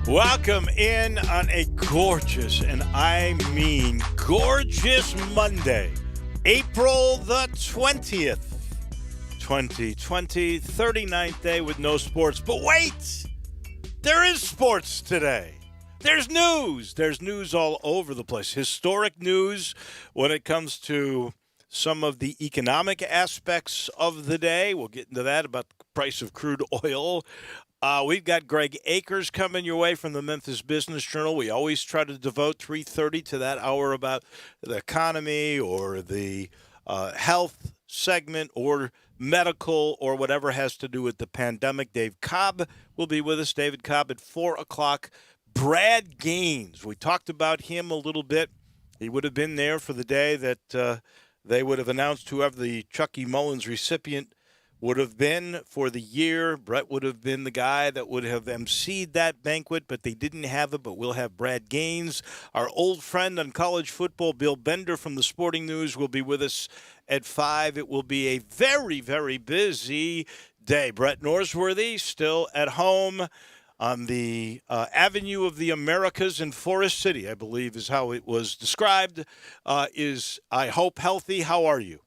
Welcome in on a gorgeous, and I mean gorgeous Monday, April the 20th, 2020, 39th day with no sports. But wait, there is sports today. There's news. There's news all over the place. Historic news when it comes to some of the economic aspects of the day. We'll get into that about the price of crude oil. We've got Greg Akers coming your way from the Memphis Business Journal. We always try to devote 3:30 to that hour about the economy or the health segment or medical or whatever has to do with the pandemic. Dave Cobb will be with us. David Cobb at 4 o'clock. Brad Gaines, we talked about him a little bit. He would have been there for the day that they would have announced whoever the Chucky Mullins recipient would have been for the year. Brett would have been the guy that would have emceed that banquet, but they didn't have it. But we'll have Brad Gaines. Our old friend on college football, Bill Bender from the Sporting News, will be with us at 5. It will be a very, very busy day. Brett Norsworthy still at home on the Avenue of the Americas in Forest City, I believe is how it was described, is, I hope, healthy. How are you?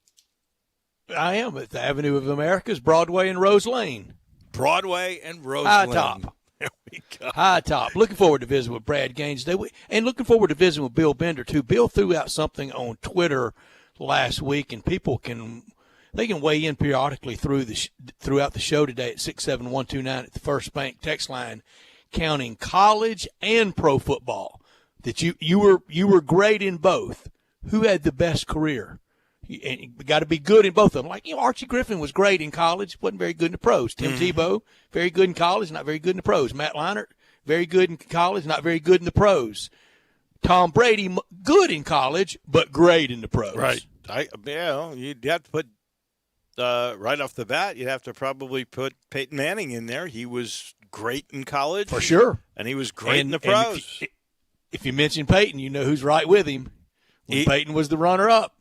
I am at the Avenue of Americas, Broadway and Rose Lane. Broadway and Rose High Lane. top. There we go. High top. Looking forward to visiting with Brad Gaines today. And looking forward to visiting with Bill Bender, too. Bill threw out something on Twitter last week, and people can weigh in periodically throughout the show today at 67129 at the First Bank text line, counting college and pro football. That you were great in both. Who had the best career? And you got to be good in both of them. Like, Archie Griffin was great in college, wasn't very good in the pros. Tim Tebow, very good in college, not very good in the pros. Matt Leinart, very good in college, not very good in the pros. Tom Brady, good in college, but great in the pros. Right. You'd have to put, right off the bat, you'd have to probably put Peyton Manning in there. He was great in college. For sure. And he was great in the pros. If you mention Peyton, you know who's right with him. When Peyton was the runner-up.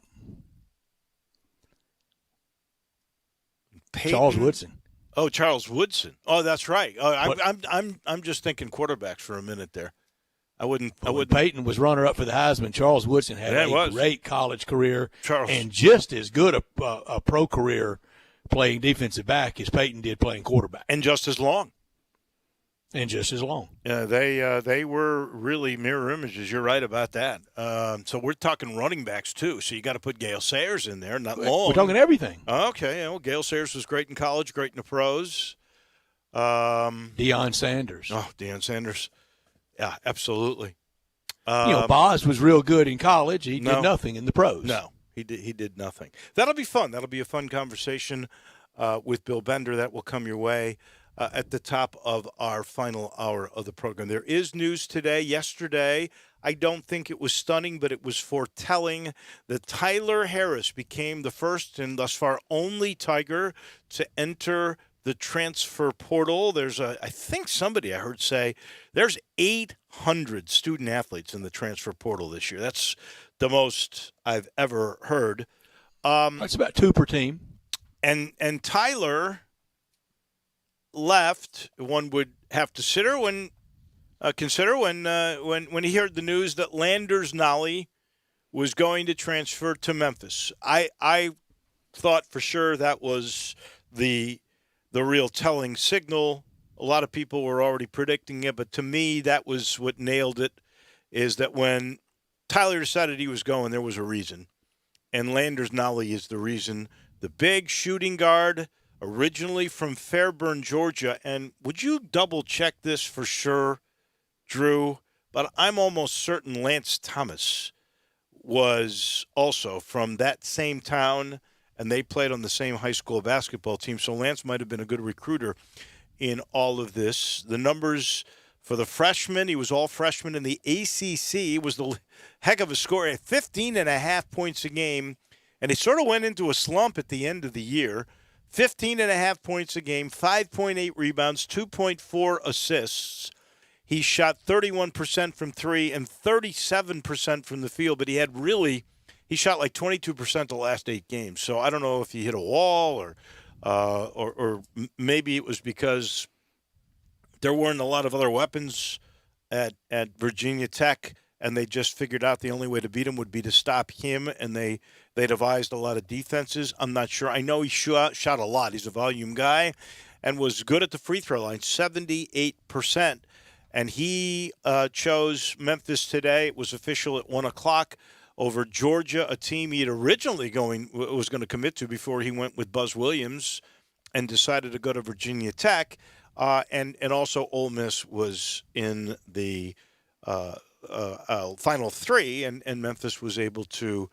Charles Woodson. Oh, Charles Woodson. Oh, that's right. Oh, I'm just thinking quarterbacks for a minute there. I wouldn't. Peyton was runner-up for the Heisman. Charles Woodson had a great college career and just as good a pro career playing defensive back as Peyton did playing quarterback, and just as long. Yeah, they were really mirror images. You're right about that. So we're talking running backs too. So you got to put Gale Sayers in there. Not long. We're talking everything. Okay. Well, Gale Sayers was great in college, great in the pros. Deion Sanders. Oh, Deion Sanders. Yeah, absolutely. Boz was real good in college. He did nothing in the pros. No, he did nothing. That'll be fun. That'll be a fun conversation with Bill Bender. That will come your way at the top of our final hour of the program. There is news today. Yesterday, I don't think it was stunning, but it was foretelling that Tyler Harris became the first and thus far only Tiger to enter the transfer portal. There's I think somebody I heard say there's 800 student athletes in the transfer portal this year. That's the most I've ever heard. That's about 2 per team. And Tyler left. One would have to consider when he heard the news that Landers Nolly was going to transfer to Memphis. I thought for sure that was the real telling signal. A lot of people were already predicting it, but to me that was what nailed it, is that when Tyler decided he was going, there was a reason. And Landers Nolly is the reason. The big shooting guard, originally from Fairburn, Georgia. And would you double-check this for sure, Drew? But I'm almost certain Lance Thomas was also from that same town, and they played on the same high school basketball team. So Lance might have been a good recruiter in all of this. The numbers for the freshman, he was all freshman in the ACC. He was the heck of a scorer at 15.5 points a game. And he sort of went into a slump at the end of the year. 15.5 points a game, 5.8 rebounds, 2.4 assists. He shot 31% from three and 37% from the field, but he shot like 22% the last 8 games. So I don't know if he hit a wall or maybe it was because there weren't a lot of other weapons at Virginia Tech, and they just figured out the only way to beat him would be to stop him, and they devised a lot of defenses. I'm not sure. I know he shot a lot. He's a volume guy and was good at the free throw line, 78%. And he chose Memphis today. It was official at 1 o'clock over Georgia, a team he had originally was going to commit to before he went with Buzz Williams and decided to go to Virginia Tech. And also Ole Miss was in the Final Three, and Memphis was able to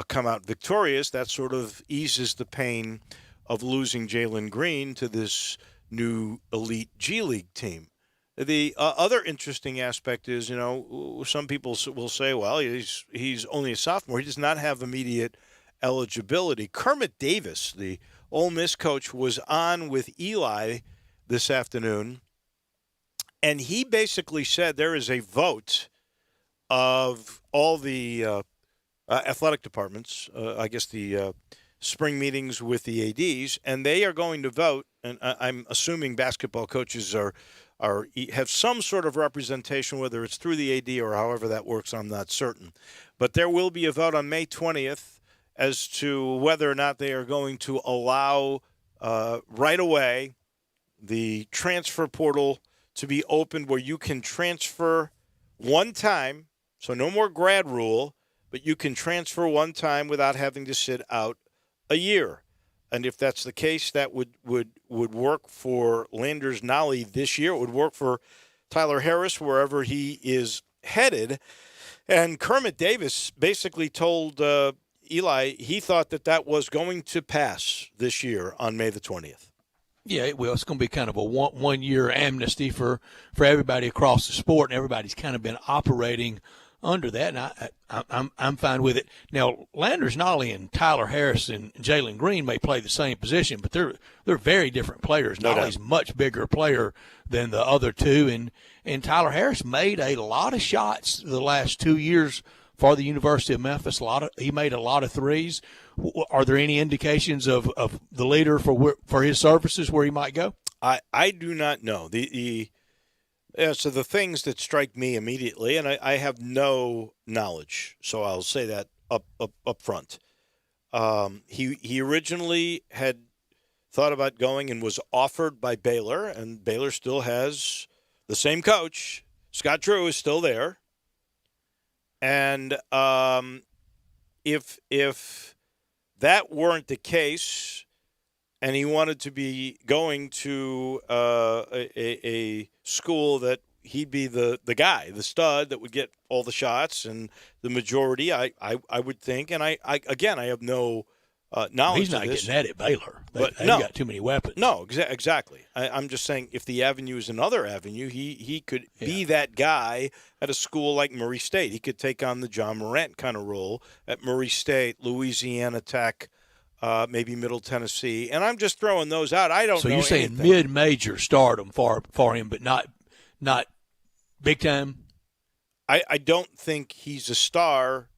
come out victorious. That sort of eases the pain of losing Jalen Green to this new elite G League team. The other interesting aspect is, some people will say, well, he's only a sophomore. He does not have immediate eligibility. Kermit Davis, the Ole Miss coach, was on with Eli this afternoon, and he basically said there is a vote of all the athletic departments, I guess the spring meetings with the ADs, and they are going to vote, and I'm assuming basketball coaches have some sort of representation, whether it's through the AD or however that works, I'm not certain. But there will be a vote on May 20th as to whether or not they are going to allow right away the transfer portal to be opened where you can transfer one time, so no more grad rule, but you can transfer one time without having to sit out a year. And if that's the case, that would work for Landers Nolly this year. It would work for Tyler Harris wherever he is headed. And Kermit Davis basically told Eli he thought that was going to pass this year on May the 20th. Yeah, it will. It's going to be kind of a one-year amnesty for everybody across the sport, and everybody's kind of been operating under that, and I'm fine with it. Now, Landers Nolly and Tyler Harris and Jalen Green may play the same position, but they're very different players. No Nolly's doubt. much bigger player than the other two, and Tyler Harris made a lot of shots the last 2 years for the University of Memphis. He made a lot of threes. Are there any indications of the leader for his services where he might go? I do not know. So the things that strike me immediately, and I have no knowledge, so I'll say that up front. He originally had thought about going and was offered by Baylor, and Baylor still has the same coach. Scott Drew is still there. And if that weren't the case, and he wanted to be going to a school that he'd be the guy, the stud that would get all the shots and the majority, I would think. And I have no knowledge He's not of this. getting that at Baylor. They've got too many weapons. No, exactly. I'm just saying if the avenue is another avenue, he could be that guy at a school like Murray State. He could take on the John Morant kind of role at Murray State, Louisiana Tech, maybe Middle Tennessee. And I'm just throwing those out. I don't know. So you're saying anything. mid-major stardom for him, but not big time? I don't think he's a star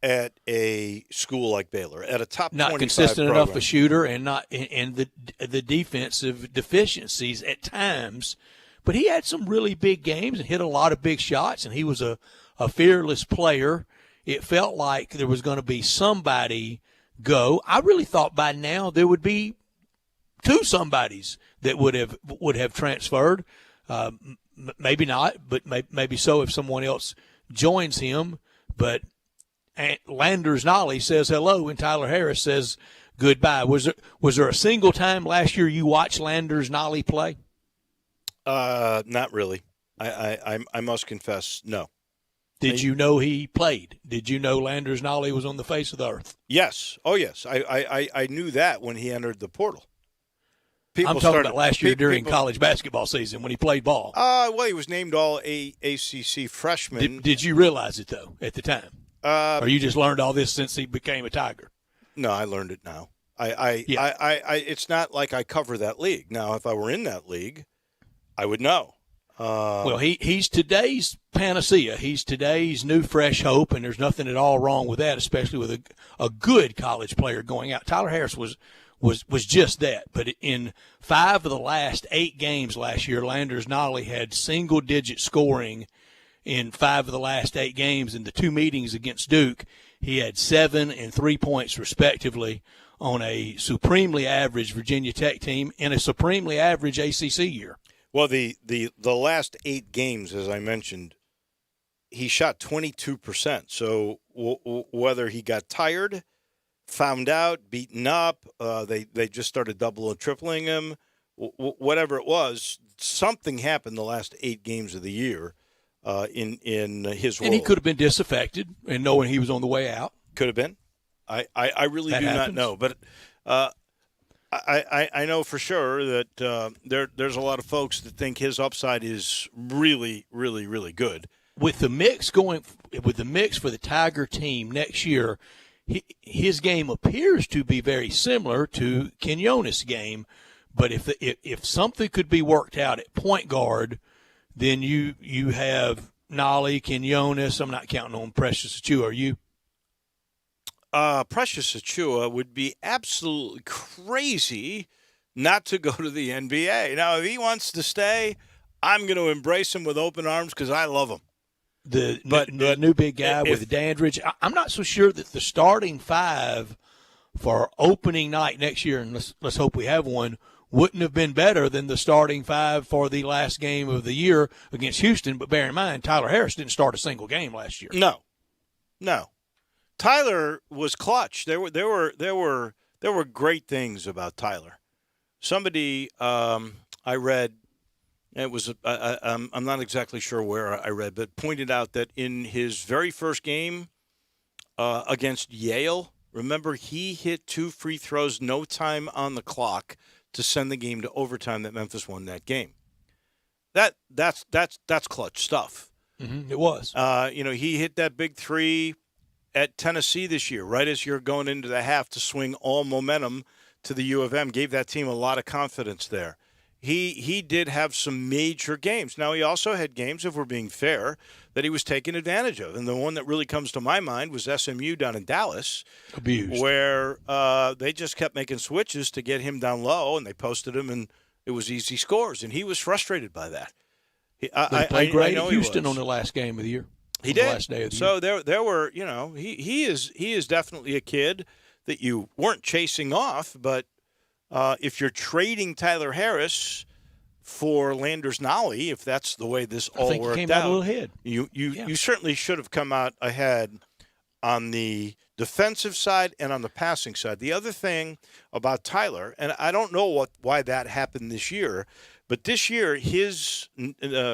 at a school like Baylor, at a top 25 not consistent program. enough a shooter, and not and the defensive deficiencies at times. But he had some really big games and hit a lot of big shots, and he was a fearless player. It felt like there was going to be somebody go. I really thought by now there would be two somebodies that would have transferred. Maybe not, but maybe so if someone else joins him. But Landers Nolly says hello, and Tyler Harris says goodbye. Was there a single time last year you watched Landers Nolly play? Not really. I must confess, no. Did you know he played? Did you know Landers Nolly was on the face of the earth? Yes. Oh, yes. I knew that when he entered the portal. I'm talking about last year during college basketball season when he played ball. Well, he was named all ACC freshman. Did you realize it, though, at the time? Or you just learned all this since he became a Tiger? No, I learned it now. It's not like I cover that league. Now, if I were in that league, I would know. Well, he's today's panacea. He's today's new fresh hope, and there's nothing at all wrong with that, especially with a good college player going out. Tyler Harris was just that. But in 5 of the last 8 games last year, Landers Nolly had single-digit scoring in 5 of the last 8 games. In the 2 meetings against Duke, he had 7 and 3 points respectively on a supremely average Virginia Tech team in a supremely average ACC year. Well, the last 8 games, as I mentioned, he shot 22%. So whether he got tired, found out, beaten up, they just started double and tripling him, whatever it was, something happened the last 8 games of the year in his role. And he could have been disaffected and knowing he was on the way out. Could have been. I really That do happens. not know. But I know for sure that there's a lot of folks that think his upside is really, really, really good. With the mix for the Tiger team next year, his game appears to be very similar to Quinones' game. But if something could be worked out at point guard, then you have Nolly, Quinones. I'm not counting on Precious Achiuwa. Are you? Precious Achiuwa would be absolutely crazy not to go to the NBA. Now, if he wants to stay, I'm going to embrace him with open arms because I love him. The new big guy with Dandridge. I'm not so sure that the starting 5 for opening night next year, and let's hope we have one, wouldn't have been better than the starting 5 for the last game of the year against Houston. But bear in mind, Tyler Harris didn't start a single game last year. No. Tyler was clutch. There were great things about Tyler. Somebody I read, it was I'm not exactly sure where I read, but pointed out that in his very first game against Yale, remember he hit 2 free throws, no time on the clock to send the game to overtime. That Memphis won that game. That's clutch stuff. Mm-hmm, it was. He hit that big 3 at Tennessee this year, right as you're going into the half to swing all momentum to the U of M, gave that team a lot of confidence there. He did have some major games. Now, he also had games, if we're being fair, that he was taken advantage of. And the one that really comes to my mind was SMU down in Dallas. Abused. Where they just kept making switches to get him down low, and they posted him, and it was easy scores. And he was frustrated by that. He played great at at Houston on the last game of the year. He did. The last day of the so year. there were, he is definitely a kid that you weren't chasing off, but if you're trading Tyler Harris for Landers Nolly, if that's the way this all worked came out, a little ahead. You certainly should have come out ahead on the defensive side and on the passing side. The other thing about Tyler, and I don't know why that happened this year, but this year his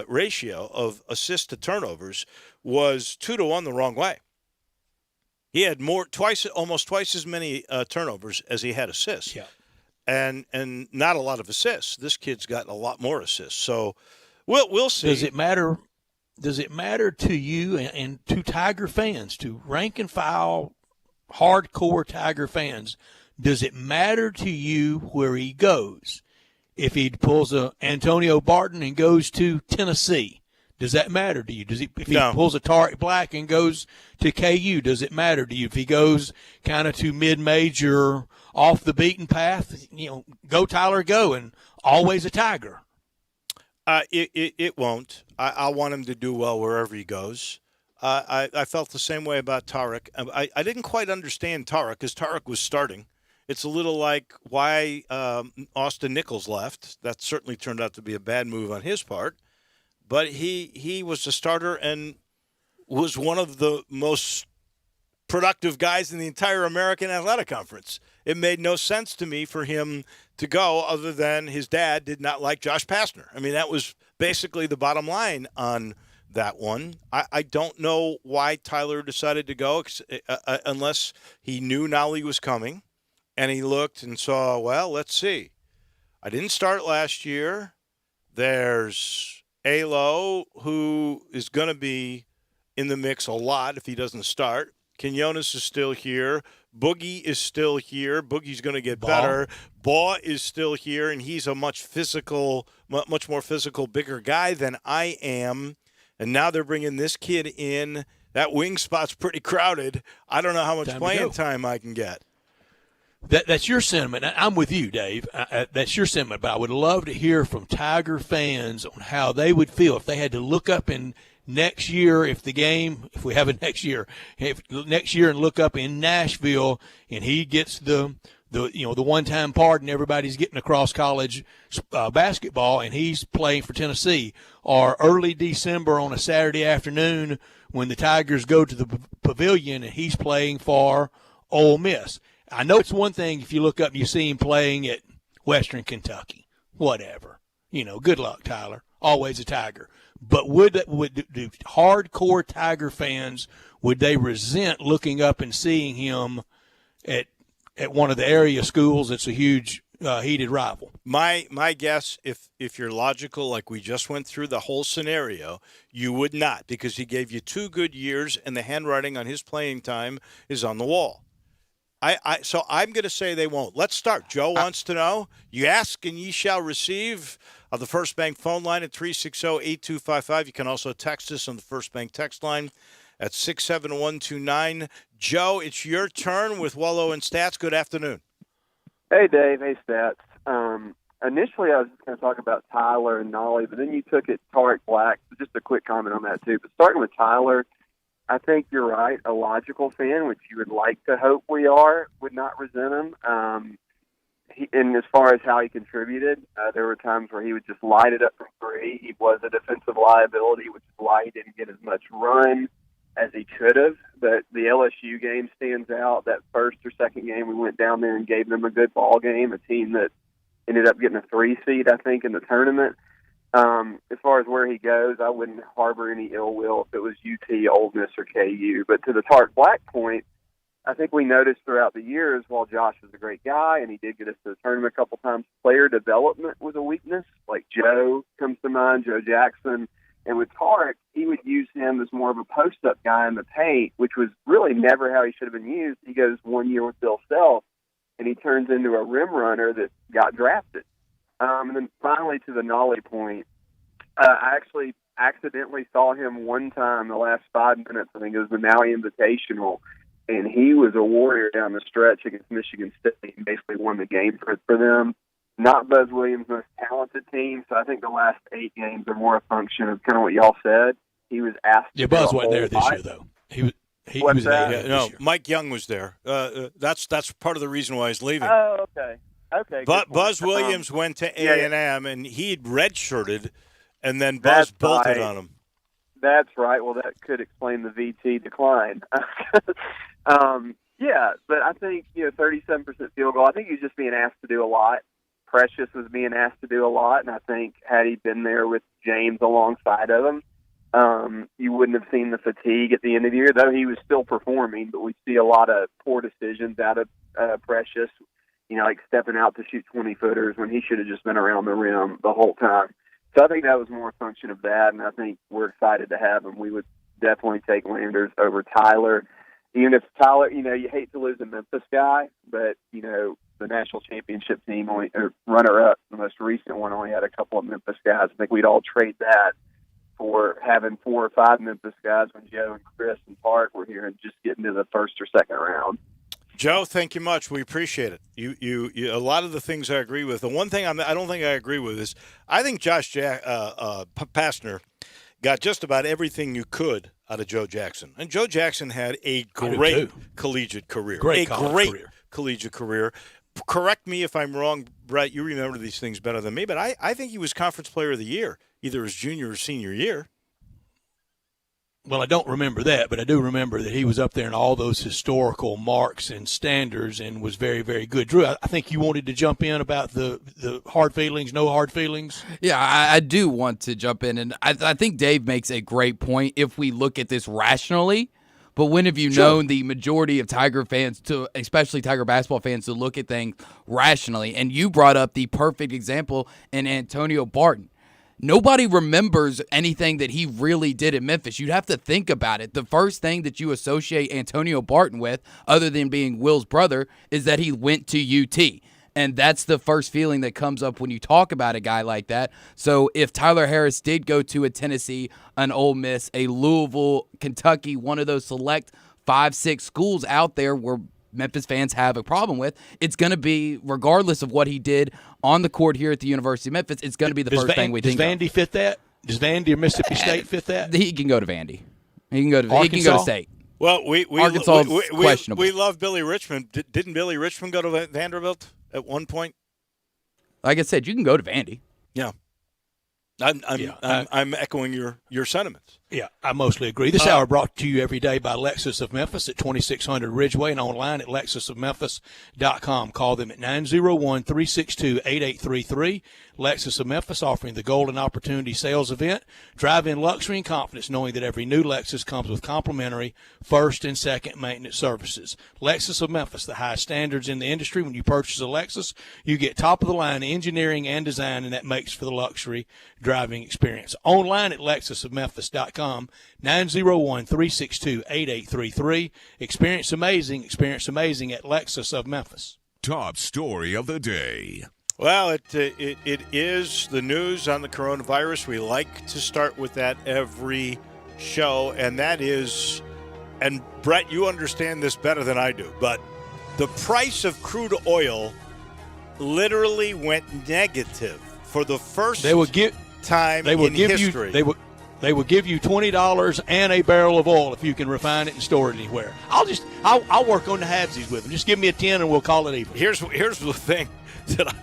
ratio of assists to turnovers was 2-to-1 the wrong way. He had almost twice as many turnovers as he had assists. Yeah. And not a lot of assists. This kid's got a lot more assists. So we'll see. Does it matter? Does it matter to you and to Tiger fans, to rank and file hardcore Tiger fans? Does it matter to you where he goes? If he pulls a Antonio Barton and goes to Tennessee, does that matter to you? If he pulls a Tariq Black and goes to KU, does it matter to you? If he goes kind of to mid-major, off the beaten path, go Tyler, go, and always a Tiger. It won't. I want him to do well wherever he goes. I felt the same way about Tariq. I didn't quite understand Tariq because Tariq was starting. It's a little like why Austin Nichols left. That certainly turned out to be a bad move on his part. But he was a starter and was one of the most productive guys in the entire American Athletic Conference. It made no sense to me for him to go other than his dad did not like Josh Pastner. I mean, that was basically the bottom line on that one. I don't know why Tyler decided to go unless he knew Nolly was coming and he looked and saw, well, let's see. I didn't start last year. There's Alo, who is going to be in the mix a lot if he doesn't start. Quinones is still here. Boogie is still here. Boogie's going to get better. Baugh is still here, and he's a much more physical, bigger guy than I am. And now they're bringing this kid in. That wing spot's pretty crowded. I don't know how much playing time I can get. That's your sentiment. I'm with you, Dave. That's your sentiment, but I would love to hear from Tiger fans on how they would feel if they had to look up and next year, if we have it next year, and look up in Nashville, and he gets the one-time pardon, everybody's getting across college basketball, and he's playing for Tennessee, or early December on a Saturday afternoon when the Tigers go to the pavilion and he's playing for Ole Miss. I know it's one thing if you look up and you see him playing at Western Kentucky, whatever. Good luck, Tyler. Always a Tiger. But would do hardcore Tiger fans, would they resent looking up and seeing him at one of the area schools that's a huge heated rival? My guess, if you're logical, like we just went through the whole scenario, you would not, because he gave you 2 good years and the handwriting on his playing time is on the wall. So I'm going to say they won't. Let's start. Joe wants to know. You ask and ye shall receive. The First Bank phone line at 360-8255. You can also text us on the First Bank text line at 67129. Joe, it's your turn with Wolo and Stats. Good afternoon. Hey, Dave. Hey, Stats. Initially, I was just going to talk about Tyler and Nolly, but then you took it Tarek Black. So just a quick comment on that, too. But starting with Tyler, I think you're right. A logical fan, which you would like to hope we are, would not resent him. And as far as how he contributed, there were times where he would just light it up from three. He was a defensive liability, which is why he didn't get as much run as he could have. But the LSU game stands out. That first or second game, we went down there and gave them a good ball game, a team that ended up getting a 3 seed, I think, in the tournament. As far as where he goes, I wouldn't harbor any ill will if it was UT, Ole Miss, or KU. But to the Tarek Black point, I think we noticed throughout the years, while Josh was a great guy and he did get us to the tournament a couple times, player development was a weakness. Like Joe comes to mind, Joe Jackson. And with Tarek, he would use him as more of a post-up guy in the paint, which was really never how he should have been used. He goes 1 year with Bill Self, and he turns into a rim runner that got drafted. And then finally, to the Nolly point, I actually accidentally saw him one time the last 5 minutes. I think it was the Maui Invitational, and he was a warrior down the stretch against Michigan State and basically won the game for them. Not Buzz Williams' most talented team, so I think the last 8 games are more a function of kind of what y'all said. He was asked. Yeah, Buzz wasn't there this year, though. He was there. Yeah, no, Mike Young was there. That's part of the reason why he's leaving. Oh, okay. Okay. But Buzz Williams went to A&M, and he'd redshirted, and then Buzz bolted on him. That's right. Well, that could explain the VT decline. Yeah, but I think 37% field goal. I think he's just being asked to do a lot. Precious was being asked to do a lot, and I think had he been there with James alongside of him, you wouldn't have seen the fatigue at the end of the year, though he was still performing. But we see a lot of poor decisions out of Precious, like stepping out to shoot 20-footers when he should have just been around the rim the whole time. So I think that was more a function of that, and I think we're excited to have him. We would definitely take Landers over Tyler. Even if Tyler, you hate to lose a Memphis guy, but, the national championship team, or runner-up, the most recent one, only had a couple of Memphis guys. I think we'd all trade that for having 4 or 5 Memphis guys when Joe and Chris and Park were here and just getting to the first or second round. Joe, thank you much. We appreciate it. You a lot of the things I agree with. The one thing I don't think I agree with is I think Josh Pastner got just about everything you could out of Joe Jackson. And Joe Jackson had a great collegiate career. Great collegiate career. Correct me if I'm wrong, Brett. You remember these things better than me, but I think he was Conference Player of the Year, either his junior or senior year. Well, I don't remember that, but I do remember that he was up there in all those historical marks and standards and was very, very good. Drew, I think you wanted to jump in about the hard feelings, no hard feelings. Yeah, I do want to jump in, and I think Dave makes a great point if we look at this rationally. But when have you known the majority of Tiger fans, especially Tiger basketball fans, to look at things rationally? And you brought up the perfect example in Antonio Barton. Nobody remembers anything that he really did at Memphis. You'd have to think about it. The first thing that you associate Antonio Barton with, other than being Will's brother, is that he went to UT. And that's the first feeling that comes up when you talk about a guy like that. So if Tyler Harris did go to a Tennessee, an Ole Miss, a Louisville, Kentucky, one of those select 5-6 schools out there where Memphis fans have a problem with, it's going to be, regardless of what he did on the court here at the University of Memphis, it's going to be the first thing we think of. Does Vandy fit that? Does Vandy or Mississippi State fit that? He can go to Vandy. He can go to Arkansas? State. Well, Arkansas is questionable. We love Billy Richmond. Didn't Billy Richmond go to Vanderbilt at one point? Like I said, you can go to Vandy. Yeah. I'm echoing your sentiments. Yeah, I mostly agree. This hour brought to you every day by Lexus of Memphis at 2600 Ridgeway and online at lexusofmemphis.com. Call them at 901-362-8833. Lexus of Memphis offering the Golden Opportunity Sales Event. Drive in luxury and confidence knowing that every new Lexus comes with complimentary first and second maintenance services. Lexus of Memphis, the highest standards in the industry. When you purchase a Lexus, you get top-of-the-line engineering and design, and that makes for the luxury driving experience. Online at lexusofmemphis.com. 901-362-8833. Experience amazing at Lexus of Memphis. Top story of the day. Well, it is the news on the coronavirus. We like to start with that every show, and that is, and Brett, you understand this better than I do, but the price of crude oil literally went negative for the first time in history. They will give you $20 and a barrel of oil if you can refine it and store it anywhere. I'll work on the halvesies with them. Just give me a 10 and we'll call it even. Here's the thing that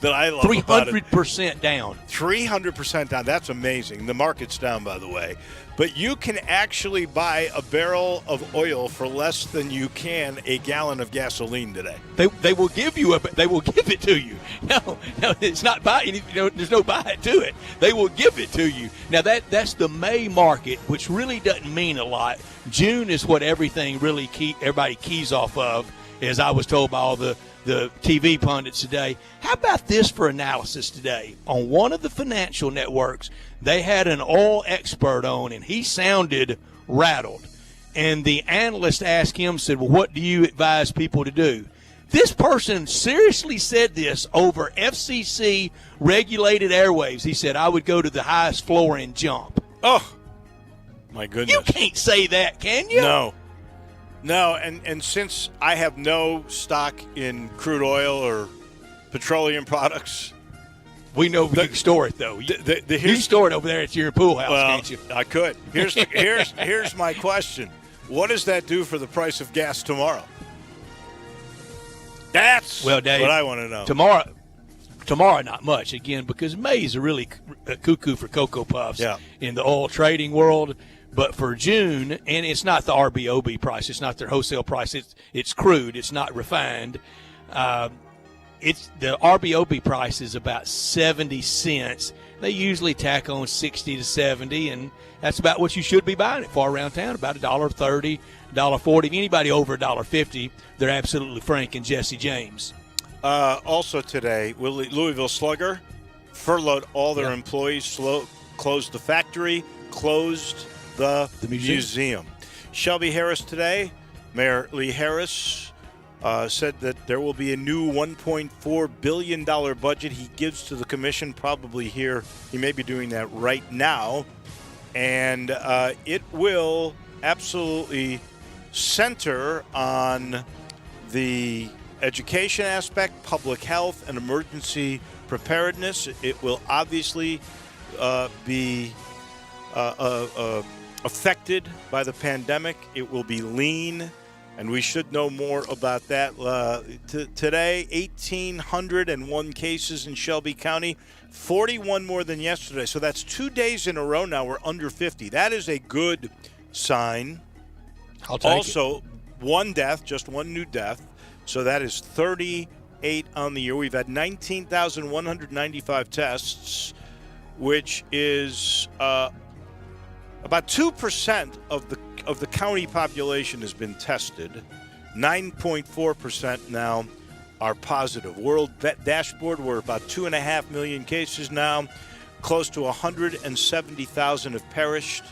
I love about it. 300% down. 300% down. That's amazing. The market's down, by the way. But you can actually buy a barrel of oil for less than you can a gallon of gasoline today. They will give you they will give it to you. No, it's not buy. There's no buy it to it. They will give it to you. Now that's the May market, which really doesn't mean a lot. June is what everything really everybody keys off of, as I was told by all the TV pundits today. How about this for analysis today? On one of the financial networks, they had an oil expert on, and he sounded rattled. And the analyst asked him, said, well, what do you advise people to do? This person seriously said this over FCC-regulated airwaves. He said, I would go to the highest floor and jump. Oh, my goodness. You can't say that, can you? No, and since I have no stock in crude oil or petroleum products, we know we can store it though. You can store it over there at your pool house, can't you? I could. Here's my question: what does that do for the price of gas tomorrow? That's Dave, what I want to know. Tomorrow, not much again because May's a really cuckoo for Cocoa Puffs in the oil trading world. But for June, and it's not the RBOB price, it's not their wholesale price, it's crude, it's not refined. It's the RBOB price is about 70 cents. They usually tack on 60 to 70, and that's about what you should be buying it for around town, about $1.30, $1.40. If anybody over $1.50, they're absolutely Frank and Jesse James. Also today, Louisville Slugger furloughed all their employees, closed the factory, closed the museum. Shelby Harris today, Mayor Lee Harris, said that there will be a new $1.4 billion budget he gives to the commission, probably here. He may be doing that right now. And it will absolutely center on the education aspect, public health, and emergency preparedness. It will obviously be affected by the pandemic. It will be lean, and we should know more about that. Today, 1,801 cases in Shelby County, 41 more than yesterday. So that's 2 days in a row now we're under 50. That is a good sign. I'll take also, one death, just one new death. So that is 38 on the year. We've had 19,195 tests, which is about 2% of the county population has been tested. 9.4% now are positive. World Dashboard, we're about 2.5 million cases now. Close to 170,000 have perished.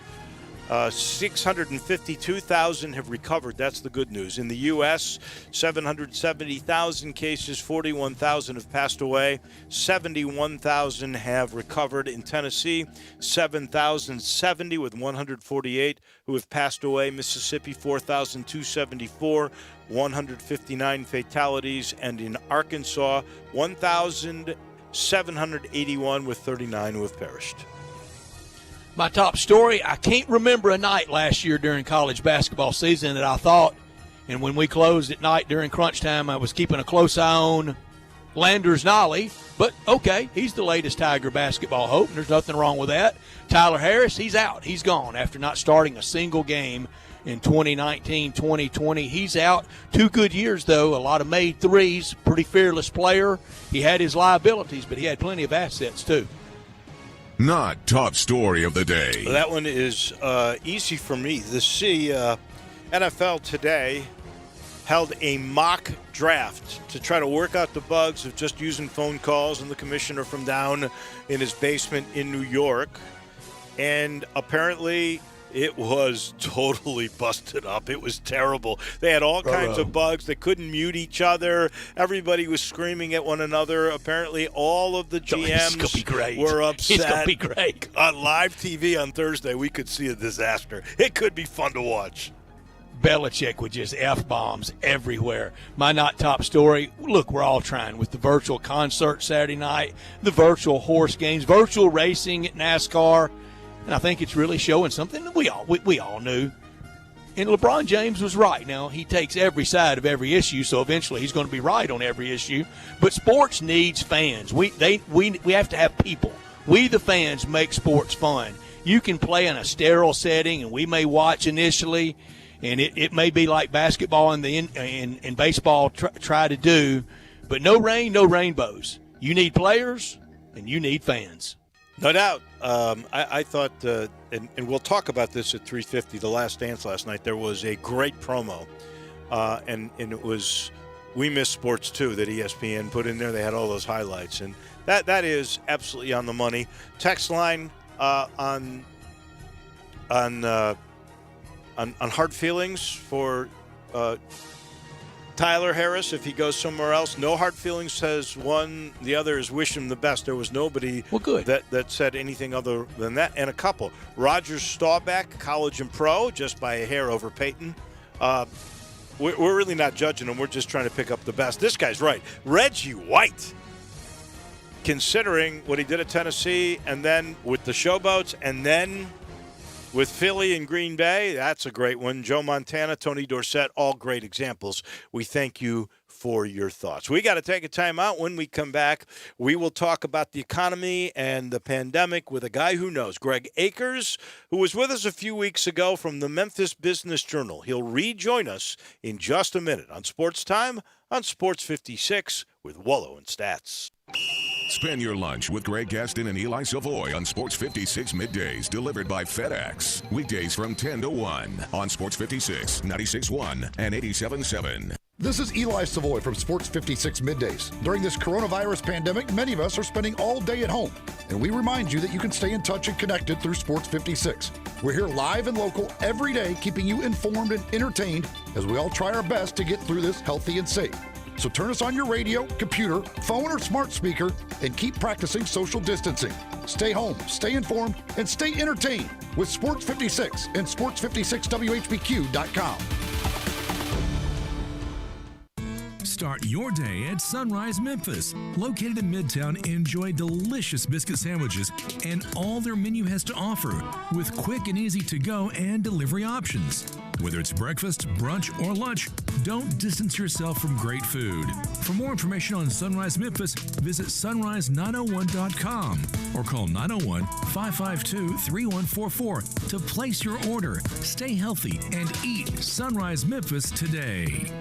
652,000 have recovered. That's the good news. In the U.S., 770,000 cases, 41,000 have passed away. 71,000 have recovered. In Tennessee, 7,070 with 148 who have passed away. Mississippi, 4,274, 159 fatalities. And in Arkansas, 1,781 with 39 who have perished. My top story, I can't remember a night last year during college basketball season that I thought, and when we closed at night during crunch time, I was keeping a close eye on Landers Nolly. But, okay, he's the latest Tiger basketball hope, and there's nothing wrong with that. Tyler Harris, he's out. He's gone after not starting a single game in 2019-2020. He's out. 2 good years, though. A lot of made threes. Pretty fearless player. He had his liabilities, but he had plenty of assets, too. Not top story of the day. That one is easy for me. The NFL today held a mock draft to try to work out the bugs of just using phone calls and the commissioner from down in his basement in New York. And apparently it was totally busted up. It was terrible. They had all kinds of bugs. They couldn't mute each other. Everybody was screaming at one another. Apparently all of the GMs were upset. It's going to be great. On live TV on Thursday, we could see a disaster. It could be fun to watch. Belichick with just F-bombs everywhere. My not top story, look, we're all trying with the virtual concert Saturday night, the virtual horse games, virtual racing at NASCAR, and I think it's really showing something that we all knew. And LeBron James was right. Now, he takes every side of every issue, so eventually he's going to be right on every issue. But sports needs fans. We have to have people. We, the fans, make sports fun. You can play in a sterile setting, and we may watch initially, and it may be like basketball and baseball try to do, but no rain, no rainbows. You need players, and you need fans. No doubt. I thought, and we'll talk about this at 3:50, The Last Dance last night. There was a great promo, and it was We Miss Sports Too that ESPN put in there. They had all those highlights, and that is absolutely on the money. Text line on hard feelings for Tyler Harris if he goes somewhere else. No hard feelings says one. The other is wish him the best. There was nobody that said anything other than that. And a couple. Roger Staubach, college and pro, just by a hair over Peyton. We're really not judging him. We're just trying to pick up the best. This guy's right. Reggie White, considering what he did at Tennessee and then with the Showboats and then with Philly and Green Bay, that's a great one. Joe Montana, Tony Dorsett, all great examples. We thank you for your thoughts. We got to take a time out. When we come back, we will talk about the economy and the pandemic with a guy who knows, Greg Akers, who was with us a few weeks ago from the Memphis Business Journal. He'll rejoin us in just a minute on Sports Time on Sports 56 with Wolo and Stats. Spend your lunch with Greg Gaston and Eli Savoy on Sports 56 Middays, delivered by FedEx. Weekdays from 10 to 1 on Sports 56, 96.1 and 87.7. This is Eli Savoy from Sports 56 Middays. During this coronavirus pandemic, many of us are spending all day at home, and we remind you that you can stay in touch and connected through Sports 56. We're here live and local every day, keeping you informed and entertained as we all try our best to get through this healthy and safe. So turn us on your radio, computer, phone, or smart speaker and keep practicing social distancing. Stay home, stay informed, and stay entertained with Sports 56 and Sports56WHBQ.com. Start your day at Sunrise Memphis. Located in Midtown, enjoy delicious biscuit sandwiches and all their menu has to offer with quick and easy to-go and delivery options. Whether it's breakfast, brunch, or lunch, don't distance yourself from great food. For more information on Sunrise Memphis, visit sunrise901.com or call 901-552-3144 to place your order. Stay healthy and eat Sunrise Memphis today.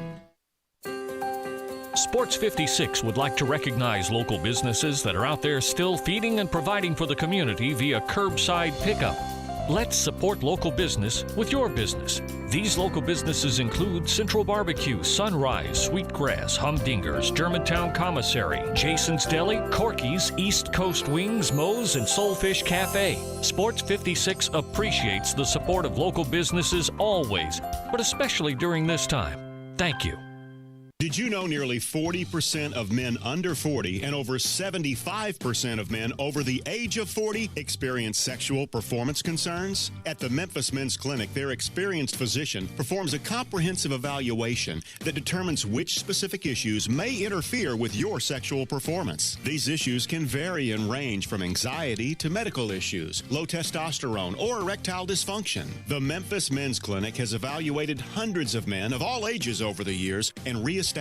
Sports 56 would like to recognize local businesses that are out there still feeding and providing for the community via curbside pickup. Let's support local business with your business. These local businesses include Central Barbecue, Sunrise, Sweetgrass, Humdinger's, Germantown Commissary, Jason's Deli, Corky's, East Coast Wings, Moe's, and Soulfish Cafe. Sports 56 appreciates the support of local businesses always, but especially during this time. Thank you. Did you know nearly 40% of men under 40 and over 75% of men over the age of 40 experience sexual performance concerns? At the Memphis Men's Clinic, their experienced physician performs a comprehensive evaluation that determines which specific issues may interfere with your sexual performance. These issues can vary and range from anxiety to medical issues, low testosterone, or erectile dysfunction. The Memphis Men's Clinic has evaluated hundreds of men of all ages over the years and reestablished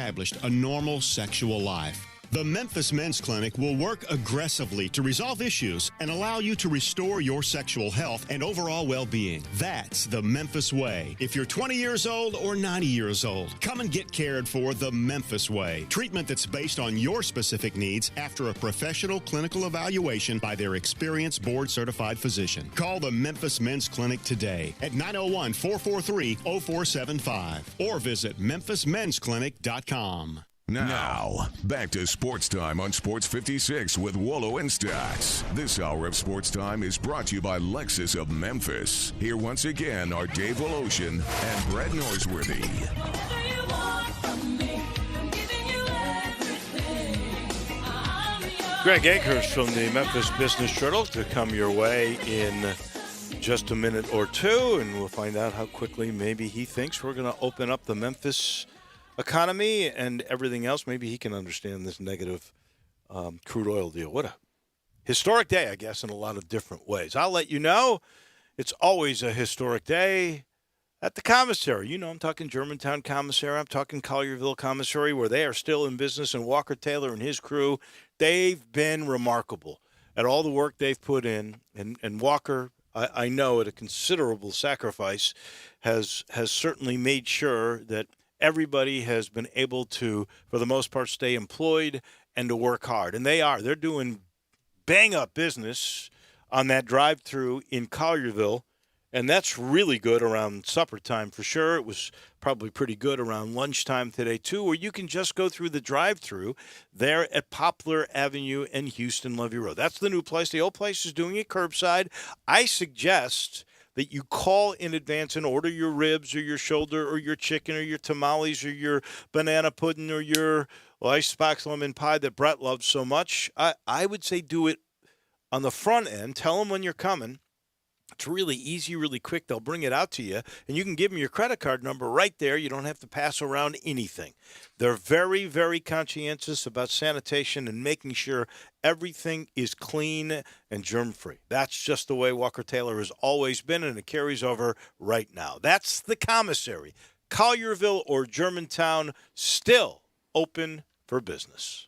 a normal sexual life. The Memphis Men's Clinic will work aggressively to resolve issues and allow you to restore your sexual health and overall well-being. That's the Memphis way. If you're 20 years old or 90 years old, come and get cared for the Memphis way. Treatment that's based on your specific needs after a professional clinical evaluation by their experienced board-certified physician. Call the Memphis Men's Clinic today at 901-443-0475 or visit memphismensclinic.com. Now, back to Sports Time on Sports 56 with Wolo and Stacks. This hour of Sports Time is brought to you by Lexus of Memphis. Here once again are Dave Woloshin and Brett Norsworthy. Greg Akers from the Memphis Business Journal to come your way in just a minute or two, and we'll find out how quickly maybe he thinks we're going to open up the Memphis economy and everything else. Maybe he can understand this negative crude oil deal. What a historic day, I guess, in a lot of different ways. I'll let you know. It's always a historic day at the commissary. You know, I'm talking Germantown Commissary. I'm talking Collierville Commissary, where they are still in business. And Walker Taylor and his crew, they've been remarkable at all the work they've put in. And Walker, I know at a considerable sacrifice, has certainly made sure that everybody has been able to, for the most part, stay employed and to work hard. And they're doing bang-up business on that drive-through in Collierville, and that's really good around supper time for sure. It was probably pretty good around lunchtime today, too, where you can just go through the drive-through there at Poplar Avenue and Houston Levy Road. That's the new place. The old place is doing it curbside. I suggest that you call in advance and order your ribs or your shoulder or your chicken or your tamales or your banana pudding or your icebox lemon pie that Brett loves so much. I would say do it on the front end. Tell them when you're coming. It's really easy, really quick. They'll bring it out to you, and you can give them your credit card number right there. You don't have to pass around anything. They're very, very conscientious about sanitation and making sure everything is clean and germ-free. That's just the way Walker Taylor has always been, and it carries over right now. That's the commissary. Collierville or Germantown still open for business.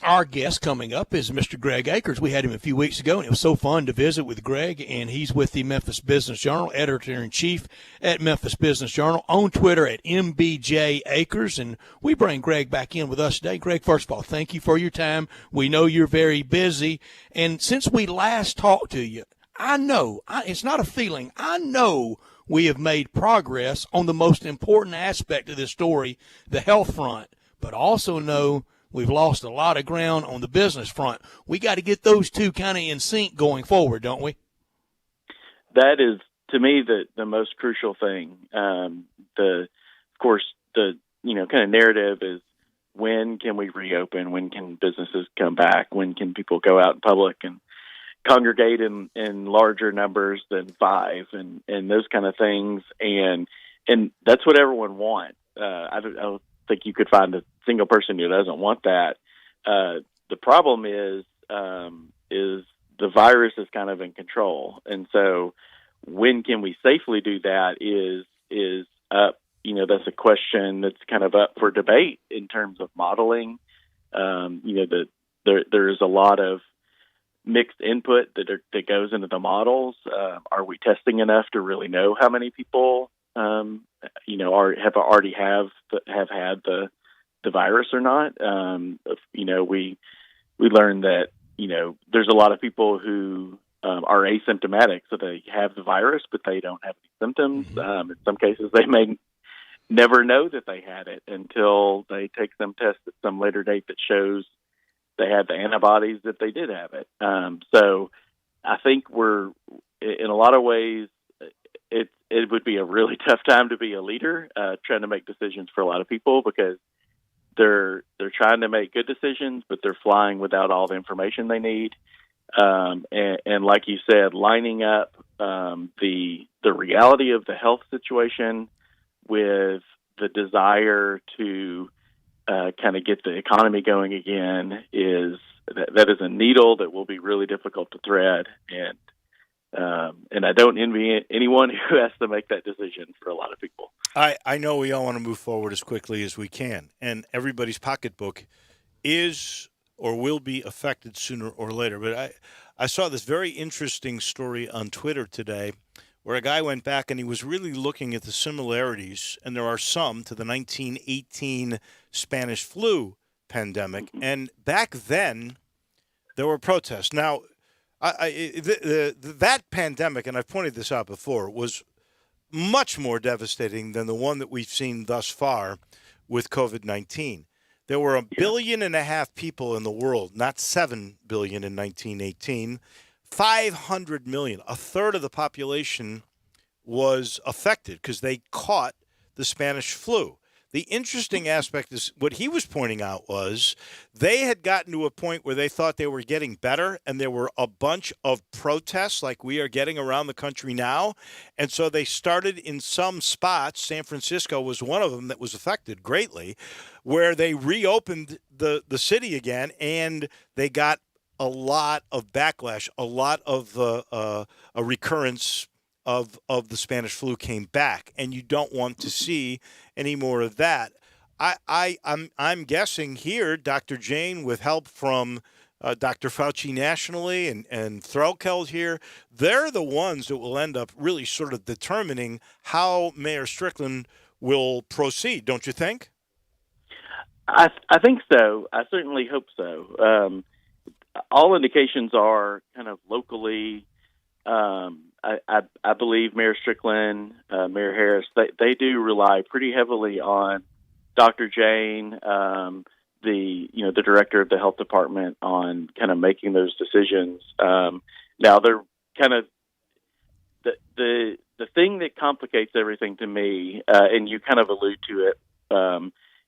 Our guest coming up is Mr. Greg Akers. We had him a few weeks ago, and it was so fun to visit with Greg, and he's with the Memphis Business Journal, editor-in-chief at Memphis Business Journal, on Twitter at MBJ Akers, and we bring Greg back in with us today. Greg, first of all, thank you for your time. We know you're very busy, and since we last talked to you, I know, it's not a feeling, I know we have made progress on the most important aspect of this story, the health front, but also know we've lost a lot of ground on the business front. We got to get those two kind of in sync going forward, don't we? That is, to me, the most crucial thing. Of course, the kind of narrative is, when can we reopen? When can businesses come back? When can people go out in public and congregate in larger numbers than 5 and those kind of things? And that's what everyone wants. I don't think you could find a single person who doesn't want that. The problem is the virus is kind of in control, and so when can we safely do that is up. That's a question that's kind of up for debate in terms of modeling. There's a lot of mixed input that goes into the models. Are we testing enough to really know how many people have had the virus or not? We learned that there's a lot of people who are asymptomatic, so they have the virus but they don't have any symptoms. In some cases, they may never know that they had it until they take some test at some later date that shows they had the antibodies that they did have it. So I think we're, in a lot of ways, it would be a really tough time to be a leader, trying to make decisions for a lot of people, because they're trying to make good decisions, but they're flying without all the information they need. And like you said, lining up the reality of the health situation with the desire to kind of get the economy going again that is a needle that will be really difficult to thread. And I don't envy anyone who has to make that decision for a lot of people. I know we all want to move forward as quickly as we can, and everybody's pocketbook is or will be affected sooner or later. But I saw this very interesting story on Twitter today where a guy went back and he was really looking at the similarities, and there are some, to the 1918 Spanish flu pandemic. And back then, there were protests. Now, that pandemic, and I've pointed this out before, was much more devastating than the one that we've seen thus far with COVID-19. There were 1.5 billion people in the world, not 7 billion in 1918. 500 million, a third of the population, was affected because they caught the Spanish flu. The interesting aspect is what he was pointing out was they had gotten to a point where they thought they were getting better, and there were a bunch of protests like we are getting around the country now. And so they started in some spots. San Francisco was one of them that was affected greatly, where they reopened the city again, and they got a lot of backlash, a lot of a recurrence of the Spanish flu came back, and you don't want to see any more of that. I'm guessing here, Dr. Jane, with help from Dr. Fauci nationally and Threlkeld here, they're the ones that will end up really sort of determining how Mayor Strickland will proceed, don't you think? I think so. I certainly hope so. All indications are kind of locally. I believe Mayor Strickland, Mayor Harris, they do rely pretty heavily on Dr. Jane, the director of the health department, on kind of making those decisions. Now they're kind of the thing that complicates everything to me, and you kind of allude to it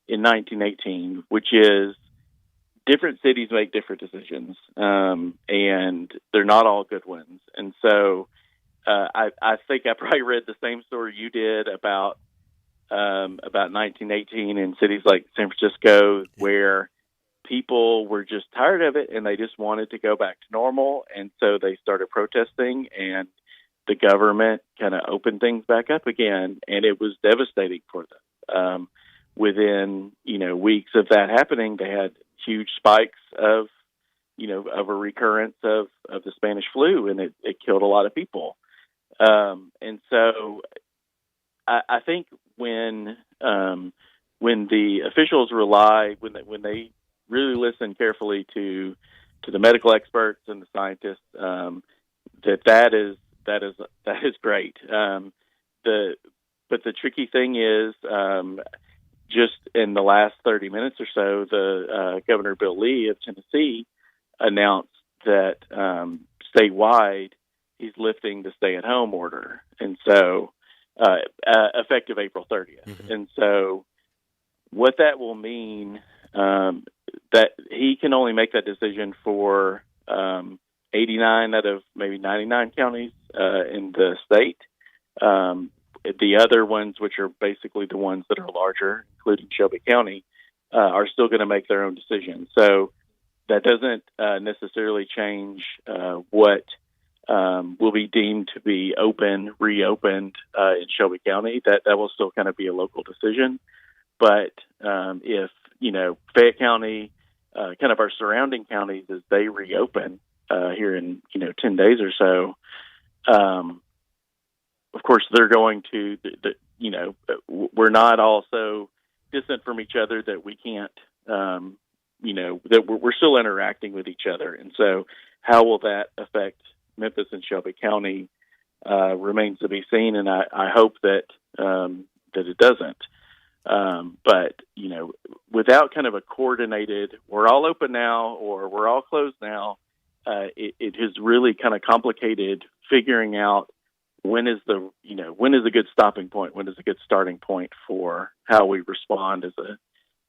in 1918, which is different cities make different decisions, and they're not all good ones. And so I think I probably read the same story you did about 1918 in cities like San Francisco, where people were just tired of it and they just wanted to go back to normal. And so they started protesting, and the government kind of opened things back up again, and it was devastating for them. Within, weeks of that happening, they had huge spikes of a recurrence of the Spanish flu, and it killed a lot of people. And so I think when the officials rely, when they really listen carefully to the medical experts and the scientists, that is great. But the tricky thing is, just in the last 30 minutes or so, the Governor Bill Lee of Tennessee announced that statewide he's lifting the stay-at-home order, and so effective April 30th. Mm-hmm. And so what that will mean, that he can only make that decision for 89 out of maybe 99 counties in the state. The other ones, which are basically the ones that are larger, including Shelby County, are still going to make their own decision. So that doesn't necessarily change what will be deemed to be reopened in Shelby County. That will still kind of be a local decision. But if, Fayette County, kind of our surrounding counties, as they reopen here in, 10 days or so, of course, they're going to, we're not all so distant from each other that we can't, that we're still interacting with each other. And so how will that affect Memphis and Shelby County remains to be seen. And I hope that it doesn't. But, without kind of a coordinated, we're all open now or we're all closed now, it has really kind of complicated figuring out when is a good stopping point? When is a good starting point for how we respond as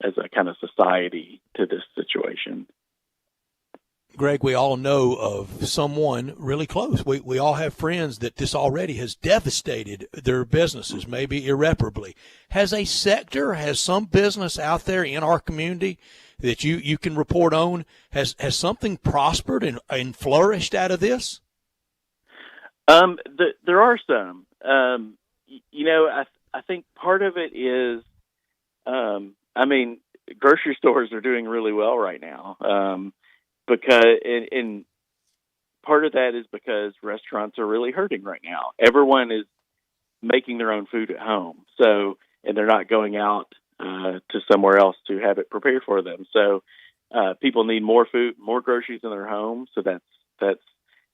as a kind of society to this situation. Greg, we all know of someone really close. We all have friends that this already has devastated their businesses, maybe irreparably. Has a sector, has some business out there in our community that you can report on, has something prospered and flourished out of this? There are some. I think part of it is, grocery stores are doing really well right now. Because and part of that is because restaurants are really hurting right now. Everyone is making their own food at home, and they're not going out to somewhere else to have it prepared for them. So people need more food, more groceries in their home. So that's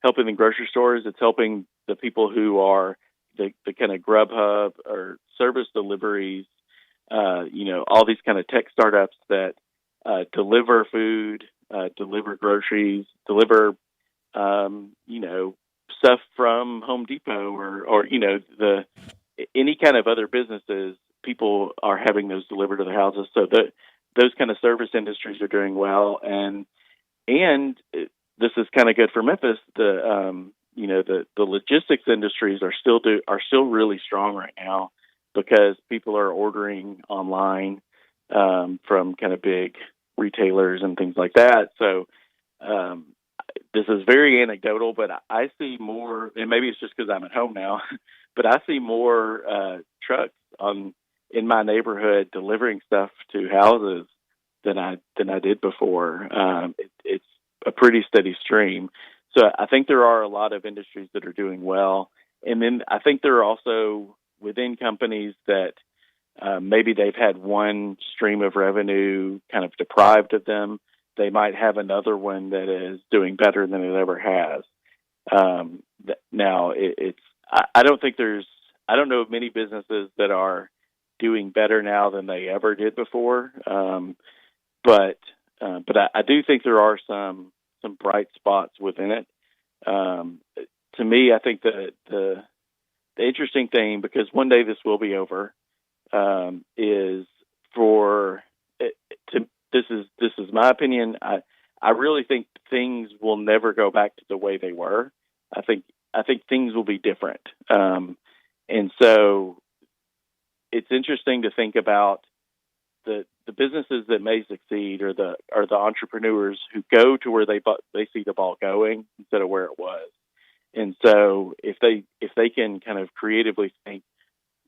helping the grocery stores. It's helping the people who are the kind of Grubhub or service deliveries. All these kind of tech startups that deliver food. Deliver groceries, deliver, stuff from Home Depot or any kind of other businesses. People are having those delivered to their houses. So those kind of service industries are doing well. And this is kind of good for Memphis. The logistics industries are still really strong right now because people are ordering online from kind of big retailers and things like that. So this is very anecdotal, but I see more, and maybe it's just because I'm at home now, but I see more trucks in my neighborhood delivering stuff to houses than I did before. It's a pretty steady stream. So I think there are a lot of industries that are doing well. And then I think there are also within companies that maybe they've had one stream of revenue kind of deprived of them. They might have another one that is doing better than it ever has. Now, I don't know of many businesses that are doing better now than they ever did before. But I do think there are some bright spots within it. To me, I think the interesting thing, because one day this will be over, is this is my opinion. I really think things will never go back to the way they were. I think things will be different. And so it's interesting to think about the businesses that may succeed are the entrepreneurs who go to where they see the ball going instead of where it was. And so if they can kind of creatively think,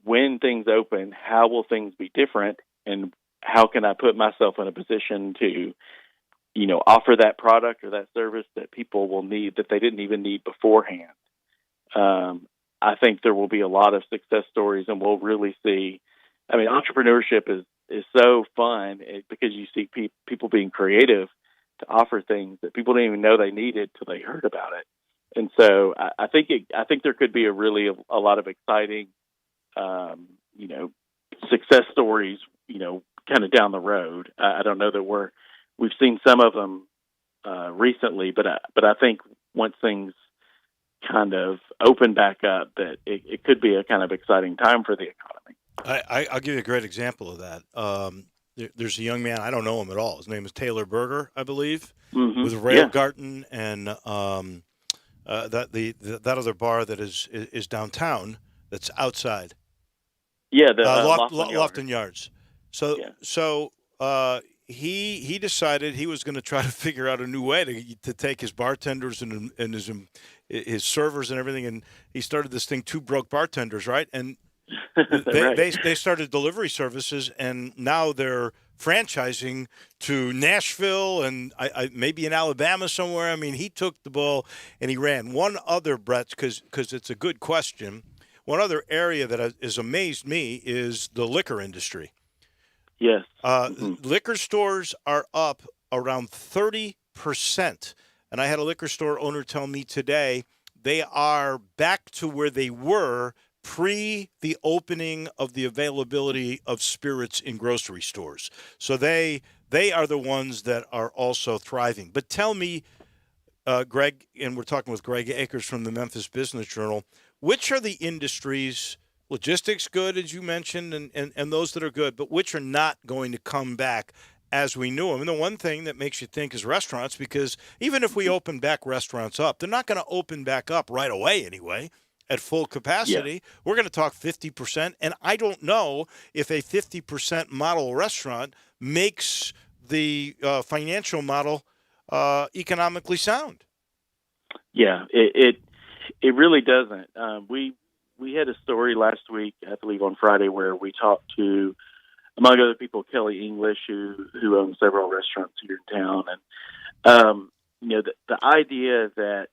when things open, how will things be different, and how can I put myself in a position to, offer that product or that service that people will need that they didn't even need beforehand? I think there will be a lot of success stories, and we'll really see. I mean, entrepreneurship is so fun because you see people being creative to offer things that people didn't even know they needed till they heard about it. And so I think there could be a lot of exciting, success stories, kind of down the road. I don't know that we've seen some of them recently, but I think once things kind of open back up, that it could be a kind of exciting time for the economy. I'll give you a great example of that. There's a young man, I don't know him at all. His name is Taylor Berger, I believe, with Railgarten and that other bar that is downtown that's outside. Yeah, the Lofton Yards. So he decided he was going to try to figure out a new way to take his bartenders and his servers and everything, and he started this thing, Two Broke Bartenders, right? And they started delivery services, and now they're franchising to Nashville and maybe in Alabama somewhere. I mean, he took the ball and he ran. One other, Brett, because it's a good question. One other area that has amazed me is the liquor industry. Yes. Liquor stores are up around 30%. And I had a liquor store owner tell me today they are back to where they were pre the opening of the availability of spirits in grocery stores. So they are the ones that are also thriving. But tell me, Greg, and we're talking with Greg Akers from the Memphis Business Journal, which are the industries logistics good, as you mentioned, and those that are good, but which are not going to come back as we knew them. And the one thing that makes you think is restaurants, because even if we open back restaurants up, they're not going to open back up right away anyway at full capacity. Yeah. We're going to talk 50%, and I don't know if a 50% model restaurant makes the financial model economically sound. Yeah, it really doesn't. We had a story last week, I believe on Friday, where we talked to, among other people, Kelly English, who owns several restaurants here in town, and the idea that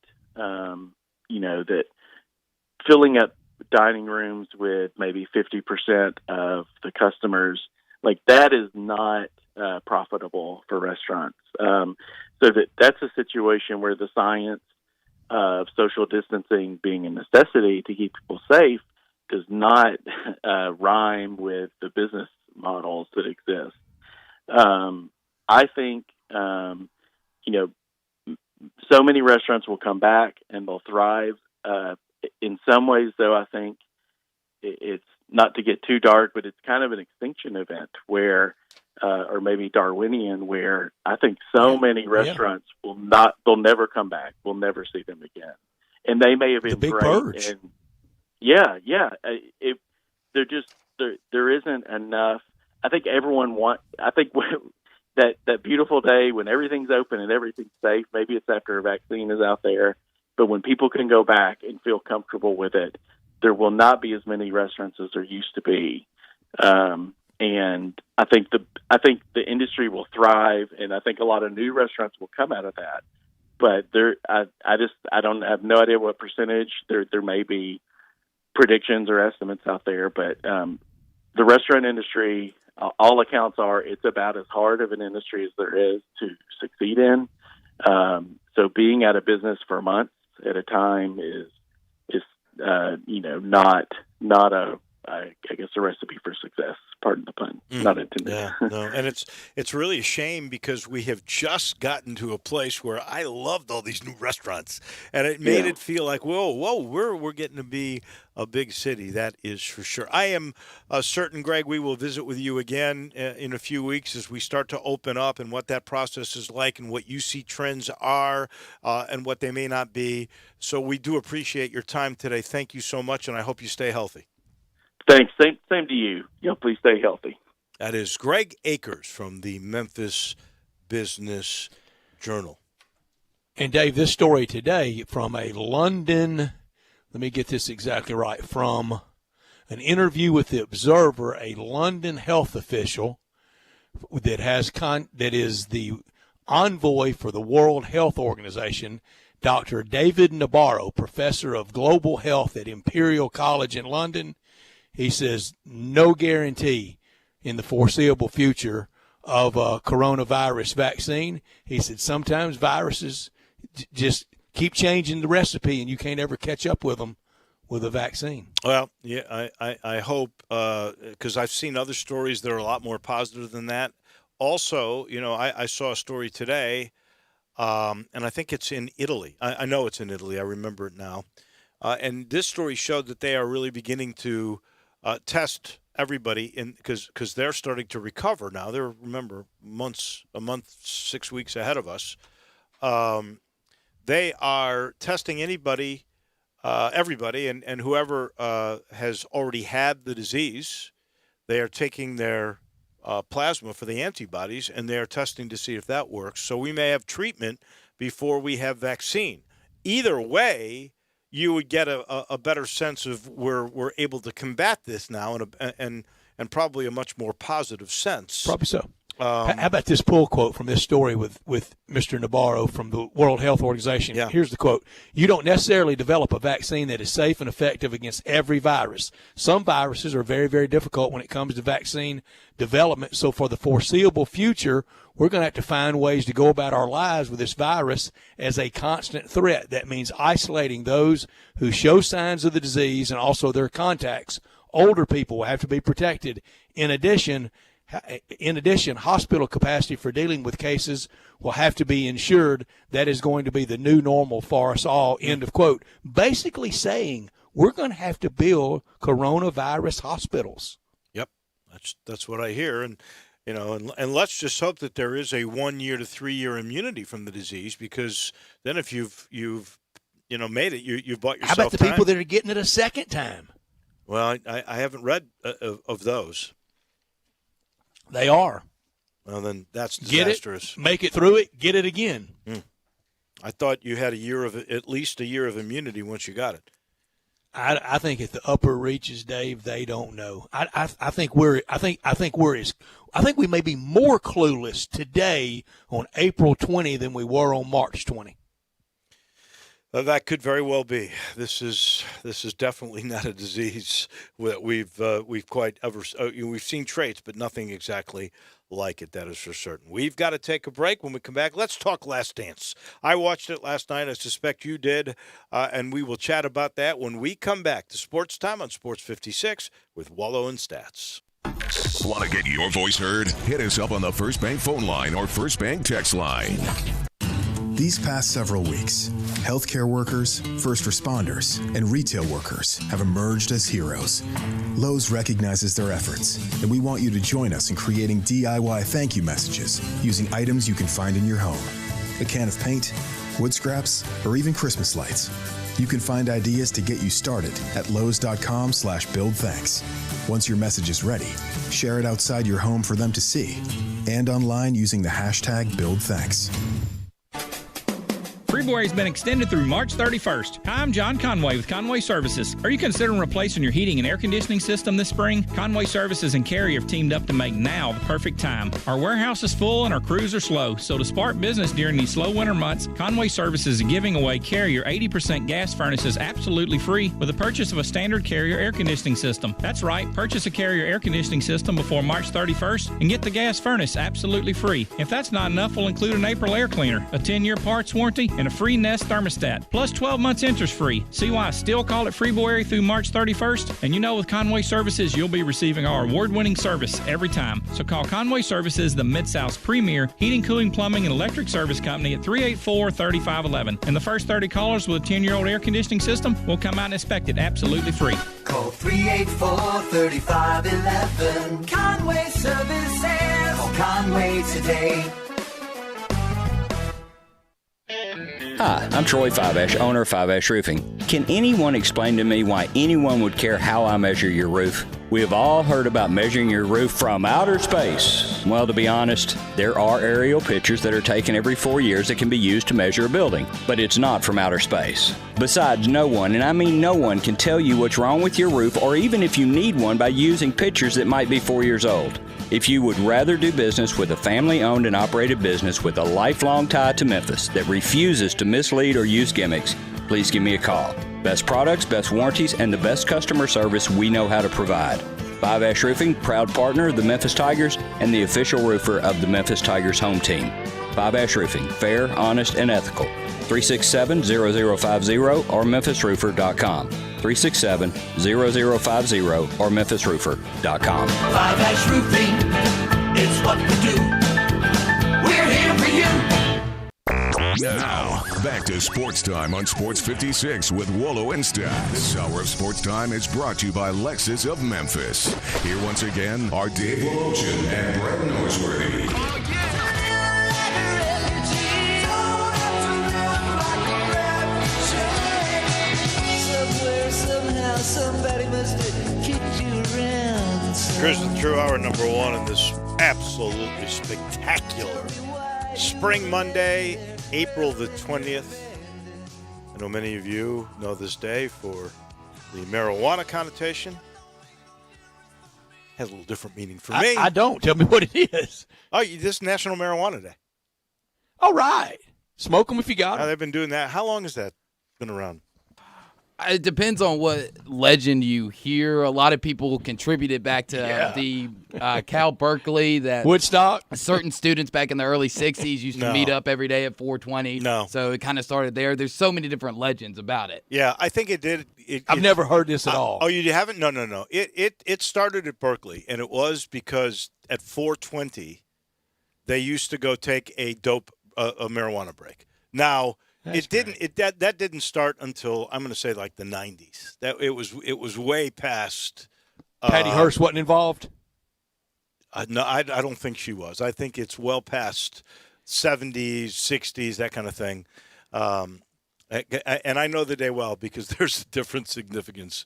that filling up dining rooms with maybe 50% of the customers, like that is not profitable for restaurants. So that's a situation where the science of social distancing being a necessity to keep people safe does not rhyme with the business models that exist. I think, so many restaurants will come back and they'll thrive. In some ways, though, I think it's not to get too dark, but it's kind of an extinction event where, or maybe Darwinian, where I think so many restaurants they'll never come back. We'll never see them again. And they may have been the big great. purge. And there isn't enough. I think that beautiful day when everything's open and everything's safe, maybe it's after a vaccine is out there, but when people can go back and feel comfortable with it, there will not be as many restaurants as there used to be. And I think the industry will thrive, and I think a lot of new restaurants will come out of that. But I don't have no idea what percentage. There may be predictions or estimates out there, but the restaurant industry, all accounts are, it's about as hard of an industry as there is to succeed in. So being out of business for months at a time is not a recipe for success. Pardon the pun, not intended. Yeah, no, and it's really a shame because we have just gotten to a place where I loved all these new restaurants, and it made it feel like, whoa, we're getting to be a big city. That is for sure. I am certain, Greg, we will visit with you again in a few weeks as we start to open up and what that process is like and what you see trends are and what they may not be. So we do appreciate your time today. Thank you so much, and I hope you stay healthy. Thanks. Same to you. Please stay healthy. That is Greg Akers from the Memphis Business Journal. And, Dave, this story today from a London, let me get this exactly right, from an interview with the Observer, a London health official that is the envoy for the World Health Organization, Dr. David Nabarro, professor of global health at Imperial College in London. He says no guarantee in the foreseeable future of a coronavirus vaccine. He said sometimes viruses just keep changing the recipe and you can't ever catch up with them with a vaccine. Well, yeah, I hope, because I've seen other stories that are a lot more positive than that. Also, I saw a story today, and I think it's in Italy. I know it's in Italy. I remember it now. And this story showed that they are really beginning to test everybody because they're starting to recover now. They're, remember, a month, 6 weeks ahead of us. They are testing everybody, and whoever has already had the disease, they are taking their plasma for the antibodies, and they are testing to see if that works. So we may have treatment before we have vaccine. Either way, you would get a better sense of where we're able to combat this now, and probably a much more positive sense. Probably so. How about this pull quote from this story with Mr. Nabarro from the World Health Organization? Yeah. Here's the quote. You don't necessarily develop a vaccine that is safe and effective against every virus. Some viruses are very, very difficult when it comes to vaccine development. So for the foreseeable future, we're going to have to find ways to go about our lives with this virus as a constant threat. That means isolating those who show signs of the disease and also their contacts. Older people will have to be protected. In addition, hospital capacity for dealing with cases will have to be ensured. That is going to be the new normal for us all, end of quote. Basically saying we're going to have to build coronavirus hospitals. Yep, that's what I hear, and and let's just hope that there is a 1 year to 3 year immunity from the disease, because then if you've made it, you've bought yourself. How about the time. people that are getting it a second time? Well, I haven't read of those. They are. Well, then that's disastrous. Get it, make it through it, get it again. I thought you had at least a year of immunity once you got it. I think at the upper reaches, Dave, they don't know. I think we may be more clueless today on April 20 than we were on March 20. That could very well be. This is definitely not a disease that we've quite ever. We've seen traits, but nothing exactly like it. That is for certain. We've got to take a break. When we come back, let's talk Last Dance. I watched it last night. I suspect you did, and we will chat about that when we come back to Sports Time on Sports 56 with Wolo and Stats. Want to get your voice heard? Hit us up on the First Bank phone line or First Bank text line. These past several weeks, healthcare workers, first responders, and retail workers have emerged as heroes. Lowe's recognizes their efforts, and we want you to join us in creating DIY thank you messages using items you can find in your home. A can of paint, wood scraps, or even Christmas lights. You can find ideas to get you started at lowes.com/buildthanks. Once your message is ready, share it outside your home for them to see, and online using the hashtag BuildThanks. February has been extended through March 31st. Hi, I'm John Conway with Conway Services. Are you considering replacing your heating and air conditioning system this spring? Conway Services and Carrier have teamed up to make now the perfect time. Our warehouse is full and our crews are slow, so to spark business during these slow winter months, Conway Services is giving away Carrier 80% gas furnaces absolutely free with the purchase of a standard Carrier air conditioning system. That's right, purchase a Carrier air conditioning system before March 31st and get the gas furnace absolutely free. If that's not enough, we'll include an April air cleaner, a 10-year parts warranty, and a free Nest thermostat, plus 12 months interest free. See why I still call it February through March 31st? And with Conway Services, you'll be receiving our award-winning service every time. So call Conway Services, the Mid-South's premier heating, cooling, plumbing, and electric service company at 384-3511. And the first 30 callers with a 10-year-old air conditioning system will come out and inspect it absolutely free. Call 384-3511. Conway Services. Call Conway today. Hi, I'm Troy Fiveash, owner of Fiveash Roofing. Can anyone explain to me why anyone would care how I measure your roof? We have all heard about measuring your roof from outer space. Well, to be honest, there are aerial pictures that are taken every 4 years that can be used to measure a building, but it's not from outer space. Besides, no one, and I mean no one, can tell you what's wrong with your roof or even if you need one by using pictures that might be 4 years old. If you would rather do business with a family-owned and operated business with a lifelong tie to Memphis that refuses to mislead or use gimmicks, please give me a call. Best products, best warranties, and the best customer service we know how to provide. Fiveash Roofing, proud partner of the Memphis Tigers and the official roofer of the Memphis Tigers home team. Fiveash Roofing, fair, honest, and ethical. 367-0050 or memphisroofer.com. 367-0050 or memphisroofer.com. Fiveash Roofing, it's what we do. We're here for you. Now, back to Sports Time on Sports 56 with Wolo and Stats. This hour of Sports Time is brought to you by Lexus of Memphis. Here once again are Dave Wolochen and Brett Norsworthy. Somebody must have kicked you around. Cruising through hour number one in this absolutely spectacular Spring Monday, April the 20th. I know many of you know this day for the marijuana connotation. Has a little different meaning for me. I don't. Tell me what it is. Oh, this is National Marijuana Day. All right. Smoke them if you got them. They've been doing that. How long has that been around? It depends on what legend you hear. A lot of people contribute it back to the Cal Berkeley that Woodstock. Certain students back in the early 60s used to meet up every day at 420. No. So it kind of started there. There's so many different legends about it. Yeah, I think it did. I've never heard this at all. Oh, you haven't? No. It started at Berkeley, and it was because at 420 they used to go take a marijuana break. Now, That didn't start until I'm going to say like the 90s. That it was way past. Patty Hearst wasn't involved. No, I don't think she was. I think it's well past 70s, 60s, that kind of thing. And I know the day well because there's a different significance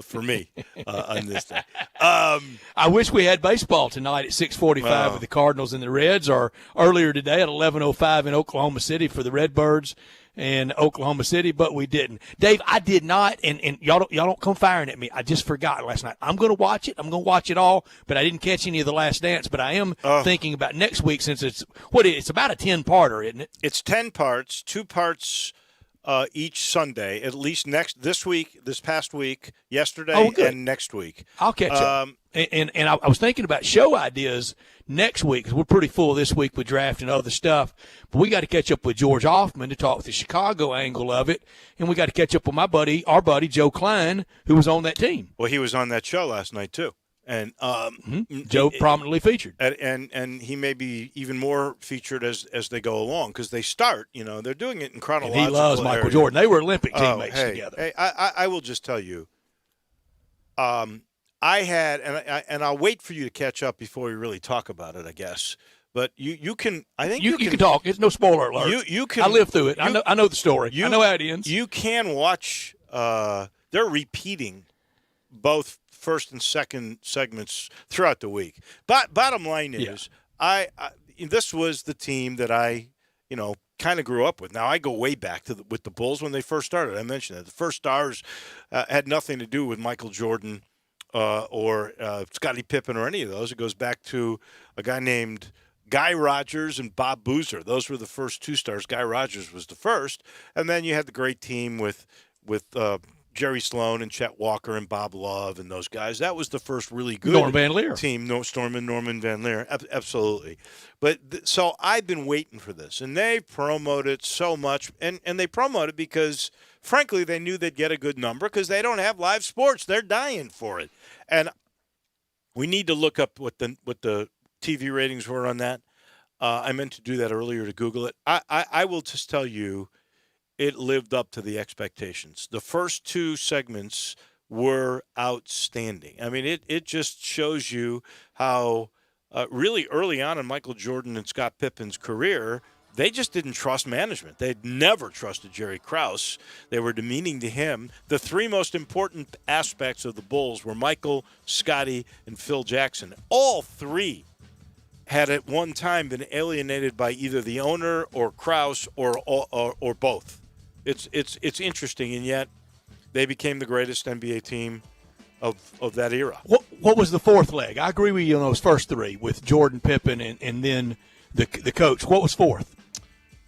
for me on this day. I wish we had baseball tonight at 6:45 with the Cardinals and the Reds, or earlier today at 11:05 in Oklahoma City for the Redbirds and Oklahoma City, but we didn't. Dave, I did not, and y'all don't come firing at me. I just forgot last night. I'm going to watch it. I'm going to watch it all, but I didn't catch any of the Last Dance. But I am thinking about next week since it's about a 10-parter, isn't it? It's 10 parts, 2 parts each Sunday, at least this past week, yesterday, and next week. I'll catch up. And I was thinking about show ideas next week because we're pretty full this week with draft and other stuff. But we got to catch up with George Hoffman to talk the Chicago angle of it, and we got to catch up with our buddy Joe Klein, who was on that team. Well, he was on that show last night too, and Joe prominently featured, and he may be even more featured as they go along because they start. They're doing it in chronological. And he loves Michael Jordan. They were Olympic teammates together. Hey, I will just tell you. I had, and I'll wait for you to catch up before we really talk about it, I guess. But you can, I think you can talk. It's no spoiler alert. You can. I lived through it. I know the story. I know how it ends. You can watch. They're repeating both first and second segments throughout the week. But bottom line is, this was the team that I, kind of grew up with. Now I go way back with the Bulls when they first started. I mentioned that the first stars had nothing to do with Michael Jordan. Or Scottie Pippen or any of those. It goes back to a guy named Guy Rogers and Bob Boozer. Those were the first 2 stars. Guy Rogers was the first. And then you had the great team with Jerry Sloan and Chet Walker and Bob Love and those guys. That was the first really good Norman Van Leer team. Norman Van Leer. Absolutely. But so I've been waiting for this. And they promote it so much. And they promote it because, frankly, they knew they'd get a good number because they don't have live sports. They're dying for it. And we need to look up what the TV ratings were on that. I meant to do that earlier to Google it. I will just tell you, it lived up to the expectations. The first 2 segments were outstanding. I mean, it just shows you how really early on in Michael Jordan and Scott Pippen's career, they just didn't trust management. They'd never trusted Jerry Krause. They were demeaning to him. The 3 most important aspects of the Bulls were Michael, Scotty, and Phil Jackson. All 3 had at one time been alienated by either the owner or Krause or both. It's interesting, and yet they became the greatest NBA team of that era. What was the 4th leg? I agree with you on those first 3 with Jordan, Pippen, and then the coach. What was 4th?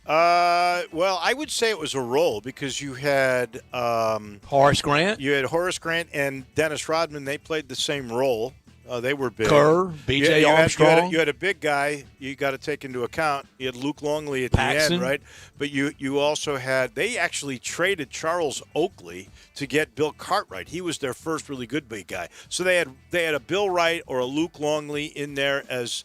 Well, I would say it was a roll because you had Horace Grant. You had Horace Grant and Dennis Rodman. They played the same role. They were big. Kerr, B.J. Armstrong. You had a big guy you got to take into account. You had Luke Longley at Paxson. the end, right? But you also had – they actually traded Charles Oakley to get Bill Cartwright. He was their first really good big guy. So they had a Bill Wright or a Luke Longley in there as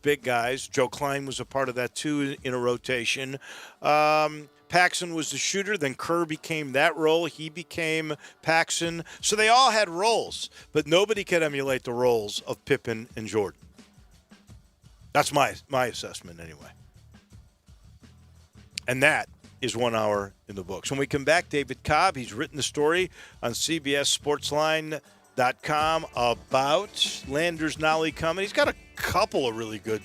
big guys. Joe Klein was a part of that too in a rotation. Paxson was the shooter. Then Kerr became that role. He became Paxson. So they all had roles, but nobody could emulate the roles of Pippen and Jordan. That's my assessment anyway. And that is 1 hour in the books. When we come back, David Cobb, he's written the story on CBSSportsline.com about Landers Nolly coming. He's got a couple of really good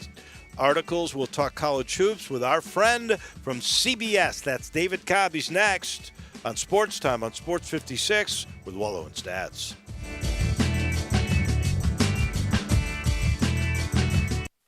articles. We'll talk college hoops with our friend from CBS. That's David Cobb. He's next on Sports Time on Sports 56 with Wolo and Stats.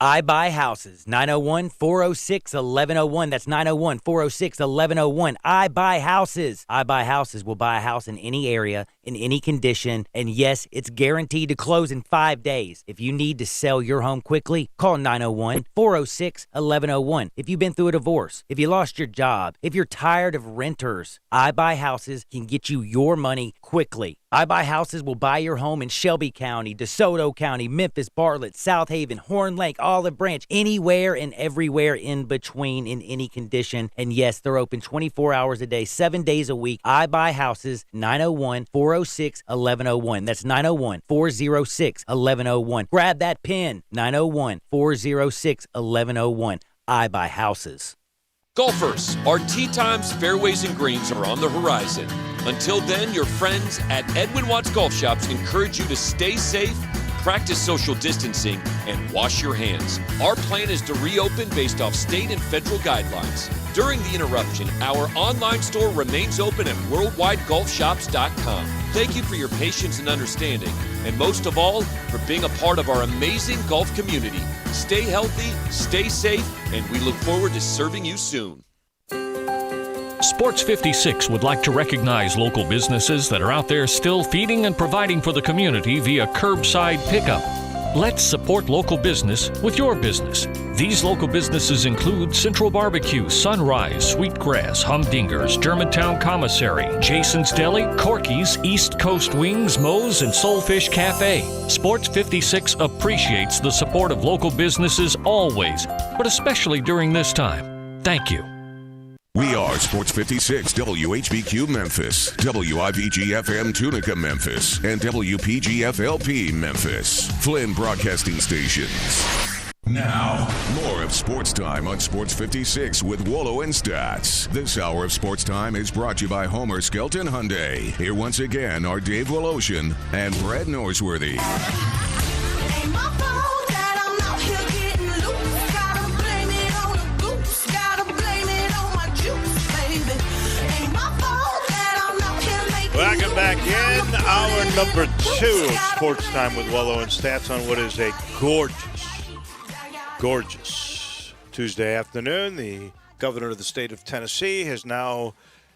I Buy Houses, 901-406-1101. That's 901-406-1101. I Buy Houses. I Buy Houses will buy a house in any area, in any condition, and yes, it's guaranteed to close in 5 days. If you need to sell your home quickly, call 901-406-1101. If you've been through a divorce, if you lost your job, if you're tired of renters, I Buy Houses can get you your money quickly. I Buy Houses will buy your home in Shelby County, DeSoto County, Memphis, Bartlett, South Haven, Horn Lake, Olive Branch, anywhere and everywhere in between in any condition. And yes, they're open 24 hours a day, 7 days a week. I Buy Houses, 901-406-1101. That's 901-406-1101. Grab that pen, 901-406-1101. I Buy Houses. Golfers, our tee times, fairways, and greens are on the horizon. Until then, your friends at Edwin Watts Golf Shops encourage you to stay safe, practice social distancing, and wash your hands. Our plan is to reopen based off state and federal guidelines. During the interruption, our online store remains open at worldwidegolfshops.com. Thank you for your patience and understanding, and most of all, for being a part of our amazing golf community. Stay healthy, stay safe, and we look forward to serving you soon. Sports 56 would like to recognize local businesses that are out there still feeding and providing for the community via curbside pickup. Let's support local business with your business. These local businesses include Central Barbecue, Sunrise, Sweetgrass, Humdinger's, Germantown Commissary, Jason's Deli, Corky's, East Coast Wings, Moe's, and Soulfish Cafe. Sports 56 appreciates the support of local businesses always, but especially during this time. Thank you. We are Sports 56 WHBQ Memphis, WIVG-FM Tunica Memphis, and WPG-FLP Memphis. Flynn Broadcasting Stations. Now, more of Sports Time on Sports 56 with Wolo and Stats. This hour of Sports Time is brought to you by Homer Skelton Hyundai. Here once again are Dave Woloshin and Brad Norsworthy. Welcome back in. Hour number 2 of Sports Time with Wolo and Stats on what is a gorgeous Tuesday afternoon. The governor of the state of Tennessee has now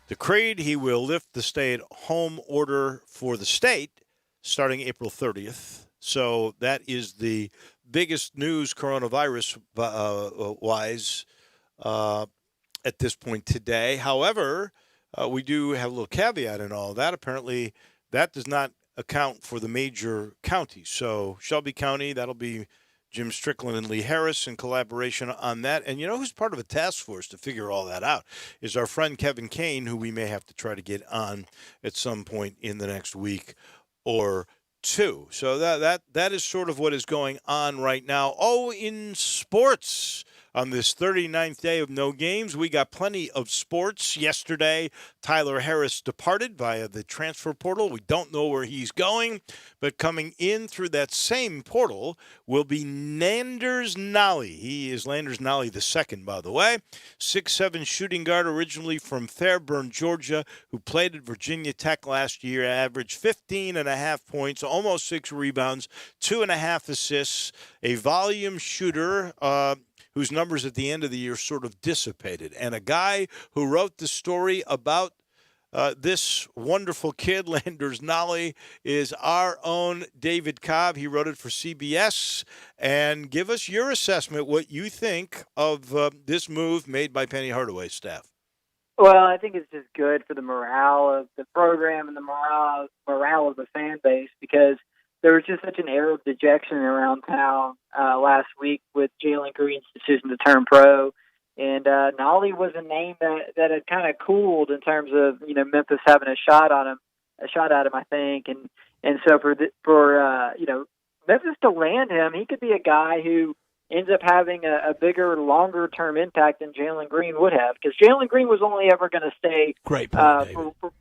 decreed he will lift the stay-at-home order for the state starting April 30th. So that is the biggest news coronavirus-wise at this point today. However, we do have a little caveat in all that. Apparently, that does not account for the major counties. So Shelby County, that'll be Jim Strickland and Lee Harris in collaboration on that. And you know who's part of a task force to figure all that out is our friend Kevin Kane, who we may have to try to get on at some point in the next week or two. So that is sort of what is going on right now. Oh, in sports. On this 39th day of no games, we got plenty of sports. Yesterday, Tyler Harris departed via the transfer portal. We don't know where he's going, but coming in through that same portal will be Landers Nolly. He is Landers Nolly II, by the way. 6'7" shooting guard, originally from Fairburn, Georgia, who played at Virginia Tech last year, averaged 15.5 points, almost 6 rebounds, 2.5 assists, a volume shooter, whose numbers at the end of the year sort of dissipated. And a guy who wrote the story about this wonderful kid, Landers Nolly, is our own David Cobb. He wrote it for CBS. And give us your assessment, what you think of this move made by Penny Hardaway's staff. Well, I think it's just good for the morale of the program and the morale of the fan base, because there was just such an air of dejection around town last week with Jalen Green's decision to turn pro. And Nolly was a name that had kind of cooled in terms of, Memphis having a shot at him, I think. And so for Memphis to land him, he could be a guy who ends up having a bigger, longer-term impact than Jalen Green would have, because Jalen Green was only ever going to stay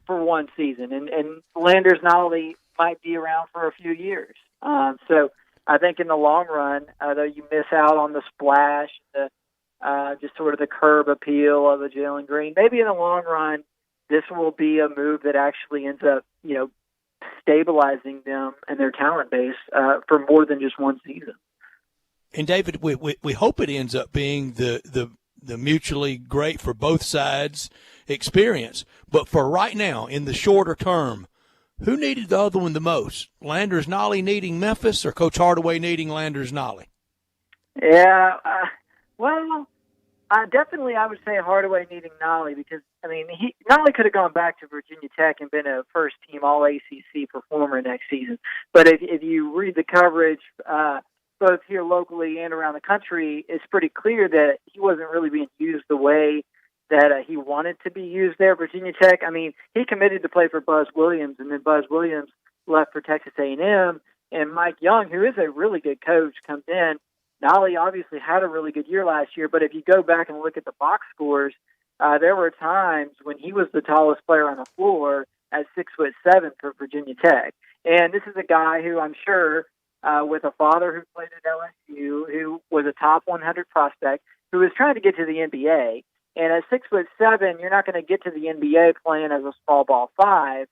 for one season. And Landers Nolly might be around for a few years. So I think in the long run, though you miss out on the splash, just sort of the curb appeal of a Jalen Green, maybe in the long run, this will be a move that actually ends up, stabilizing them and their talent base for more than just one season. And David, we hope it ends up being the mutually great for both sides experience. But for right now, in the shorter term, who needed the other one the most? Landers Nolly needing Memphis, or Coach Hardaway needing Landers Nolly? Yeah, well, definitely I would say Hardaway needing Nolly, because, Nolly could have gone back to Virginia Tech and been a first-team All-ACC performer next season. But if you read the coverage both here locally and around the country, it's pretty clear that he wasn't really being used the way that he wanted to be used there at Virginia Tech. I mean, he committed to play for Buzz Williams, and then Buzz Williams left for Texas A&M, and Mike Young, who is a really good coach, comes in. Nolly obviously had a really good year last year, but if you go back and look at the box scores, there were times when he was the tallest player on the floor at 6'7" for Virginia Tech. And this is a guy who I'm sure, with a father who played at LSU, who was a top 100 prospect, who was trying to get to the NBA. And at 6'7", you're not going to get to the NBA playing as a small ball 5.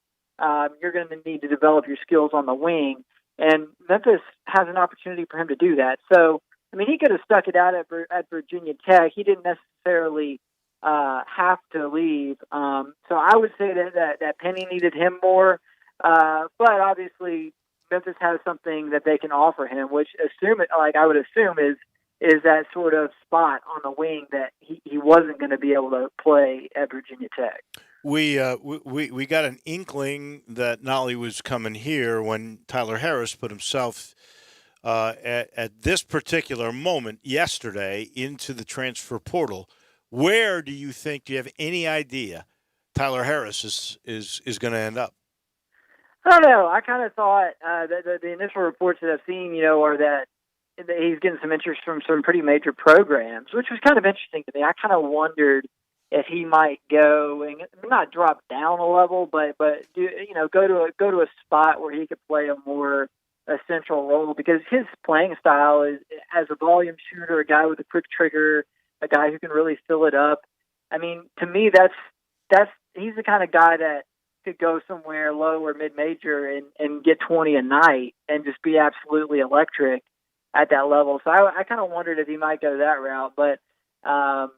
You're going to need to develop your skills on the wing. And Memphis has an opportunity for him to do that. So, I mean, he could have stuck it out at Virginia Tech. He didn't necessarily have to leave. So I would say that Penny needed him more. But obviously, Memphis has something that they can offer him, which I would assume is that sort of spot on the wing that he wasn't going to be able to play at Virginia Tech. We got an inkling that Nolly was coming here when Tyler Harris put himself at this particular moment yesterday into the transfer portal. Where do you have any idea Tyler Harris is going to end up? I don't know. I kind of thought that the initial reports that I've seen, are that he's getting some interest from some pretty major programs, which was kind of interesting to me. I kind of wondered if he might go and not drop down a level, but go to a spot where he could play a more essential role, because his playing style is as a volume shooter, a guy with a quick trigger, a guy who can really fill it up. I mean, to me, he's the kind of guy that could go somewhere low or mid-major and get 20 a night and just be absolutely electric at that level. So I kind of wondered if he might go that route, but I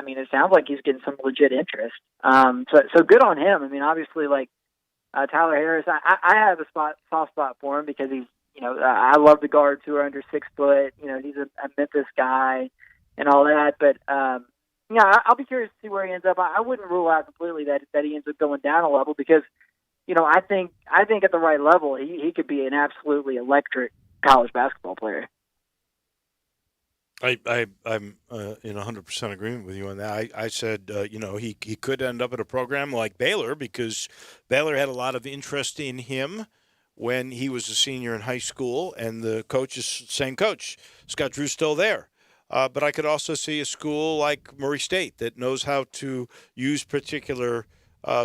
mean, it sounds like he's getting some legit interest. So good on him. I mean, obviously, Tyler Harris, I have a soft spot for him because he's, I love the guards who are under 6 foot. He's a Memphis guy and all that. But I'll be curious to see where he ends up. I wouldn't rule out completely that he ends up going down a level because, I think at the right level he could be an absolutely electric college basketball player. I'm in 100% agreement with you on that. I said, he could end up at a program like Baylor because Baylor had a lot of interest in him when he was a senior in high school, and the coach is same coach. Scott Drew's still there. But I could also see a school like Murray State that knows how to use particular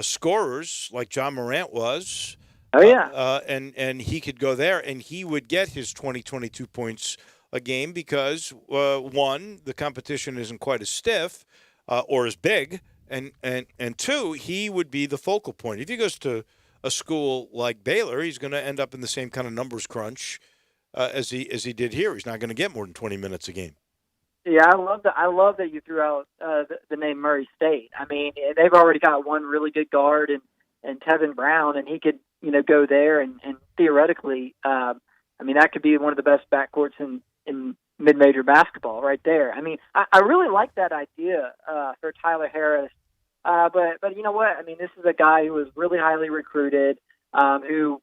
scorers like John Morant was. Oh, yeah. And he could go there, and he would get his 22 points a game because, one, the competition isn't quite as stiff or as big, and two, he would be the focal point. If he goes to a school like Baylor, he's going to end up in the same kind of numbers crunch as he did here. He's not going to get more than 20 minutes a game. Yeah, I love that you threw out the name Murray State. I mean, they've already got one really good guard and Tevin Brown, and he could go there and theoretically, that could be one of the best backcourts in mid-major basketball right there. I mean, I really like that idea for Tyler Harris. But you know what? I mean, this is a guy who was really highly recruited, who,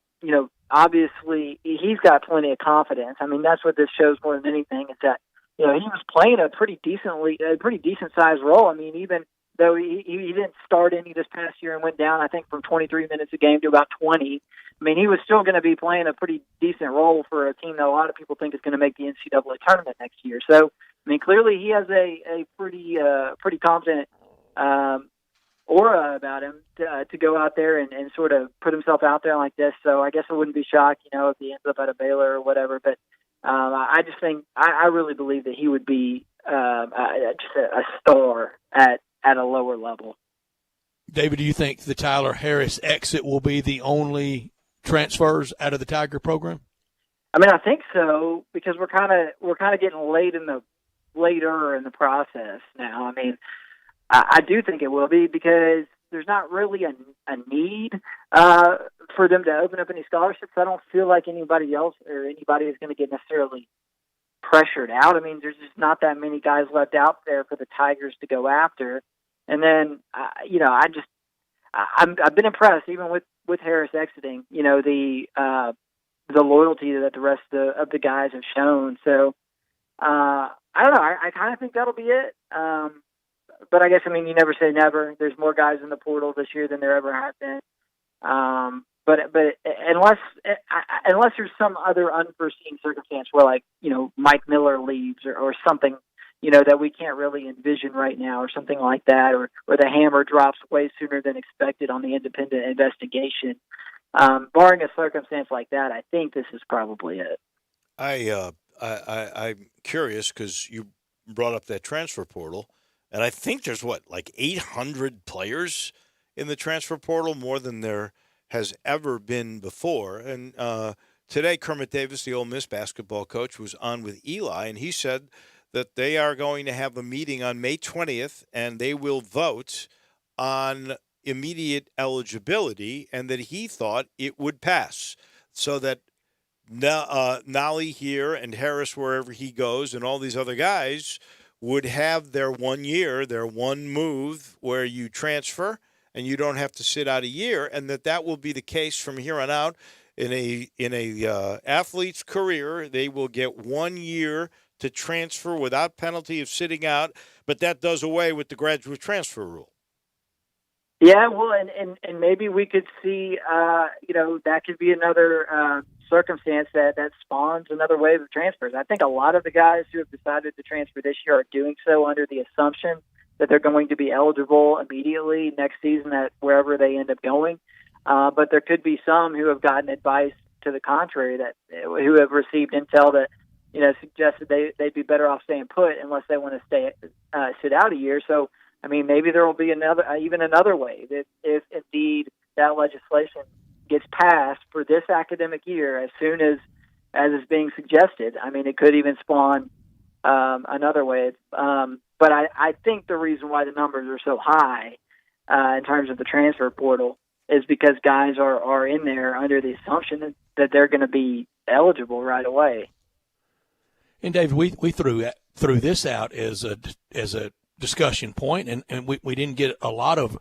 obviously he's got plenty of confidence. I mean, that's what this shows more than anything is that, he was playing a pretty decent sized role. I mean, even though he didn't start any this past year and went down, I think, from 23 minutes a game to about 20. I mean, he was still going to be playing a pretty decent role for a team that a lot of people think is going to make the NCAA tournament next year. So, I mean, clearly he has a pretty confident aura about him to go out there and sort of put himself out there like this. So I guess I wouldn't be shocked, if he ends up at a Baylor or whatever. But I just think I really believe that he would be just a star at a lower level. David, do you think the Tyler Harris exit will be the only transfers out of the Tiger program? I mean, I think so because we're kind of getting later in the process now. I mean, I do think it will be because there's not really a need for them to open up any scholarships. I don't feel like anybody else or anybody is going to get necessarily pressured out. I mean, there's just not that many guys left out there for the Tigers to go after. And then, I've been impressed even with Harris exiting. The the loyalty that the rest of the guys have shown. So I don't know. I kind of think that'll be it. But I guess, I mean, you never say never. There's more guys in the portal this year than there ever have been. But unless there's some other unforeseen circumstance where, like, Mike Miller leaves or something, that we can't really envision right now, or something like that, or the hammer drops way sooner than expected on the independent investigation. Barring a circumstance like that, I think this is probably it. I'm curious because you brought up that transfer portal, and I think there's like 800 players in the transfer portal, more than there has ever been before. And today, Kermit Davis, the Ole Miss basketball coach, was on with Eli, and he said that they are going to have a meeting on May 20th, and they will vote on immediate eligibility, and that he thought it would pass, so that Nolly here and Harris wherever he goes and all these other guys would have their 1 year, their one move where you transfer and you don't have to sit out a year, and that will be the case from here on out in a athlete's career. They will get 1 year to transfer without penalty of sitting out, but that does away with the graduate transfer rule. Yeah, well, and maybe we could see, that could be another circumstance that spawns another wave of transfers. I think a lot of the guys who have decided to transfer this year are doing so under the assumption that they're going to be eligible immediately next season at wherever they end up going. But there could be some who have gotten advice to the contrary, who have received intel that suggested they'd be better off staying put unless they want to sit out a year. So, I mean, maybe there will be another wave if indeed that legislation gets passed for this academic year as soon as is being suggested. I mean, it could even spawn another wave. But I think the reason why the numbers are so high in terms of the transfer portal is because guys are in there under the assumption that they're going to be eligible right away. And David, we threw this out as a discussion point, and we didn't get a lot of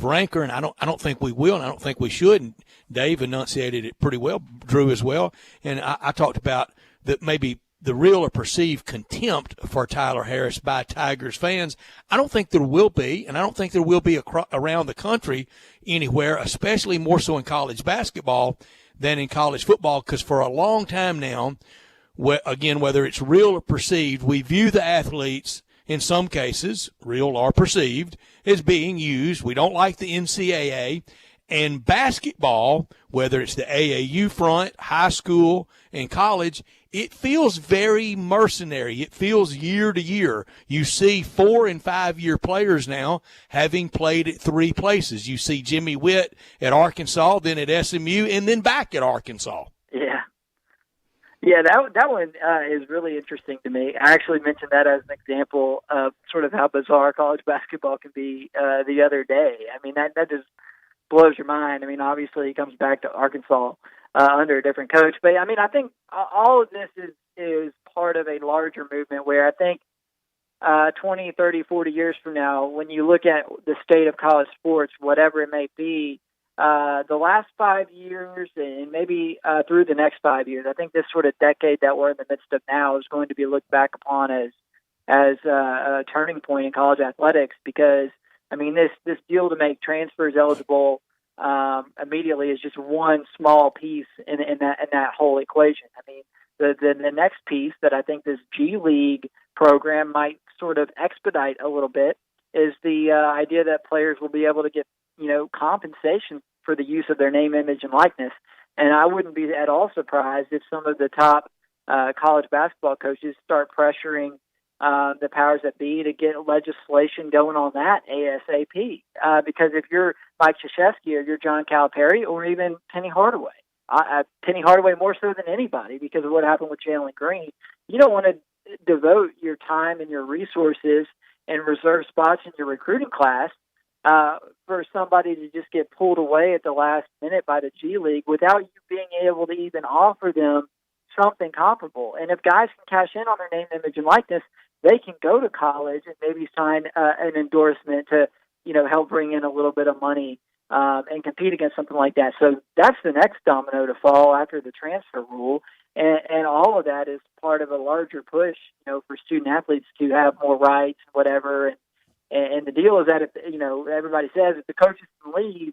rancor, and I don't think we will, and I don't think we should. And Dave enunciated it pretty well, Drew as well, and I talked about that maybe the real or perceived contempt for Tyler Harris by Tigers fans. I don't think there will be, and I don't think there will be around the country anywhere, especially more so in college basketball than in college football, because for a long time now, again, whether it's real or perceived, we view the athletes, in some cases, real or perceived, as being used. We don't like the NCAA. And basketball, whether it's the AAU front, high school, and college, it feels very mercenary. It feels year to year. You see 4- and 5-year players now having played at 3 places. You see Jimmy Witt at Arkansas, then at SMU, and then back at Arkansas. Yeah. Yeah, that one is really interesting to me. I actually mentioned that as an example of sort of how bizarre college basketball can be the other day. I mean, that just blows your mind. I mean, obviously he comes back to Arkansas under a different coach. But, I mean, I think all of this is part of a larger movement where I think 20, 30, 40 years from now, when you look at the state of college sports, whatever it may be, the last 5 years and maybe through the next 5 years, I think this sort of decade that we're in the midst of now is going to be looked back upon as a turning point in college athletics, because, I mean, this deal to make transfers eligible immediately is just one small piece in that whole equation. I mean, the next piece that I think this G League program might sort of expedite a little bit is the idea that players will be able to get compensation for the use of their name, image, and likeness. And I wouldn't be at all surprised if some of the top college basketball coaches start pressuring the powers that be to get legislation going on that ASAP. Because if you're Mike Krzyzewski or you're John Calipari or even Penny Hardaway, Penny Hardaway more so than anybody because of what happened with Jalen Green, you don't want to devote your time and your resources and reserve spots in your recruiting class for somebody to just get pulled away at the last minute by the G League without you being able to even offer them something comparable. And if guys can cash in on their name, image, and likeness, they can go to college and maybe sign an endorsement to, help bring in a little bit of money and compete against something like that. So that's the next domino to fall after the transfer rule. And all of that is part of a larger push, for student athletes to have more rights and whatever. And the deal is that, everybody says if the coaches can leave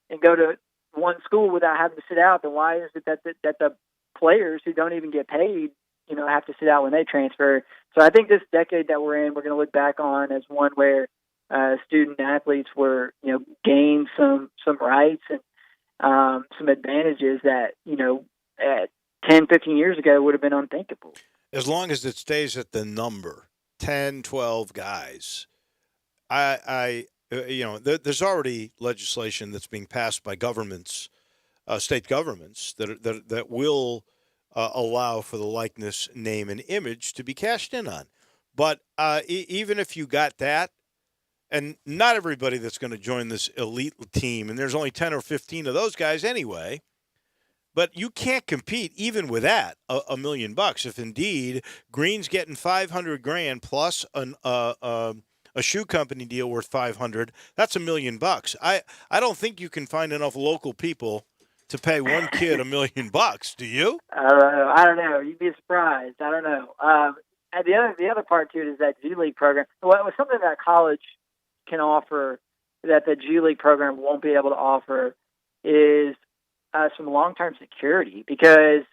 and go to one school without having to sit out, then why is it that the players who don't even get paid, have to sit out when they transfer? So I think this decade that we're in, we're going to look back on as one where student athletes were, gained some rights and some advantages that, at 10, 15 years ago would have been unthinkable. As long as it stays at the number, 10, 12 guys, there's already legislation that's being passed by governments, state governments, that will allow for the likeness, name, and image to be cashed in on. But even if you got that, and not everybody that's going to join this elite team, and there's only 10 or 15 of those guys anyway, but you can't compete even with that, $1 million. If indeed Green's getting $500,000 plus a shoe company deal worth $500,000, that's $1 million. I don't think you can find enough local people to pay one kid $1 million. Do you? I don't know. You'd be surprised. I don't know. And the other part to it is that G League program. Well, it was something that college can offer that the G League program won't be able to offer is some long-term security. Because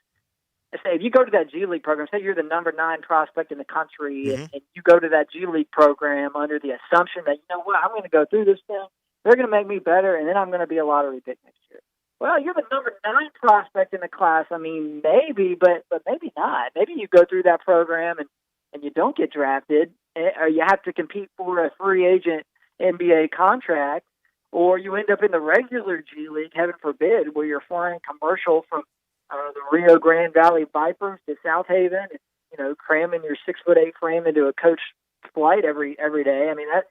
say if you go to that G League program, say you're the number 9 prospect in the country, and you go to that G League program under the assumption that, I'm going to go through this thing, they're going to make me better, and then I'm going to be a lottery pick next year. Well, you're the number 9 prospect in the class. I mean, maybe, but maybe not. Maybe you go through that program and you don't get drafted, or you have to compete for a free agent NBA contract, or you end up in the regular G League, heaven forbid, where you're flying commercial from the Rio Grande Valley Vipers to South Haven, cramming your 6'8" frame into a coach flight every day. I mean, that,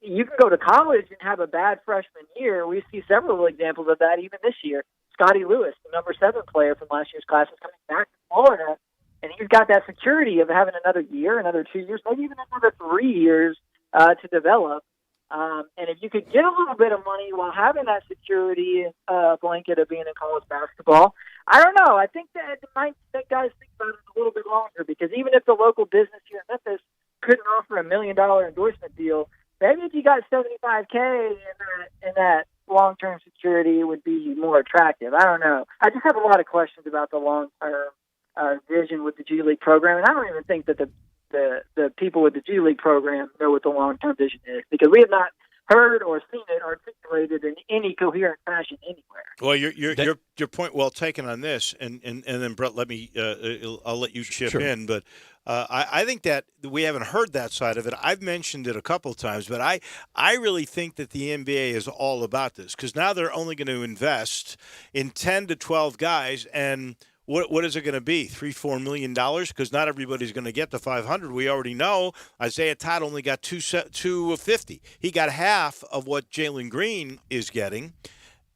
you can go to college and have a bad freshman year. We see several examples of that even this year. Scotty Lewis, the number 7 player from last year's class, is coming back to Florida, and he's got that security of having another year, another 2 years, maybe even another 3 years to develop. And if you could get a little bit of money while having that security blanket of being in college basketball, I don't know. I think that it might make guys think about it a little bit longer, because even if the local business here in Memphis couldn't offer $1 million endorsement deal, maybe if you got $75K in that long-term security, it would be more attractive. I don't know. I just have a lot of questions about the long-term vision with the G League program, and I don't even think that the people with the G League program know what the long-term vision is, because we have not heard or seen it articulated in any coherent fashion anywhere. Well, your point well taken on this, and then Brett, I'll let you chip in, but I think that we haven't heard that side of it. I've mentioned it a couple of times, but I really think that the NBA is all about this, because now they're only going to invest in 10 to 12 guys, and what is it going to be? $3-4 million? Because not everybody's going to get the 500. We already know Isaiah Todd only got 250. He got half of what Jalen Green is getting.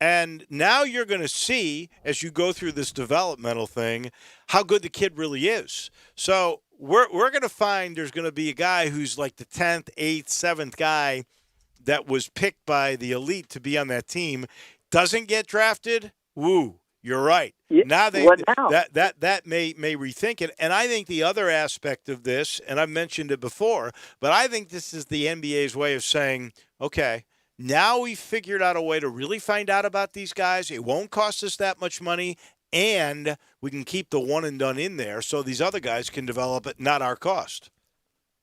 And now you're going to see, as you go through this developmental thing, how good the kid really is. So we're going to find there's going to be a guy who's like the 10th, 8th, 7th guy that was picked by the elite to be on that team, doesn't get drafted. Woo. You're right. Yeah, now that may rethink it. And I think the other aspect of this, and I've mentioned it before, but I think this is the NBA's way of saying, okay, now we've figured out a way to really find out about these guys. It won't cost us that much money, and we can keep the one and done in there so these other guys can develop at not our cost.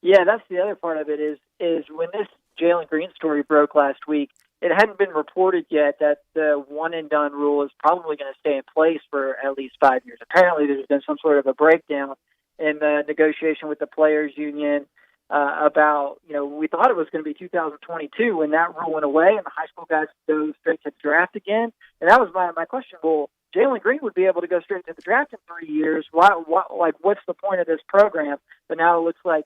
Yeah, that's the other part of it is when this Jalen Green story broke last week, it hadn't been reported yet that the one-and-done rule is probably going to stay in place for at least 5 years. Apparently, there's been some sort of a breakdown in the negotiation with the players' union about, we thought it was going to be 2022 when that rule went away and the high school guys go straight to the draft again. And that was my question. Well, Jalen Green would be able to go straight to the draft in 3 years. What's the point of this program? But now it looks like,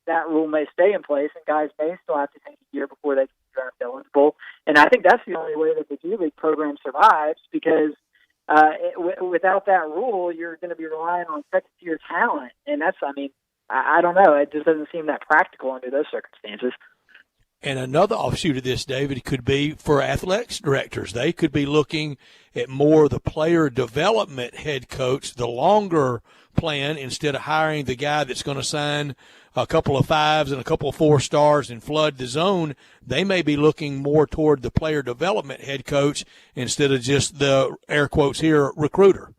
that rule may stay in place and guys may still have to take a year before they can be draft eligible. And I think that's the only way that the G League program survives, because without that rule, you're going to be relying on second-tier talent. And I don't know. It just doesn't seem that practical under those circumstances. And another offshoot of this, David, could be for athletics directors. They could be looking at more the player development head coach, the longer plan, instead of hiring the guy that's going to sign a couple of 5s and a couple of 4 stars and flood the zone. They may be looking more toward the player development head coach instead of just the, air quotes here, recruiter.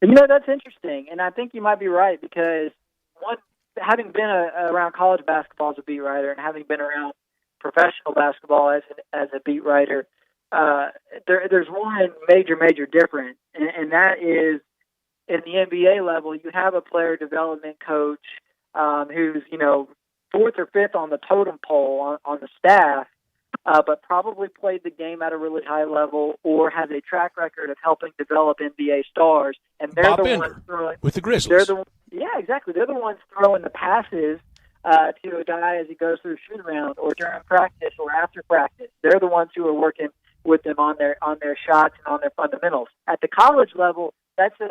That's interesting, and I think you might be right because having been around college basketball as a beat writer and having been around professional basketball as a beat writer, there's one major difference, and that is in the NBA level, you have a player development coach who's 4th or 5th on the totem pole on the staff, but probably played the game at a really high level or has a track record of helping develop NBA stars, and they're Bob the Bender ones throwing with the Grizzlies. Exactly. They're the ones throwing the passes to a guy as he goes through shoot around or during practice or after practice. They're the ones who are working with them on their shots and on their fundamentals. At the college level, that's an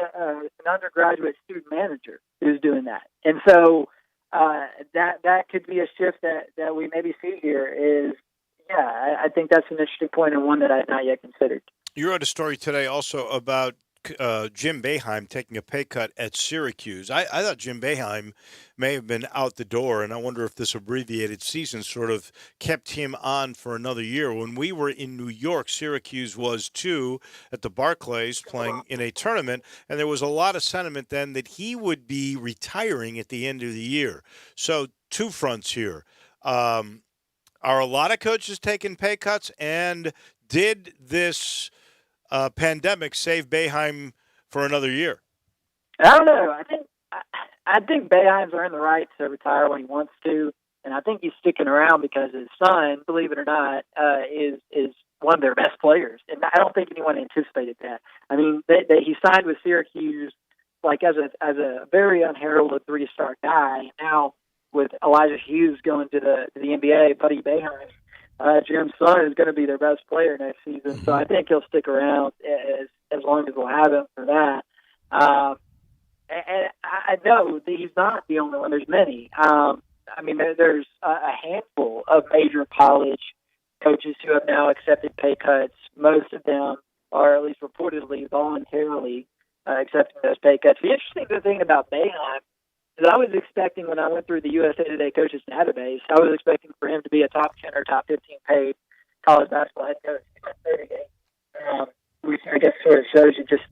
undergraduate student manager who's doing that. And so that could be a shift that we maybe see here is, I think that's an interesting point and one that I've not yet considered. You wrote a story today also about Jim Boeheim taking a pay cut at Syracuse. I thought Jim Boeheim may have been out the door, and I wonder if this abbreviated season sort of kept him on for another year. When we were in New York, Syracuse was too at the Barclays playing in a tournament, and there was a lot of sentiment then that he would be retiring at the end of the year. So 2 fronts here. Are a lot of coaches taking pay cuts, and did this pandemic save Boeheim for another year? I don't know. I think Boeheim's earned the right to retire when he wants to, and I think he's sticking around because his son, believe it or not, is one of their best players, and I don't think anyone anticipated that. I mean, he signed with Syracuse like as a very unheralded 3-star guy. Now with Elijah Hughes going to the NBA, Buddy Boeheim, Jim's son is going to be their best player next season, so I think he'll stick around as long as we'll have him for that. And I know that he's not the only one. There's many. There's a handful of major college coaches who have now accepted pay cuts. Most of them are at least reportedly voluntarily accepting those pay cuts. The interesting thing about Boeheim is I was expecting when I went through the USA Today coaches database, I was expecting for him to be a top 10 or top 15 paid college basketball head coach in 30 days, which I guess sort of shows you just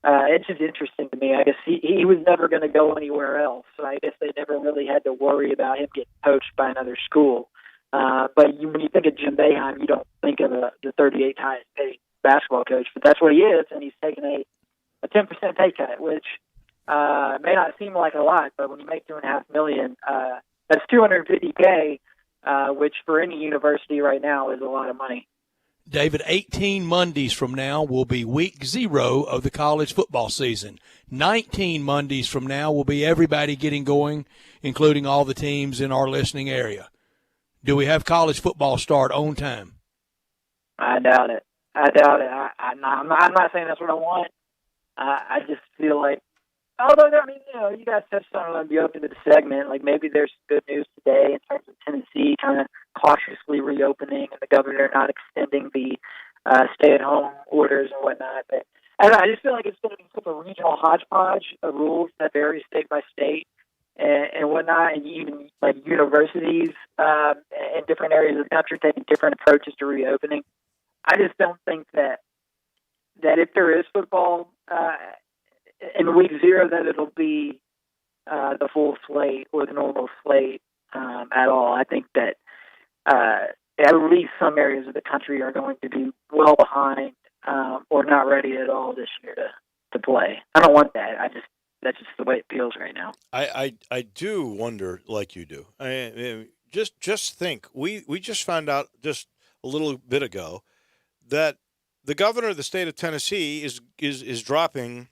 it's just interesting to me. I guess he was never going to go anywhere else, so I guess they never really had to worry about him getting coached by another school. But when you think of Jim Boeheim, you don't think of the 38th highest paid basketball coach, but that's what he is, and he's taking a 10% pay cut, which may not seem like a lot, but when you make $2.5 million, that's $250K, which for any university right now is a lot of money. David, 18 Mondays from now will be week 0 of the college football season. 19 Mondays from now will be everybody getting going, including all the teams in our listening area. Do we have college football start on time? I doubt it. I'm not saying that's what I want. I just feel like, although, you guys touched on it on the open to the segment, like maybe there's good news today in terms of Tennessee kind of cautiously reopening and the governor not extending the stay-at-home orders and whatnot. But I just feel like it's going to be sort of a regional hodgepodge of rules that vary state by state and whatnot, and even like universities in different areas of the country taking different approaches to reopening. I just don't think that if there is football in week 0, that it'll be the full slate or the normal slate at all. I think that at least some areas of the country are going to be well behind or not ready at all this year to play. I don't want that. That's just the way it feels right now. I do wonder, like you do. Just think, we just found out just a little bit ago that the governor of the state of Tennessee is dropping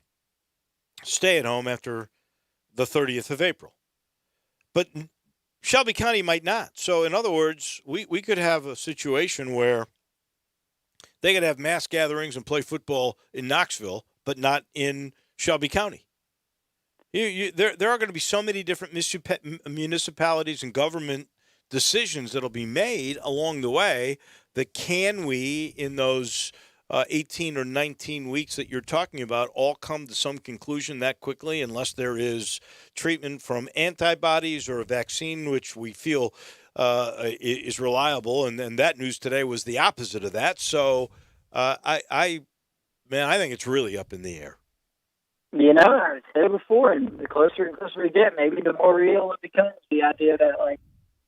stay at home after the 30th of April. But Shelby County might not. So, in other words, we could have a situation where they could have mass gatherings and play football in Knoxville, but not in Shelby County. There are going to be so many different municipalities and government decisions that'll be made along the way that can we, in those 18 or 19 weeks that you're talking about, all come to some conclusion that quickly unless there is treatment from antibodies or a vaccine, which we feel is reliable. And that news today was the opposite of that. So, I think it's really up in the air. I said it before, and the closer and closer we get, maybe the more real it becomes. The idea that,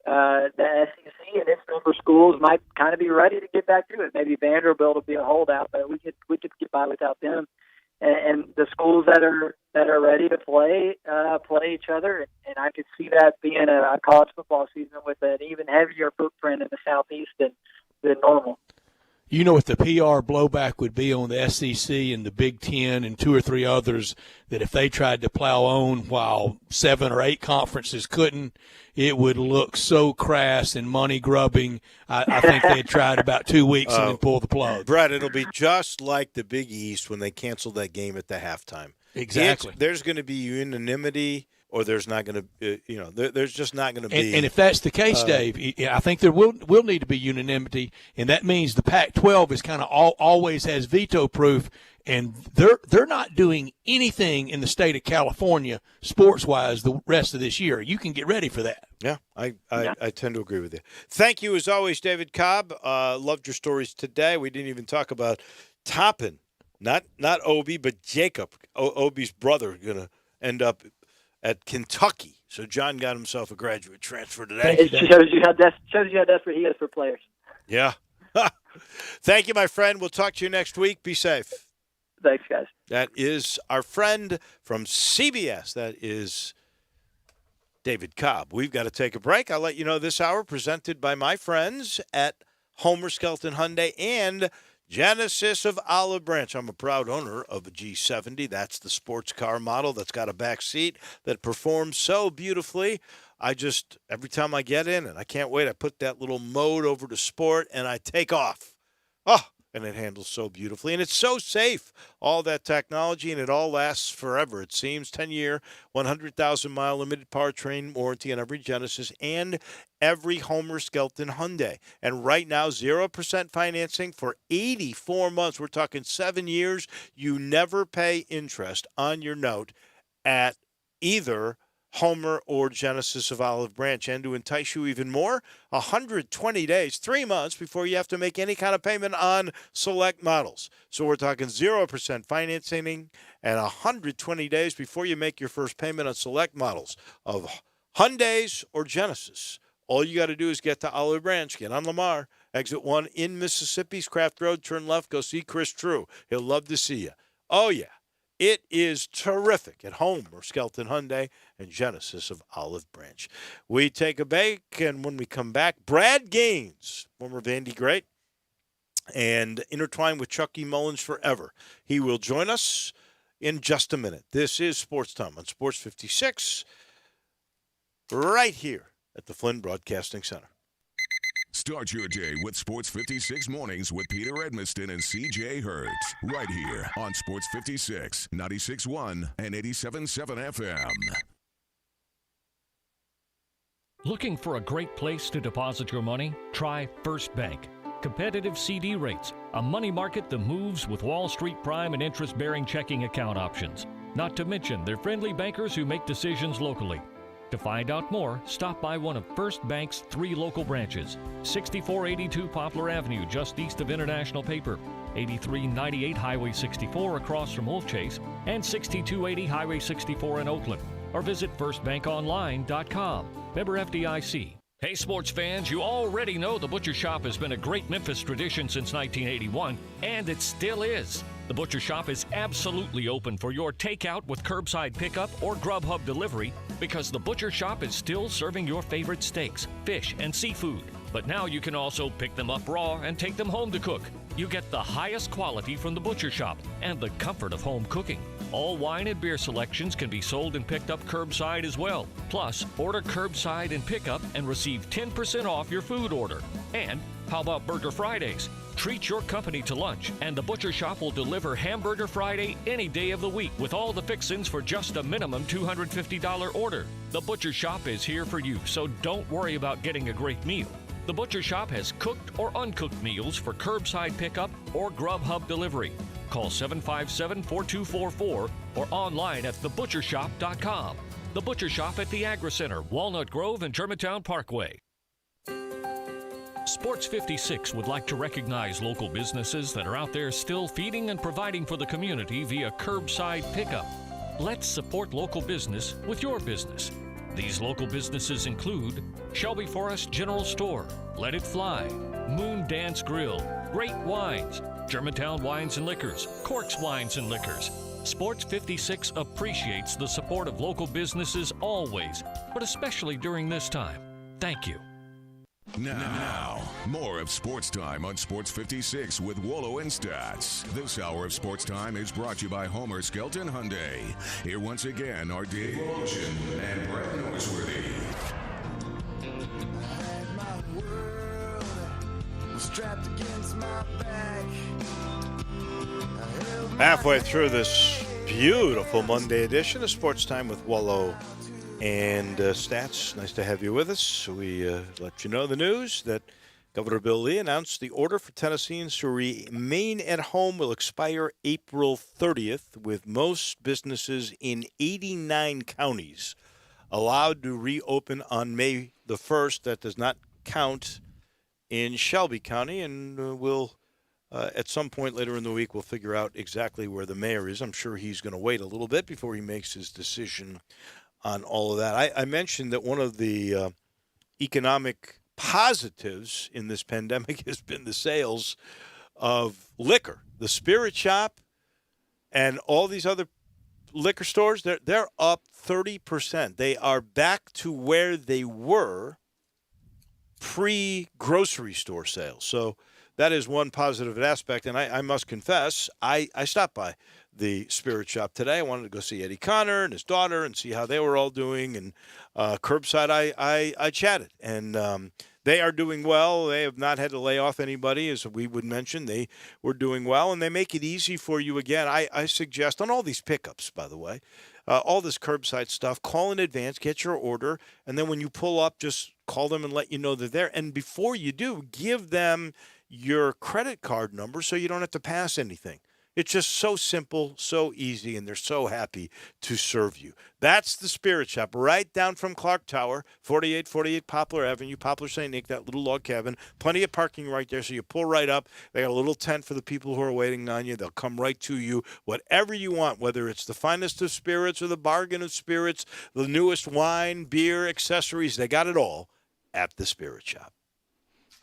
the SEC and its member schools might kind of be ready to get back to it. Maybe Vanderbilt will be a holdout, but we could get by without them. And the schools that are ready to play each other, and I could see that being a college football season with an even heavier footprint in the Southeast than normal. You know what the PR blowback would be on the SEC and the Big Ten and 2 or 3 others, that if they tried to plow on while 7 or 8 conferences couldn't, it would look so crass and money grubbing. I think they had tried about 2 weeks and then pulled the plug. Brett, it'll be just like the Big East when they canceled that game at the halftime. Exactly. There's going to be unanimity, or there's not going to, there's just not going to be. And if that's the case, Dave, I think there will need to be unanimity, and that means the Pac-12 is kind of always has veto proof, and they're not doing anything in the state of California sports-wise the rest of this year. You can get ready for that. Yeah, I tend to agree with you. Thank you, as always, David Cobb. Loved your stories today. We didn't even talk about Toppin, not Obi, but Jacob, Obi's brother, going to end up at Kentucky. So John got himself a graduate transfer today. It shows you how desperate he is for players. Yeah. Thank you, my friend. We'll talk to you next week. Be safe. Thanks, guys. That is our friend from CBS. That is David Cobb. We've got to take a break. I'll let you know this hour presented by my friends at Homer Skelton Hyundai and Genesis of Olive Branch. I'm a proud owner of a G70. That's the sports car model that's got a back seat that performs so beautifully. Every time I get in, and I can't wait, I put that little mode over to sport, and I take off. Oh, and it handles so beautifully. And it's so safe, all that technology, and it all lasts forever. It seems 10-year, 100,000-mile limited powertrain warranty on every Genesis and every Homer Skelton Hyundai. And right now, 0% financing for 84 months. We're talking 7 years. You never pay interest on your note at either Homer or Genesis of Olive Branch. And to entice you even more, 120 days, 3 months before you have to make any kind of payment on select models. So we're talking 0% financing and 120 days before you make your first payment on select models of Hyundais or Genesis. All you got to do is get to Olive Branch, get on Lamar, exit 1 in Mississippi's Craft Road, turn left, go see Chris True. He'll love to see you. Oh, yeah. It is terrific at Homer Skelton Hyundai and Genesis of Olive Branch. We take a break, and when we come back, Brad Gaines, former Vandy great, and intertwined with Chucky Mullins forever. He will join us in just a minute. This is Sports Time on Sports 56, right here at the Flynn Broadcasting Center. Start your day with Sports 56 Mornings with Peter Edmiston and C.J. Hurt. Right here on Sports 56, 96.1 and 87.7 FM. Looking for a great place to deposit your money? Try First Bank. Competitive CD rates, a money market that moves with Wall Street prime and interest-bearing checking account options. Not to mention their friendly bankers who make decisions locally. To find out more, stop by one of First Bank's 3 local branches. 6482 Poplar Avenue, just east of International Paper. 8398 Highway 64 across from Wolf Chase. And 6280 Highway 64 in Oakland. Or visit firstbankonline.com. Member FDIC. Hey sports fans, you already know the Butcher Shop has been a great Memphis tradition since 1981, and it still is. The Butcher Shop is absolutely open for your takeout with curbside pickup or Grubhub delivery because the Butcher Shop is still serving your favorite steaks, fish, and seafood. But now you can also pick them up raw and take them home to cook. You get the highest quality from the Butcher Shop and the comfort of home cooking. All wine and beer selections can be sold and picked up curbside as well. Plus, order curbside and pickup and receive 10% off your food order. And how about Burger Fridays? Treat your company to lunch, and the Butcher Shop will deliver Hamburger Friday any day of the week with all the fixins for just a minimum $250 order. The Butcher Shop is here for you, so don't worry about getting a great meal. The Butcher Shop has cooked or uncooked meals for curbside pickup or Grubhub delivery. Call 757-4244 or online at thebutchershop.com. The Butcher Shop at the Agri Center, Walnut Grove, and Germantown Parkway. Sports 56 would like to recognize local businesses that are out there still feeding and providing for the community via curbside pickup. Let's support local business with your business. These local businesses include Shelby Forest General Store, Let It Fly, Moon Dance Grill, Great Wines, Germantown Wines and Liquors, Corks Wines and Liquors. Sports 56 appreciates the support of local businesses always, but especially during this time. Thank you. Now, more of Sports Time on Sports 56 with Wolo and Stats. This hour of Sports Time is brought to you by Homer Skelton Hyundai. Here once again are Dave Ocean and Brett Norsworthy. Halfway through this beautiful Monday edition of Sports Time with Wolo and Stats. Nice to have you with us. We let you know the news that Governor Bill Lee announced the order for Tennesseans to remain at home will expire April 30th, with most businesses in 89 counties allowed to reopen on May the 1st. That does not count in Shelby County, and we'll at some point later in the week, we'll figure out exactly where the mayor is. I'm sure he's going to wait a little bit before he makes his decision on all of that. I mentioned that one of the economic positives in this pandemic has been the sales of liquor. The Spirit Shop and all these other liquor stores, they're up 30%. They are back to where they were pre-grocery store sales. So that is one positive aspect, and I must confess, I stopped by the Spirit Shop today. I wanted to go see Eddie Connor and his daughter and see how they were all doing, and curbside I chatted, and they are doing well. They have not had to lay off anybody, as we would mention. They were doing well, and they make it easy for you. Again, I suggest on all these pickups, by the way, all this curbside stuff, call in advance, get your order, and then when you pull up, just call them and let you know they're there. And before you do, give them your credit card number so you don't have to pass anything. It's just so simple, so easy, and they're so happy to serve you. That's the Spirit Shop, right down from Clark Tower, 4848 Poplar Avenue, Poplar St. Nick, that little log cabin. Plenty of parking right there, so you pull right up. They got a little tent for the people who are waiting on you. They'll come right to you, whatever you want, whether it's the finest of spirits or the bargain of spirits, the newest wine, beer, accessories. They got it all at the Spirit Shop.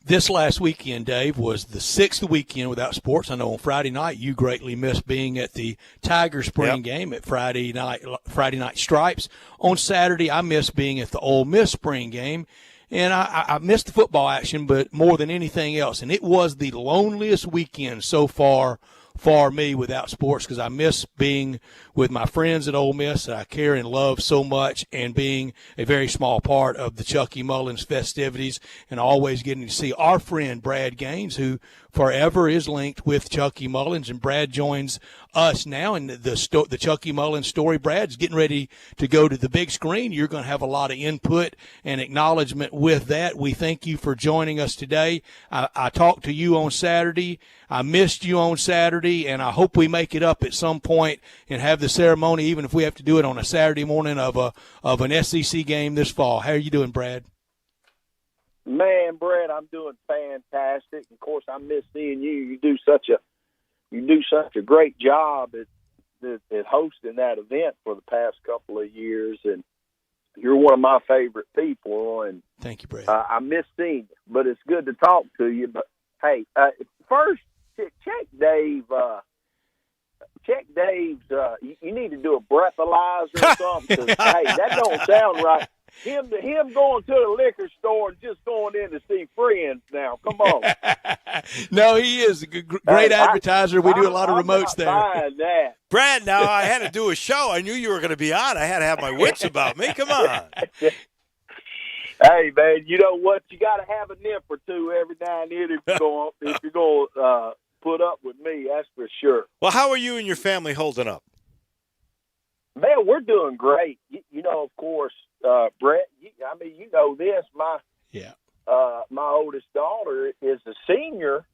This last weekend, Dave, was the 6th weekend without sports. I know on Friday night you greatly missed being at the Tiger Spring game at Friday night Stripes. On Saturday, I missed being at the Ole Miss Spring game. And I missed the football action, but more than anything else. And it was the loneliest weekend so far for me without sports, because I miss being with my friends at Ole Miss that I care and love so much, and being a very small part of the Chucky Mullins festivities, and always getting to see our friend Brad Gaines, who forever is linked with Chucky Mullins, and Brad joins us now in the Chucky Mullins story. Brad's getting ready to go to the big screen. You're going to have a lot of input and acknowledgement with that. We thank you for joining us today. I talked to you on Saturday. I missed you on Saturday, and I hope we make it up at some point and have the ceremony, even if we have to do it on a Saturday morning of an SEC game this fall. How are you doing, Brad? Man, Brett, I'm doing fantastic. Of course, I miss seeing you. You do such a great job at hosting that event for the past couple of years, and you're one of my favorite people. And thank you, Brad. I miss seeing you, but it's good to talk to you. But hey, first, check Dave. Check Dave's. You need to do a breathalyzer or something. 'Cause, hey, that don't sound right. Him going to the liquor store and just going in to see friends now. Come on. No, he is a great advertiser. We do a lot of remotes there. That. Brad, now I had to do a show. I knew you were going to be on. I had to have my wits about me. Come on. Hey, man, you know what? You got to have a nip or two every now and then if you're going to put up with me. That's for sure. Well, how are you and your family holding up? Man, we're doing great. You know, of course, Brett. You know this. My oldest daughter is a senior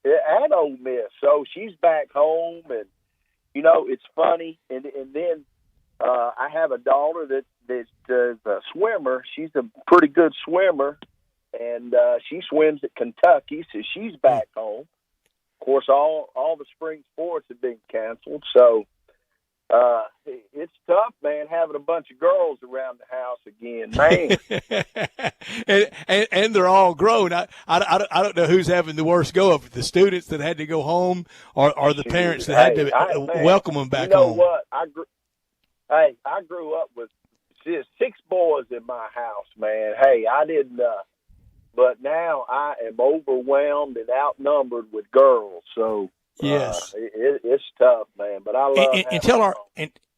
at Ole Miss, so she's back home, and you know it's funny. And then I have a daughter that's a swimmer. She's a pretty good swimmer, and she swims at Kentucky, so she's back home. Of course, all the spring sports have been canceled, so it's tough, man, having a bunch of girls around the house again, man. and they're all grown. I don't know who's having the worst go of it, the students that had to go home or the parents that had to welcome them back home. You know what? I grew up with 6 boys in my house, man. Hey, I didn't but now I am overwhelmed and outnumbered with girls, so yes, it's tough, man. But I love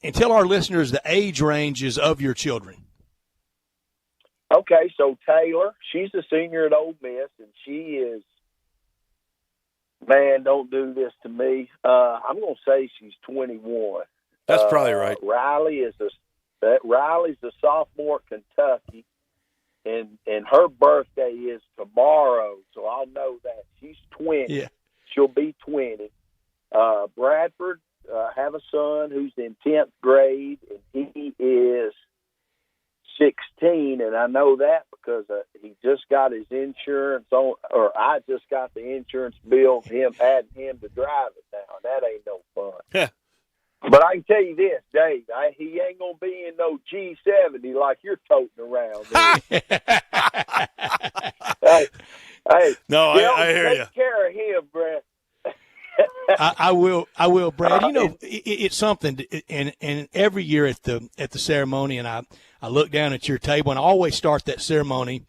and tell our listeners the age ranges of your children. Okay, so Taylor, she's a senior at Ole Miss, and she is. Man, don't do this to me. I'm going to say she's 21. That's probably right. Riley's a sophomore at Kentucky, and her birthday is tomorrow, so I'll know that she's 20. Yeah. She'll be 20. Bradford, have a son who's in 10th grade, and he is 16, and I know that because he just got his insurance on, or I just got the insurance bill, adding him to drive it now. That ain't no fun. Yeah. But I can tell you this, Dave, he ain't going to be in no G70 like you're toting around. hey, no, I hear you. Take care of him, Brad. I will, Brad. You know, it's something, and every year at the ceremony, and I look down at your table, and I always start that ceremony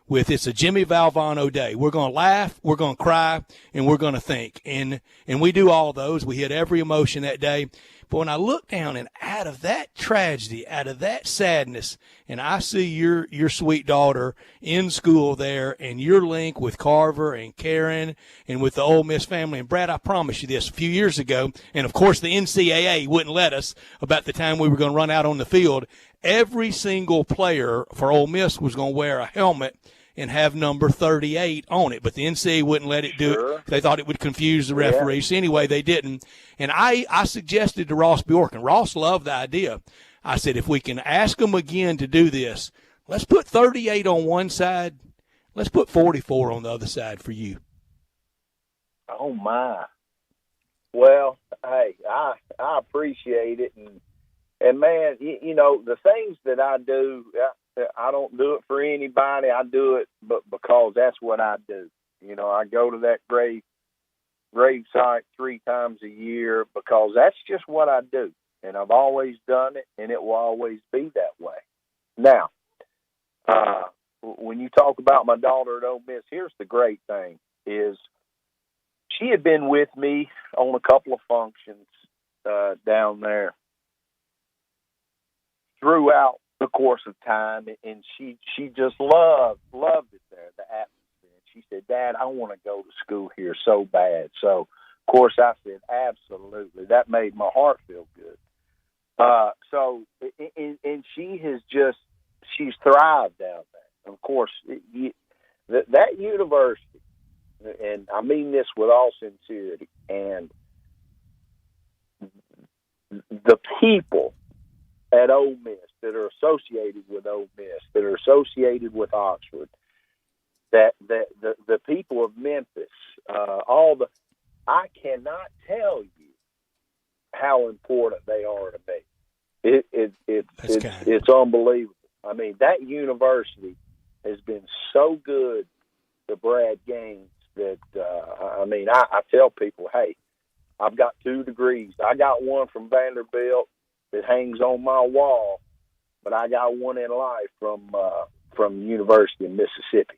with it's a Jimmy Valvano day. We're going to laugh, we're going to cry, and we're going to think, and we do all those. We hit every emotion that day. But when I look down and out of that tragedy, out of that sadness, and I see your sweet daughter in school there, and your link with Carver and Karen and with the Ole Miss family. And Brad, I promise you this, a few years ago, and of course the NCAA wouldn't let us about the time we were going to run out on the field, every single player for Ole Miss was going to wear a helmet and have number 38 on it. But the NCAA wouldn't let it do it. They thought it would confuse the referees. So anyway, they didn't. And I suggested to Ross Bjork, and Ross loved the idea. I said, if we can ask them again to do this, let's put 38 on one side. Let's put 44 on the other side for you. Oh, my. Well, hey, I appreciate it. And man, you know, the things that I do, I don't do it for anybody. I do it because that's what I do. You know, I go to that grave site 3 times a year because that's just what I do. And I've always done it, and it will always be that way. Now, when you talk about my daughter at Ole Miss, here's the great thing is she had been with me on a couple of functions down there throughout the course of time, and she just loved it there, the atmosphere. And she said, Dad, I want to go to school here so bad. So, of course, I said, absolutely. That made my heart feel good. And she's thrived down there. Of course, that university, and I mean this with all sincerity, and the people at Ole Miss that are associated with Ole Miss, that are associated with Oxford, that the people of Memphis, I cannot tell you how important they are to me. It's unbelievable. I mean, that university has been so good to Brad Gaines that I tell people, hey, I've got 2 degrees. I got one from Vanderbilt that hangs on my wall, but I got one in life from the University of Mississippi.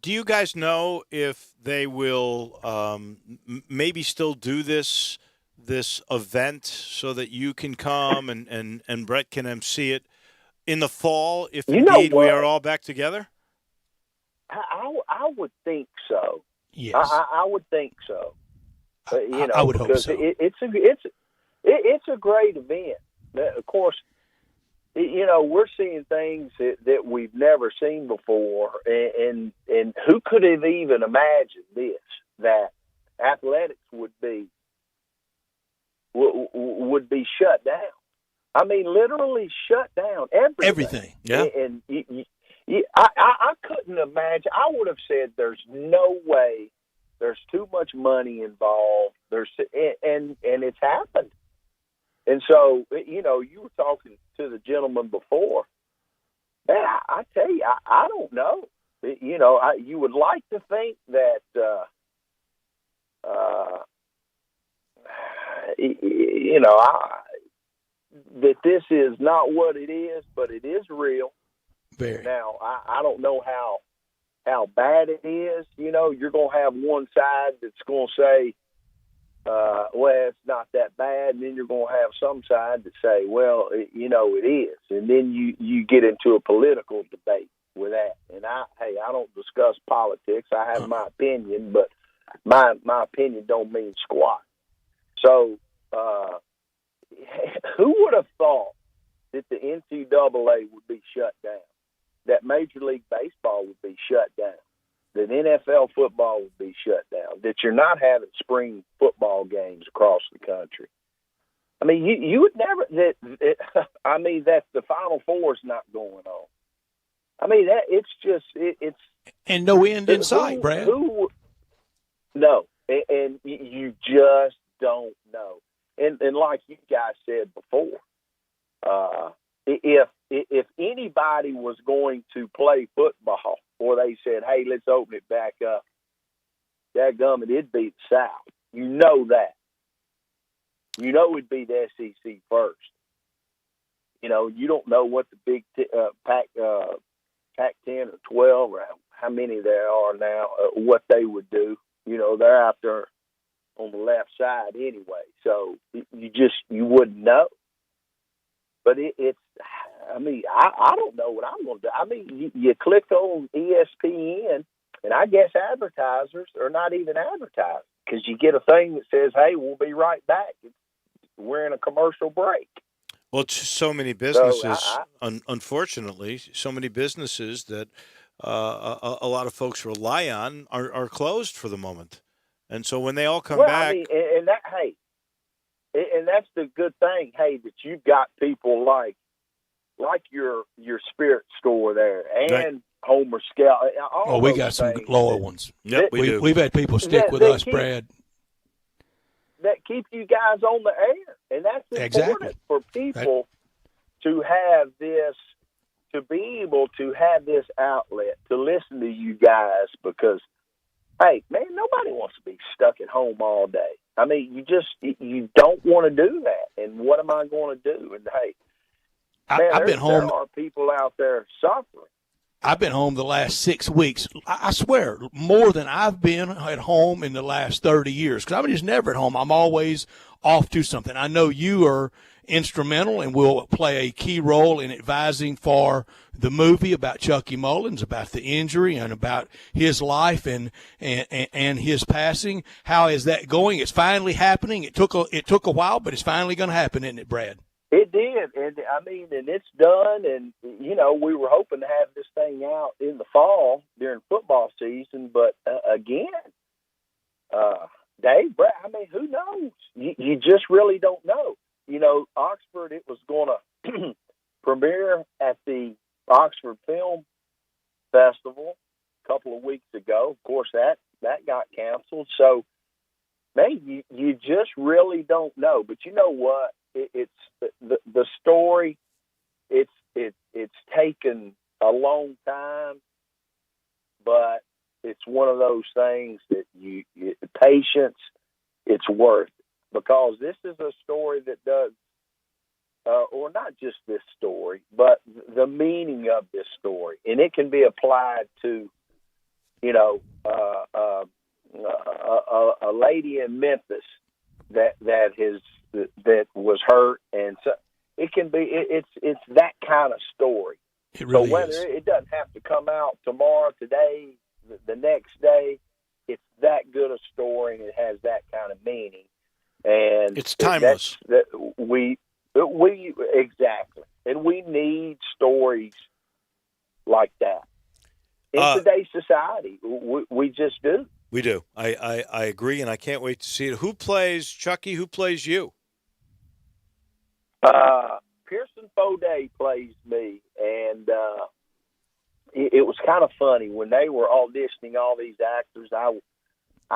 Do you guys know if they will maybe still do this event so that you can come and Brett can MC it in the fall if You know indeed we what? are all back together? I would think so. Yes. I would think so. I would hope because so. It's a great event. Of course, we're seeing things that we've never seen before, and who could have even imagined this, that athletics would be shut down. I mean, literally shut down everything. Yeah. And I couldn't imagine. I would have said there's no way. There's too much money involved. And it's happened. And so, you were talking to the gentleman before. Man, I tell you, I don't know. You would like to think that, that this is not what it is, but it is real. Very. Now, I don't know how bad it is. You're going to have one side that's going to say, well, it's not that bad. And then you're going to have some side that say, well, it is. And then you get into a political debate with that. And I don't discuss politics. I have my opinion, but my opinion don't mean squat. So, who would have thought that the NCAA would be shut down, that Major League Baseball would be shut down, that NFL football would be shut down, that you're not having spring football games across the country? I mean, you would never that the Final Four is not going on. I mean, that it's and no end in sight, Brad. No, and you just don't know. And like you guys said before, if anybody was going to play football, or they said, "Hey, let's open it back up," dadgummit, it'd be the South. You know that. You know it'd be the SEC first. You don't know what the Big Pac-10 or 12 or how many there are now, what they would do. They're out there on the left side anyway, so you wouldn't know. But it's, I mean, I don't know what I'm going to do. I mean, you click on ESPN, and I guess advertisers are not even advertising, because you get a thing that says, "Hey, we'll be right back. We're in a commercial break." Well, so many businesses, So unfortunately, so many businesses that a lot of folks rely on are closed for the moment. And so when they all come back, I mean, and that's the good thing. Hey, that you've got people like your Spirit store there, and right. Homer Scout. We got some loyal ones. Yep, we do. We've had people stick with us, Brad. That keep you guys on the air, and that's important for people to have this, to be able to have this outlet to listen to you guys, because, hey, man, nobody wants to be stuck at home all day. I mean, you don't want to do that. And what am I going to do? And hey, man, I've been home. There are people out there suffering. I've been home the last 6 weeks. I swear, more than I've been at home in the last 30 years. Because I'm just never at home. I'm always off to something. I know you are instrumental and will play a key role in advising for the movie about Chucky Mullins, about the injury and about his life and his passing. How is that going? It's finally happening. It took a while, but it's finally going to happen, isn't it, Brad? It did, and I mean, and it's done, and we were hoping to have this thing out in the fall during football season, but again, Dave, Brad, I mean, who knows? You just really don't know. Oxford, it was going to premiere at the Oxford Film Festival a couple of weeks ago. Of course, that got canceled. So, man, you just really don't know. But you know what? It's the story. It's taken a long time, but it's one of those things that patience. It's worth it, because this is a story that does, or not just this story, but the meaning of this story, and it can be applied to, a lady in Memphis that was hurt, and so It can be. It's that kind of story. It really so whether is. it doesn't have to come out tomorrow, today, the next day, it's that good a story and it has that kind of meaning. And it's timeless. We exactly, and we need stories like that in today's society. We just do. We do. I agree, and I can't wait to see it. Who plays Chucky? Who plays you? Pearson Foday plays me, and it was kind of funny when they were auditioning all these actors. I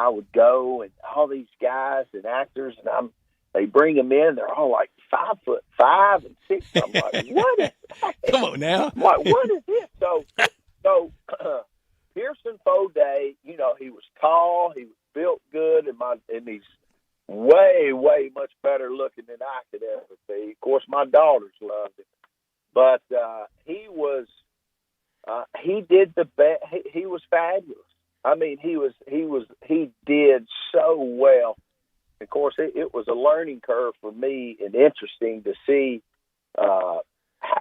would go, and all these guys and actors, and they bring them in. They're all like 5'5" and 6". I'm like, what is that? Come on now. I'm like, what is this? So Pearson Foday, you know, he was tall, he was built good, and he's way, way much better looking than I could ever be. Of course, my daughters loved him, but he did the best. He was fabulous. I mean, he did so well. Of course, it was a learning curve for me and interesting to see how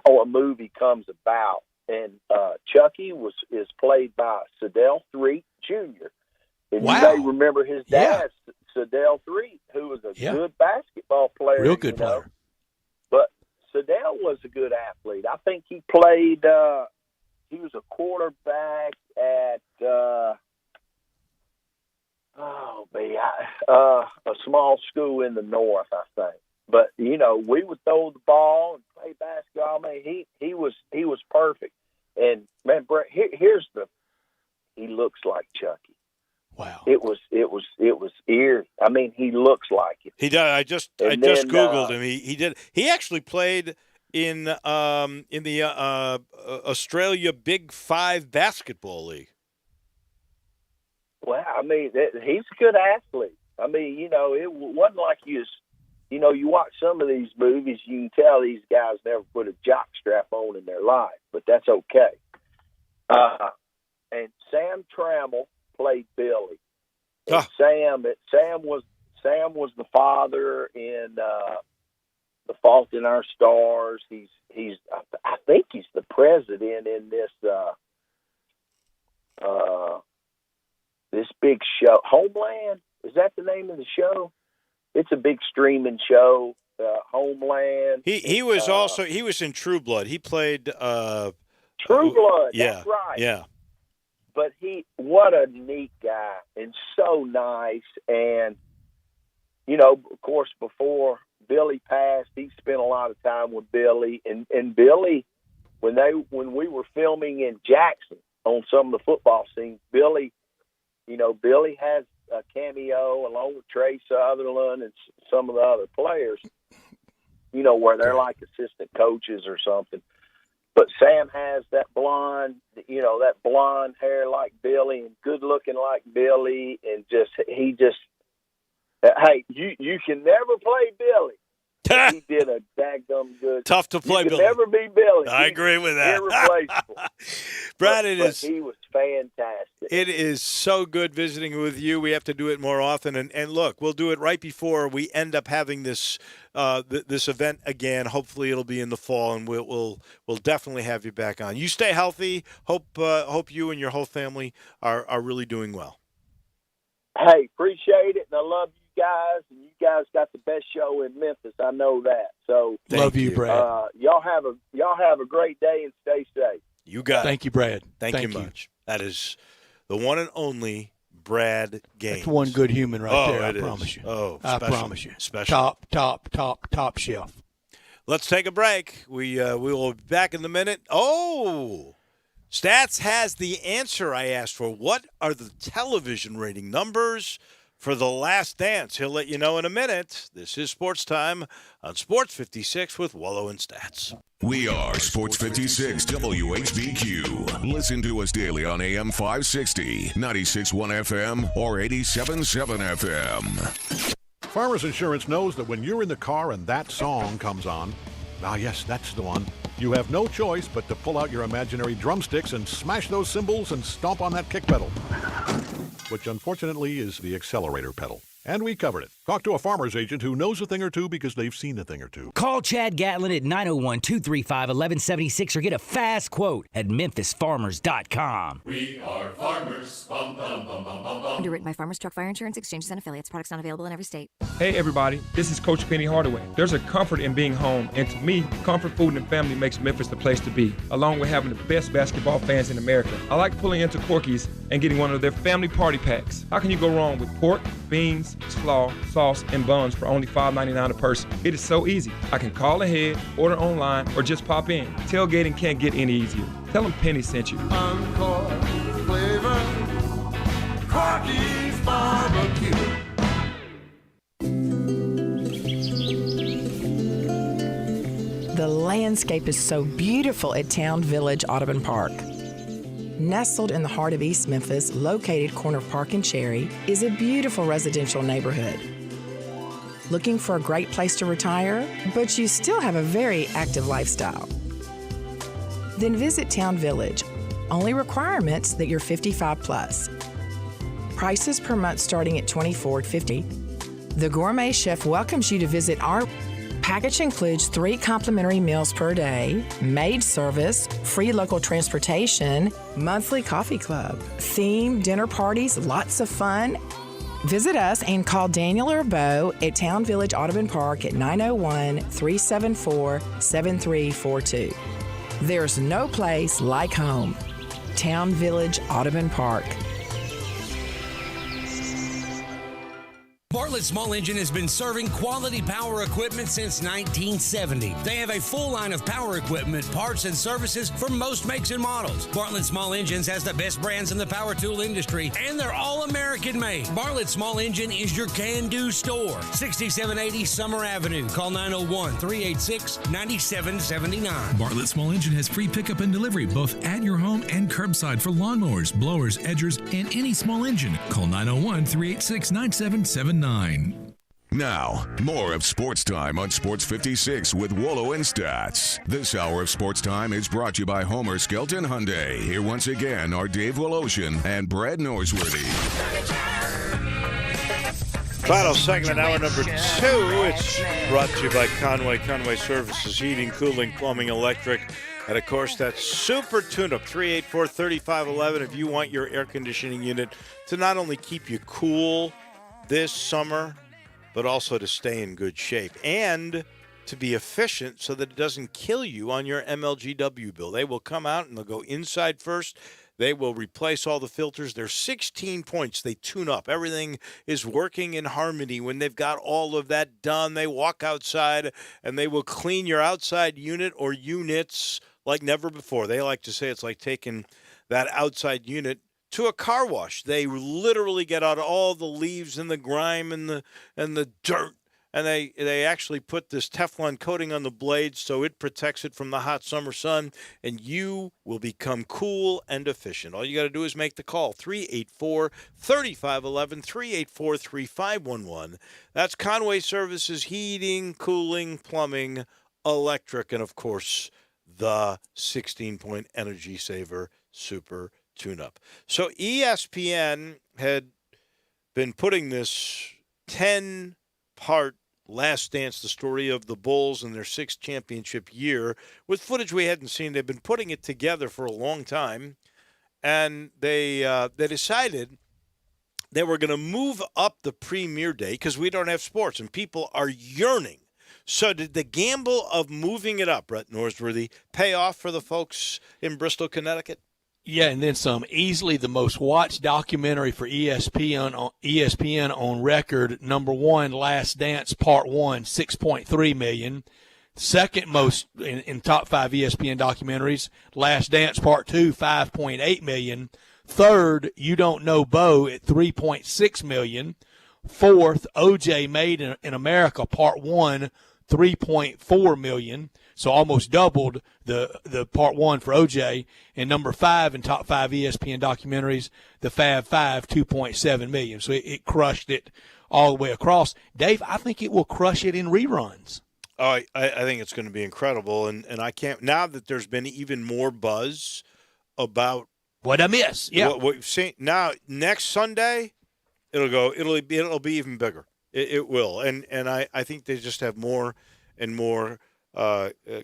a movie comes about. And Chucky is played by Sedell Threatt Jr. And wow. You may remember his dad, Sedell Threatt, who was a good basketball player. Real good player. But Sedell was a good athlete. I think he played he was a quarterback at a small school in the north, I think. But you know, we would throw the ball and play basketball. I mean, he was perfect. And man, Brett, he looks like Chucky. Wow. It was eerie. I mean, he looks like it. He does. I just Googled him. He did. He actually played in the Australia Big Five basketball league. Well, I mean, he's a good athlete. I mean, you know, it wasn't like you know, you watch some of these movies, you can tell these guys never put a jock strap on in their life, but that's okay. And Sam Trammell played Billy. And Sam was the father in The Fault in Our Stars. I think he's the president in this this big show, Homeland. Is that the name of the show? It's a big streaming show, Homeland. He was also in True Blood. He played True Blood. Yeah, that's right. Yeah. But what a neat guy and so nice. And you know, of course, before Billy passed, he spent a lot of time with Billy. And Billy, when we were filming in Jackson on some of the football scenes, Billy has a cameo along with Trey Sutherland and some of the other players, you know, where they're like assistant coaches or something. But Sam has that blonde hair like Billy and good looking like Billy, and hey, you can never play Billy. He did a daggum good. Tough to play, you Billy. Never be Billy. I agree with that. Irreplaceable. Brad, but he was fantastic. It is so good visiting with you. We have to do it more often. And look, we'll do it right before we end up having this this event again. Hopefully, it'll be in the fall, and we'll definitely have you back on. You stay healthy. Hope you and your whole family are really doing well. Hey, appreciate it, and I love you guys, and you guys got the best show in Memphis. I know that. So love you, Brad. Y'all have a great day and stay safe. You got it. Thank you, Brad. Thank you much. That is the one and only Brad Gaines. That's one good human right there. I it promise is. you. Oh, I special, promise you. Special. Top shelf. Let's take a break. We will be back in a minute. Oh, Stats has the answer I asked for. What are the television rating numbers for The Last Dance? He'll let you know in a minute. This is Sports Time on Sports 56 with Wolo and Stats. We are Sports 56 WHBQ. Listen to us daily on AM 560, 96.1 FM, or 87.7 FM. Farmers Insurance knows that when you're in the car and that song comes on, yes, that's the one, you have no choice but to pull out your imaginary drumsticks and smash those cymbals and stomp on that kick pedal, which unfortunately is the accelerator pedal. And we covered it. Talk to a farmer's agent who knows a thing or two because they've seen a thing or two. Call Chad Gatlin at 901-235-1176 or get a fast quote at memphisfarmers.com. We are farmers. Bum, bum, bum, bum, bum, bum. Underwritten by Farmers Truck Fire Insurance Exchanges and Affiliates. Products not available in every state. Hey everybody, this is Coach Penny Hardaway. There's a comfort in being home, and to me, comfort food and family makes Memphis the place to be, along with having the best basketball fans in America. I like pulling into Corky's and getting one of their family party packs. How can you go wrong with pork, beans, slaw, sauce, and buns for only $5.99 a person? It is so easy. I can call ahead, order online, or just pop in. Tailgating can't get any easier. Tell them Penny sent you. Encore flavor, Corky's barbecue. The landscape is so beautiful at Town Village Audubon Park. Nestled in the heart of East Memphis, located corner of Park and Cherry, is a beautiful residential neighborhood. Looking for a great place to retire, but you still have a very active lifestyle? Then visit Town Village. Only requirements that you're 55 plus. Prices per month starting at $24.50. The Gourmet Chef welcomes you to visit our package. Includes 3 complimentary meals per day, maid service, free local transportation, monthly coffee club, theme dinner parties, lots of fun. Visit us and call Daniel or Bo at Town Village Audubon Park at 901-374-7342. There's no place like home. Town Village Audubon Park. Bartlett Small Engine has been serving quality power equipment since 1970. They have a full line of power equipment, parts, and services for most makes and models. Bartlett Small Engines has the best brands in the power tool industry, and they're all American made. Bartlett Small Engine is your can-do store. 6780 Summer Avenue. Call 901-386-9779. Bartlett Small Engine has free pickup and delivery both at your home and curbside for lawnmowers, blowers, edgers, and any small engine. Call 901-386-9779. Now, more of Sports Time on Sports 56 with Wolo and Stats. This hour of Sports Time is brought to you by Homer Skelton Hyundai. Here once again are Dave Woloshin and Brad Norsworthy. Final segment, hour number 2. It's brought to you by Conway Services, Heating, Cooling, Plumbing, Electric. And, of course, that's Super Tune-Up, 384-3511 if you want your air conditioning unit to not only keep you cool this summer, but also to stay in good shape and to be efficient so that it doesn't kill you on your MLGW bill. They will come out and they'll go inside first. They will replace all the filters. They're 16 points. They tune up. Everything is working in harmony. When they've got all of that done, they walk outside and they will clean your outside unit or units like never before. They like to say it's like taking that outside unit to a car wash. They literally get out all the leaves and the grime and the dirt, and they actually put this Teflon coating on the blades so it protects it from the hot summer sun, and you will become cool and efficient. All you got to do is make the call, 384-3511, 384-3511. That's Conway Services, Heating, Cooling, Plumbing, Electric, and, of course, the 16-point Energy Saver Super Tune-Up. So ESPN had been putting this 10-part Last Dance, the story of the Bulls and their 6th championship year, with footage we hadn't seen. They've been putting it together for a long time, and they decided they were going to move up the premiere day because we don't have sports, and people are yearning. So did the gamble of moving it up, Brett Norsworthy, pay off for the folks in Bristol, Connecticut? Yeah, and then some. Easily the most watched documentary for ESPN on record. Number 1, Last Dance Part 1, 6.3 million. Second most in top 5 ESPN documentaries, Last Dance Part 2, 5.8 million. Third, You Don't Know Bo at 3.6 million. Fourth, OJ Made in America Part 1, 3.4 million. So almost doubled the part 1 for OJ. And number 5 in top 5 ESPN documentaries, the Fab Five, 2.7 million. So it crushed it all the way across. Dave, I think it will crush it in reruns. Oh, I think it's going to be incredible. And I can't, now that there's been even more buzz about what I miss. Yeah. What we've seen. Now, next Sunday, it'll be even bigger. It will, and I think they just have more and more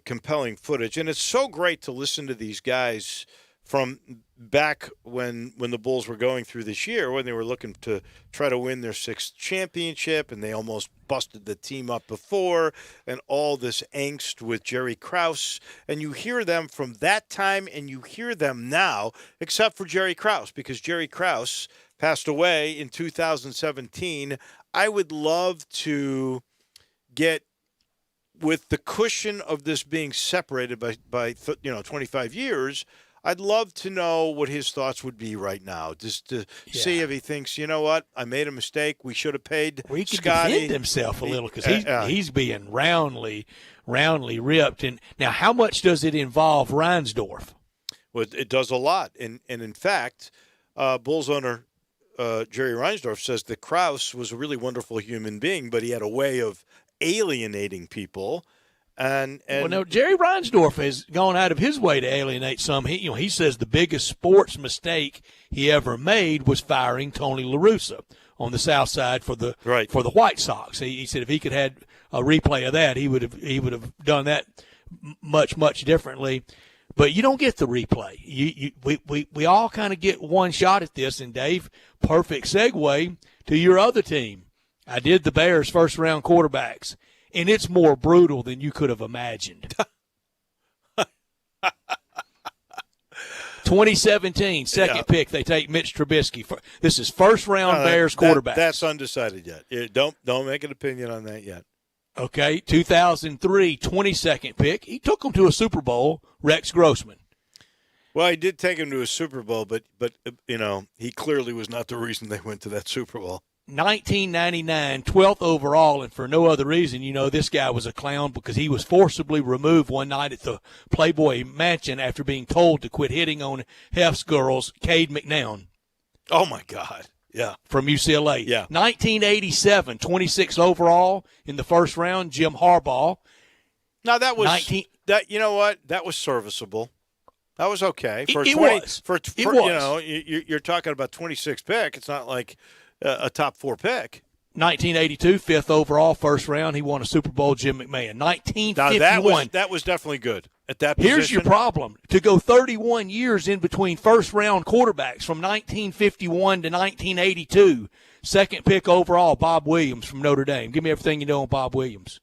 compelling footage, and it's so great to listen to these guys from back when the Bulls were going through this year, when they were looking to try to win their 6th championship, and they almost busted the team up before, and all this angst with Jerry Krause. And you hear them from that time, and you hear them now, except for Jerry Krause, because Jerry Krause passed away in 2017. I would love to get, with the cushion of this being separated by 25 years, I'd love to know what his thoughts would be right now, just to see if he thinks, you know what, I made a mistake. We should have paid Well, he could Scotty. defend himself a little because he's being roundly ripped. And now, how much does it involve Reinsdorf? Well, it does a lot. And in fact, Bulls owner Jerry Reinsdorf says that Krause was a really wonderful human being, but he had a way of alienating people. And well, no, Jerry Reinsdorf has gone out of his way to alienate some. He says the biggest sports mistake he ever made was firing Tony La Russa on the South Side for the White Sox. He said if he could have a replay of that, he would have done that much differently. But you don't get the replay. We all kind of get one shot at this. And Dave, perfect segue to your other team. I did the Bears first round quarterbacks. And it's more brutal than you could have imagined. 2017, second pick, they take Mitch Trubisky. This is first-round Bears quarterback. That's undecided yet. Don't make an opinion on that yet. Okay, 2003, 22nd pick. He took them to a Super Bowl, Rex Grossman. Well, he did take him to a Super Bowl, but he clearly was not the reason they went to that Super Bowl. 1999, 12th overall, and for no other reason, this guy was a clown because he was forcibly removed one night at the Playboy Mansion after being told to quit hitting on Hef's girls, Cade McNown. Oh, my God. Yeah. From UCLA. Yeah. 1987, 26th overall in the first round, Jim Harbaugh. Now, that was you know what? That was serviceable. That was okay. It was. You're talking about 26th pick. It's not like a top 4 pick. 1982, 5th overall, first round. He won a Super Bowl, Jim McMahon. 1951. Now that was definitely good at that position. Here's your problem. To go 31 years in between first-round quarterbacks from 1951 to 1982, second pick overall, Bob Williams from Notre Dame. Give me everything you know on Bob Williams.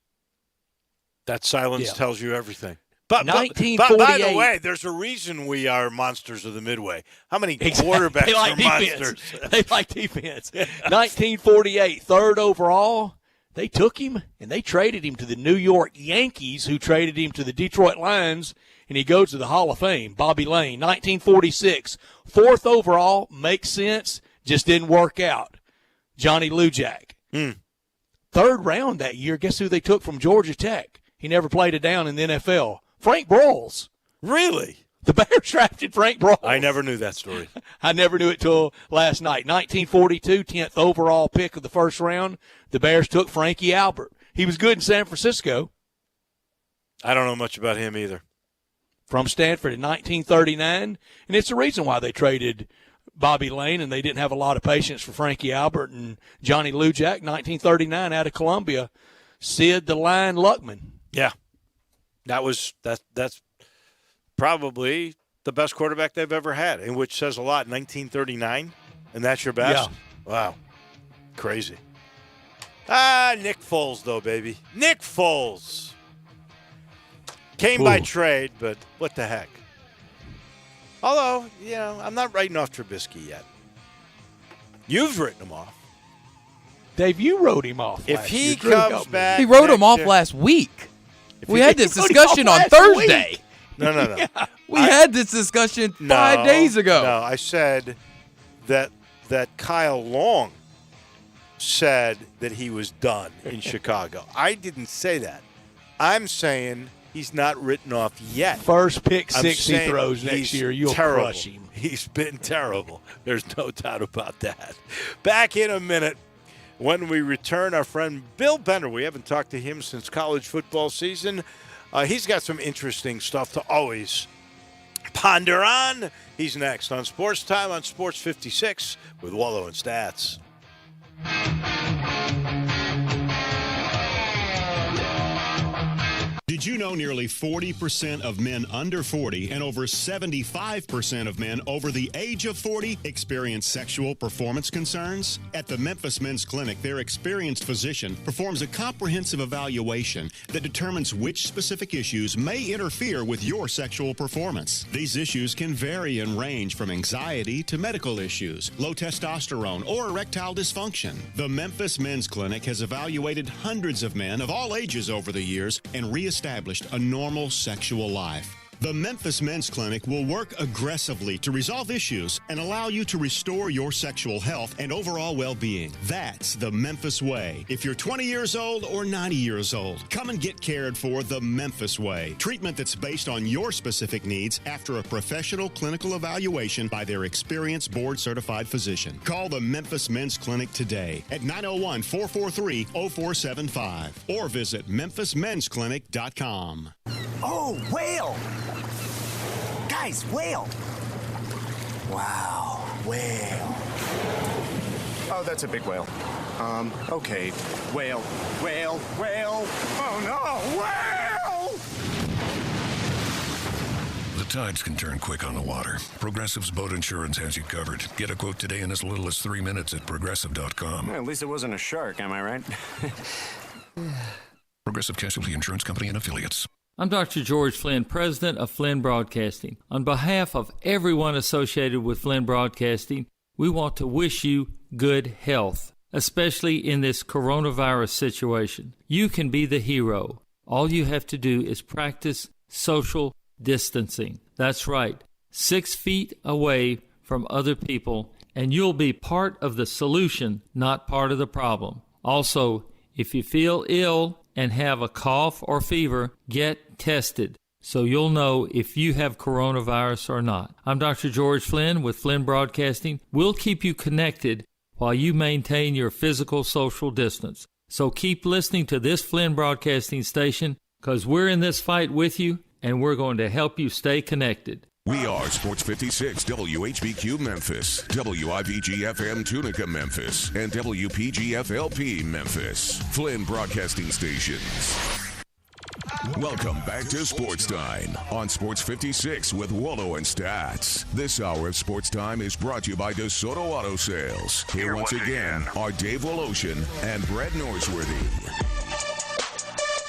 That silence tells you everything. But 1948. by the way, there's a reason we are monsters of the Midway. How many quarterbacks are monsters? They like defense. 1948, third overall. They took him and they traded him to the New York Yankees, who traded him to the Detroit Lions, and he goes to the Hall of Fame. Bobby Lane. 1946, fourth overall. Makes sense. Just didn't work out. Johnny Lujack. Third round that year, guess who they took from Georgia Tech? He never played it down in the NFL. Frank Broyles. Really? The Bears drafted Frank Broyles. I never knew that story. I never knew it till last night. 1942, 10th overall pick of the first round. The Bears took Frankie Albert. He was good in San Francisco. I don't know much about him either. From Stanford in 1939. And it's the reason why they traded Bobby Lane and they didn't have a lot of patience for Frankie Albert and Johnny Lujack. 1939 out of Columbia. Sid the Lion Luckman. Yeah. That's probably the best quarterback they've ever had, and which says a lot. 1939, and that's your best? Yeah. Wow. Crazy. Nick Foles, though, baby. Nick Foles. Came by trade, but what the heck. Although, I'm not writing off Trubisky yet. You've written him off. Dave, you wrote him off. If he comes back. He wrote him off last week. We had this discussion on Thursday. No. Yeah. We had this discussion 5 days ago. No, I said that Kyle Long said that he was done in Chicago. I didn't say that. I'm saying he's not written off yet. First pick six he throws next year, you'll crush him. He's been terrible. There's no doubt about that. Back in a minute. When we return, our friend Bill Bender, we haven't talked to him since college football season. He's got some interesting stuff to always ponder on. He's next on Sports Time on Sports 56 with Wolo and Stats. you know nearly 40% of men under 40 and over 75% of men over the age of 40 experience sexual performance concerns? At the Memphis Men's Clinic, their experienced physician performs a comprehensive evaluation that determines which specific issues may interfere with your sexual performance. These issues can vary and range from anxiety to medical issues, low testosterone, or erectile dysfunction. The Memphis Men's Clinic has evaluated hundreds of men of all ages over the years and reestablished a normal sexual life. The Memphis Men's Clinic will work aggressively to resolve issues and allow you to restore your sexual health and overall well-being. That's the Memphis way. If you're 20 years old or 90 years old, come and get cared for the Memphis way. Treatment that's based on your specific needs after a professional clinical evaluation by their experienced board-certified physician. Call the Memphis Men's Clinic today at 901-443-0475 or visit memphismensclinic.com. Oh, whale! Guys, whale! Wow, whale. Oh, that's a big whale. Okay. Whale, whale, whale. Oh, no, whale! The tides can turn quick on the water. Progressive's boat insurance has you covered. Get a quote today in as little as 3 minutes at Progressive.com. Well, at least it wasn't a shark, am I right? Progressive Casualty Insurance Company and Affiliates. I'm Dr. George Flynn, president of Flynn Broadcasting. On behalf of everyone associated with Flynn Broadcasting, we want to wish you good health, especially in this coronavirus situation. You can be the hero. All you have to do is practice social distancing. That's right, 6 feet away from other people, and you'll be part of the solution, not part of the problem. Also, if you feel ill and have a cough or fever, get tested so you'll know if you have coronavirus or not. I'm Dr. George Flynn with Flynn Broadcasting. We'll keep you connected while you maintain your physical social distance. So keep listening to this Flynn Broadcasting station because we're in this fight with you and we're going to help you stay connected. We are Sports 56 WHBQ Memphis, WIVG-FM Tunica Memphis, and WPG-FLP Memphis. Flynn Broadcasting Stations. Welcome back to Sportstime on Sports 56 with Wolo and Stats. This hour of Sportstime is brought to you by DeSoto Auto Sales. Here once again are Dave Woloshin and Brett Norsworthy.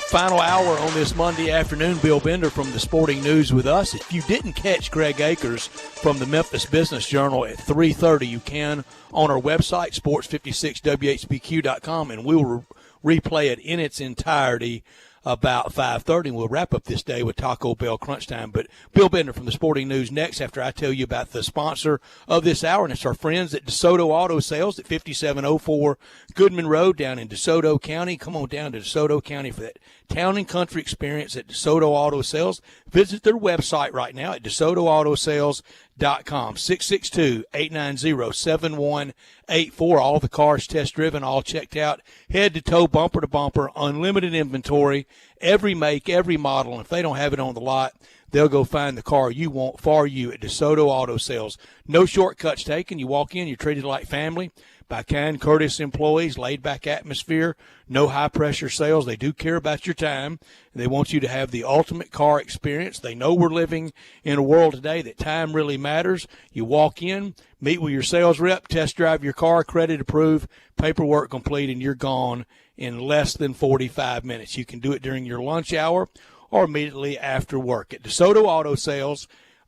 Final hour on this Monday afternoon. Bill Bender from the Sporting News with us. If you didn't catch Greg Akers from the Memphis Business Journal at 3:30, you can on our website, sports56whbq.com, and we'll replay it in its entirety about 5:30, and we'll wrap up this day with Taco Bell Crunch Time. But Bill Bender from the Sporting News next after I tell you about the sponsor of this hour, and it's our friends at DeSoto Auto Sales at 5704 Goodman Road down in DeSoto County. Come on down to DeSoto County for that town and country experience at DeSoto Auto Sales. Visit their website right now at DeSotoAutoSales.com, 662-890-7184. All the cars test driven, all checked out, head to toe, bumper to bumper, unlimited inventory, every make, every model. And if they don't have it on the lot, they'll go find the car you want for you at DeSoto Auto Sales. No shortcuts taken. You walk in, you're treated like family by kind, courteous employees, laid-back atmosphere, no high-pressure sales. They do care about your time. They want you to have the ultimate car experience. They know we're living in a world today that time really matters. You walk in, meet with your sales rep, test drive your car, credit approved, paperwork complete, and you're gone in less than 45 minutes. You can do it during your lunch hour or immediately after work at DeSoto Auto Sales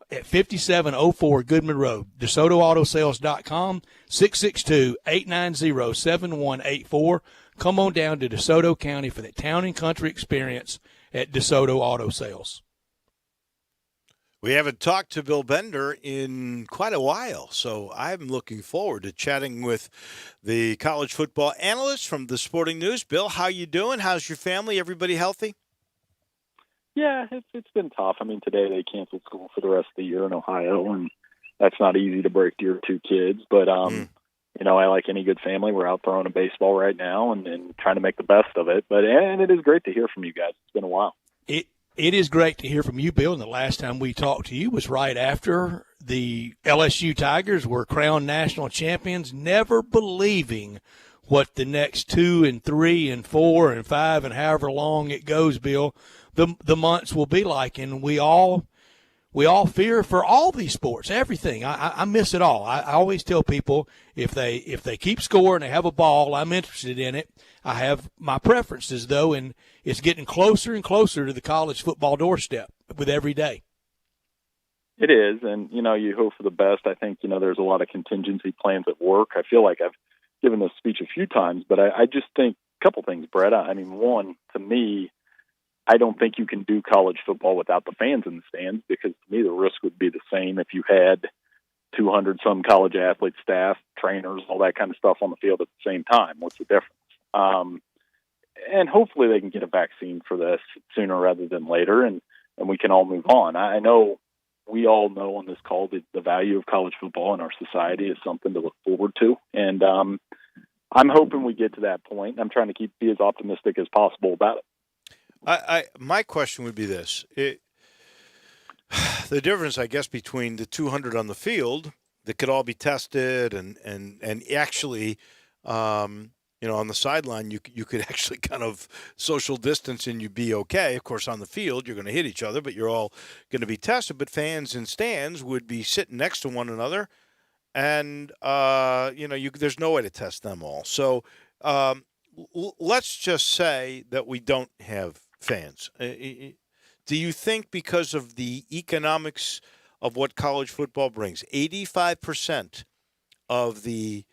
at 5704 Goodman Road. DeSotoAutoSales.com, 662-890-7184. Come on down to DeSoto County for the town and country experience at DeSoto Auto Sales. We haven't talked to Bill Bender in quite a while, so I'm looking forward to chatting with the college football analyst from the Sporting News. Bill, how you doing? How's your family? Everybody healthy? Yeah, it's been tough. I mean, today they canceled school for the rest of the year in Ohio, and that's not easy to break to your two kids. But, you know, I like any good family. We're out throwing a baseball right now and trying to make the best of it. And it is great to hear from you guys. It's been a while. It is great to hear from you, Bill. And the last time we talked to you was right after the LSU Tigers were crowned national champions, never believing what the next 2 and 3 and 4 and 5 and however long it goes, Bill, the months will be like, and we all fear for all these sports, everything. I miss it all. I always tell people if they keep scoring, they have a ball, I'm interested in it. I have my preferences though, and it's getting closer and closer to the college football doorstep with every day. It is, and you hope for the best. I think there's a lot of contingency plans at work. I feel like I've given this speech a few times, but I just think a couple things, Brett. I mean, one, to me, I don't think you can do college football without the fans in the stands, because to me the risk would be the same if you had 200 some college athletes, staff, trainers, all that kind of stuff on the field at the same time. What's the difference? And hopefully they can get a vaccine for this sooner rather than later, and we can all move on. I know we all know on this call that the value of college football in our society is something to look forward to, and I'm hoping we get to that point. I'm trying to be as optimistic as possible about it. My question would be this. The difference, I guess, between the 200 on the field that could all be tested and actually, on the sideline, you could actually kind of social distance and you'd be okay. Of course, on the field, you're going to hit each other, but you're all going to be tested. But fans in stands would be sitting next to one another, and, there's no way to test them all. So let's just say that we don't have fans. Do you think because of the economics of what college football brings, 85% of the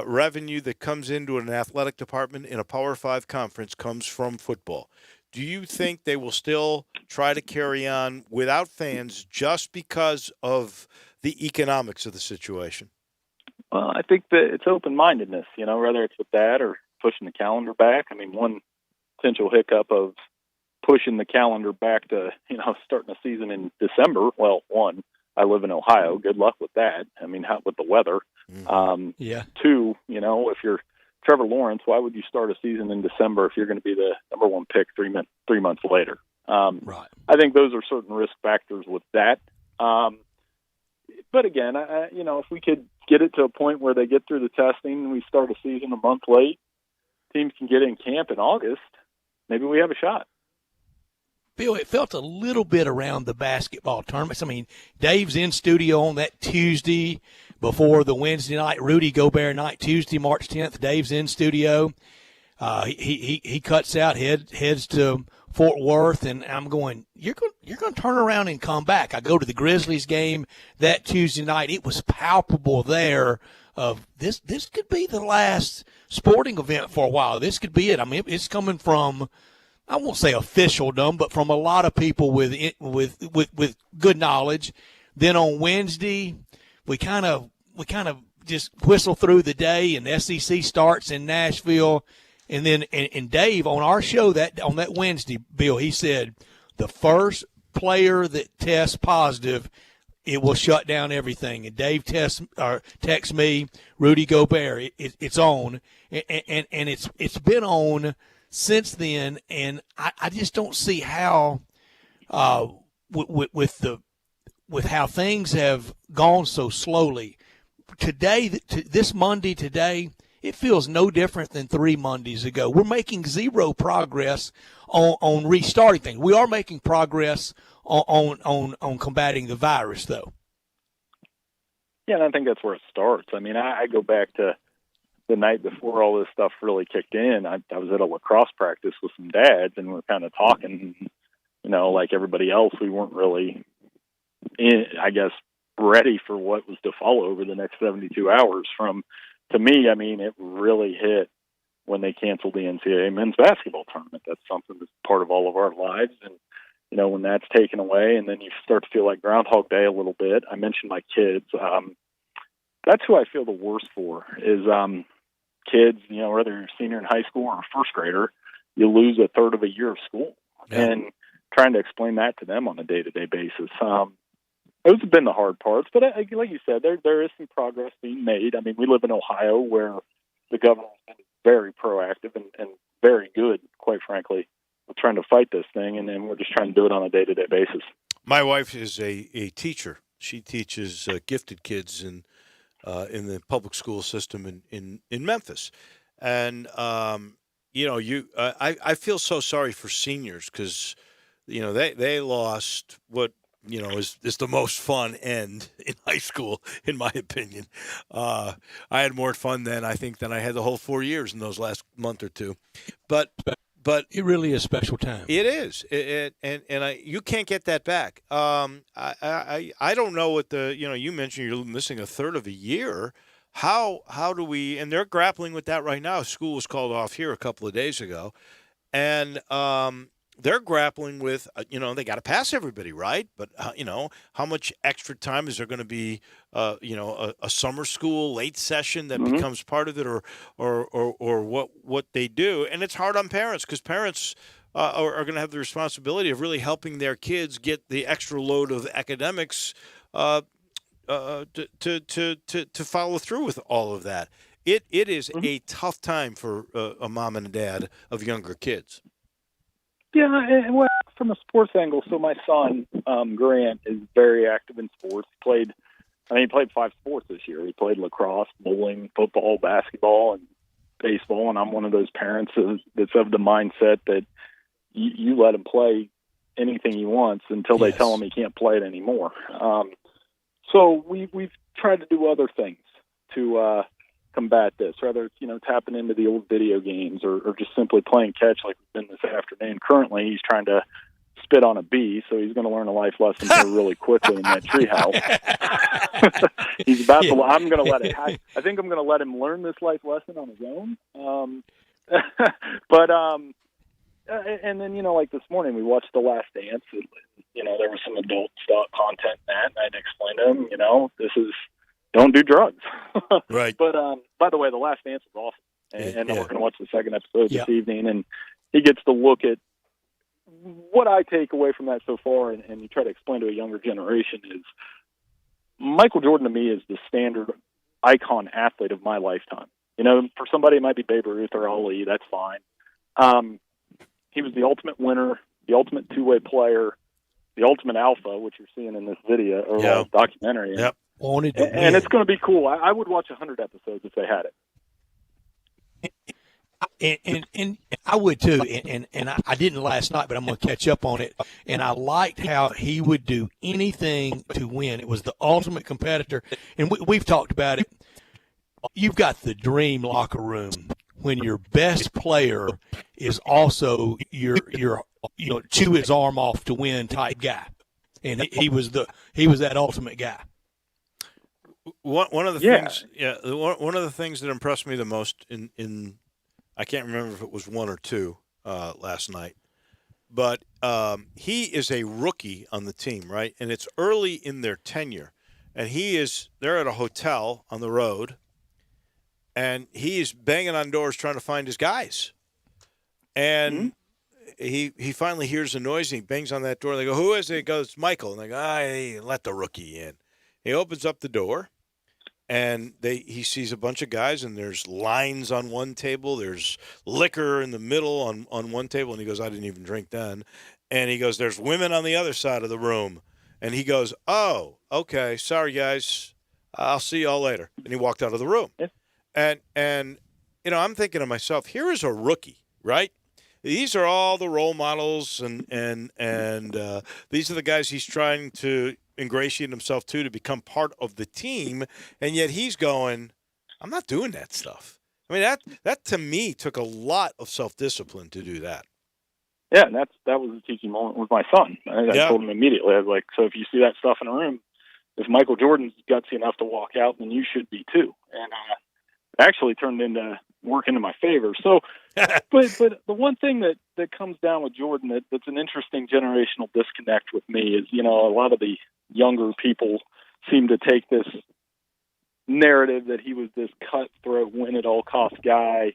revenue that comes into an athletic department in a Power 5 conference comes from football? Do you think they will still try to carry on without fans just because of the economics of the situation? Well, I think that it's open-mindedness, whether it's with that or pushing the calendar back. I mean, one potential hiccup of pushing the calendar back to, starting a season in December. Well, one, I live in Ohio. Good luck with that. I mean, how with the weather. Yeah. Two, if you're Trevor Lawrence, why would you start a season in December if you're going to be the number one pick 3 months later? Right. I think those are certain risk factors with that. But again, if we could get it to a point where they get through the testing and we start a season a month late, teams can get in camp in August, maybe we have a shot. Bill, it felt a little bit around the basketball tournaments. I mean, Dave's in studio on that Tuesday before the Wednesday night Rudy Gobert night, Tuesday, March 10th. Dave's in studio. He cuts out, heads to Fort Worth, and I'm going, you're going to turn around and come back. I go to the Grizzlies game that Tuesday night. It was palpable there of this could be the last sporting event for a while. This could be it. I mean, it's coming from, I won't say officialdom, but from a lot of people with good knowledge. Then on Wednesday, we kind of just whistle through the day, and the SEC starts in Nashville. And then and Dave on our show on that Wednesday, Bill, he said the first player that tests positive, it will shut down everything. And Dave texts me, Rudy Gobert, it's on, and it's been on since then. And I just don't see how with how things have gone so slowly. Today, this Monday today, it feels no different than 3 Mondays ago. We're making zero progress on restarting things. We are making progress on combating the virus, though. Yeah, and I think that's where it starts. I mean, I go back to the night before all this stuff really kicked in. I was at a lacrosse practice with some dads, and we were kind of talking. Like everybody else, we weren't really, ready for what was to follow over the next 72 hours. To me, I mean, it really hit when they canceled the NCAA men's basketball tournament. That's something that's part of all of our lives. And, when that's taken away, and then you start to feel like Groundhog Day a little bit. I mentioned my kids. That's who I feel the worst for is kids, whether you're a senior in high school or a first grader, you lose a third of a year of school. Yeah. And trying to explain that to them on a day-to-day basis. Those have been the hard parts, but like you said, there is some progress being made. I mean, we live in Ohio where the governor's been very proactive and very good, quite frankly, with trying to fight this thing, and we're just trying to do it on a day-to-day basis. My wife is a teacher. She teaches gifted kids in the public school system in Memphis, and I feel so sorry for seniors because they lost what is the most fun end in high school, in my opinion. I had more fun then, I think, than I had the whole 4 years in those last month or two. But it really is a special time. It is, you can't get that back. I don't know what you mentioned you're missing a third of a year. How do we? And they're grappling with that right now. School was called off here a couple of days ago, and they're grappling with they got to pass everybody, right? But how much extra time is there going to be? A summer school late session that becomes part of it, or what they do, and it's hard on parents because parents are going to have the responsibility of really helping their kids get the extra load of academics to follow through with all of that. It is a tough time for a mom and a dad of younger kids. Yeah, and well, from a sports angle, so my son Grant is very active in sports. He played 5 sports this year. He played lacrosse, bowling, football, basketball, and baseball. And I'm one of those parents that's of the mindset that you let him play anything he wants until they tell him he can't play it anymore. So we've tried to do other things to combat this, whether it's tapping into the old video games or just simply playing catch like we've been this afternoon. Currently, he's trying to spit on a bee, so he's going to learn a life lesson here really quickly in that treehouse. He's about to. I'm going to let it. I think I'm going to let him learn this life lesson on his own. And then like this morning we watched The Last Dance. There was some adult stuff content in that, and I had to explain to him, this is don't do drugs. Right. But by the way, The Last Dance is awesome, and we're going to watch the second episode this evening, and he gets to look at what I take away from that so far, and you try to explain to a younger generation is Michael Jordan to me is the standard icon athlete of my lifetime. For somebody it might be Babe Ruth or Ali, that's fine. He was the ultimate winner, the ultimate two-way player, the ultimate alpha, which you're seeing in this video or documentary. Yep. And it's going to be cool. I would watch 100 episodes if they had it. And I would too. And I didn't last night, but I'm going to catch up on it. And I liked how he would do anything to win. It was the ultimate competitor. And we've talked about it. You've got the dream locker room when your best player is also your chew his arm off to win type guy. And he was that ultimate guy. One of the things, one of the things that impressed me the most in I can't remember if it was 1 or 2 last night, but he is a rookie on the team, right? And it's early in their tenure, and they're at a hotel on the road, and he is banging on doors trying to find his guys, and he finally hears a noise, and he bangs on that door. They go, "Who is it?" He goes, "Michael." And they go, "Let the rookie in." He opens up the door, and he sees a bunch of guys, and there's lines on one table. There's liquor in the middle on one table, and he goes, "I didn't even drink then." And he goes, "There's women on the other side of the room." And he goes, "Oh, okay, sorry, guys. I'll see y'all later." And he walked out of the room. Yeah. And I'm thinking to myself, here is a rookie, right? These are all the role models, and these are the guys he's trying to ingratiate himself to become part of the team, and yet he's going, "I'm not doing that stuff." I mean, that to me took a lot of self-discipline to do that. Yeah, and that was a teaching moment with my son. I told him immediately. I was like, "So if you see that stuff in a room, if Michael Jordan's gutsy enough to walk out, then you should be too." And it actually turned into work into my favor. So, but the one thing that comes down with Jordan that's an interesting generational disconnect with me is, a lot of the younger people seem to take this narrative that he was this cutthroat, win-at-all-cost guy,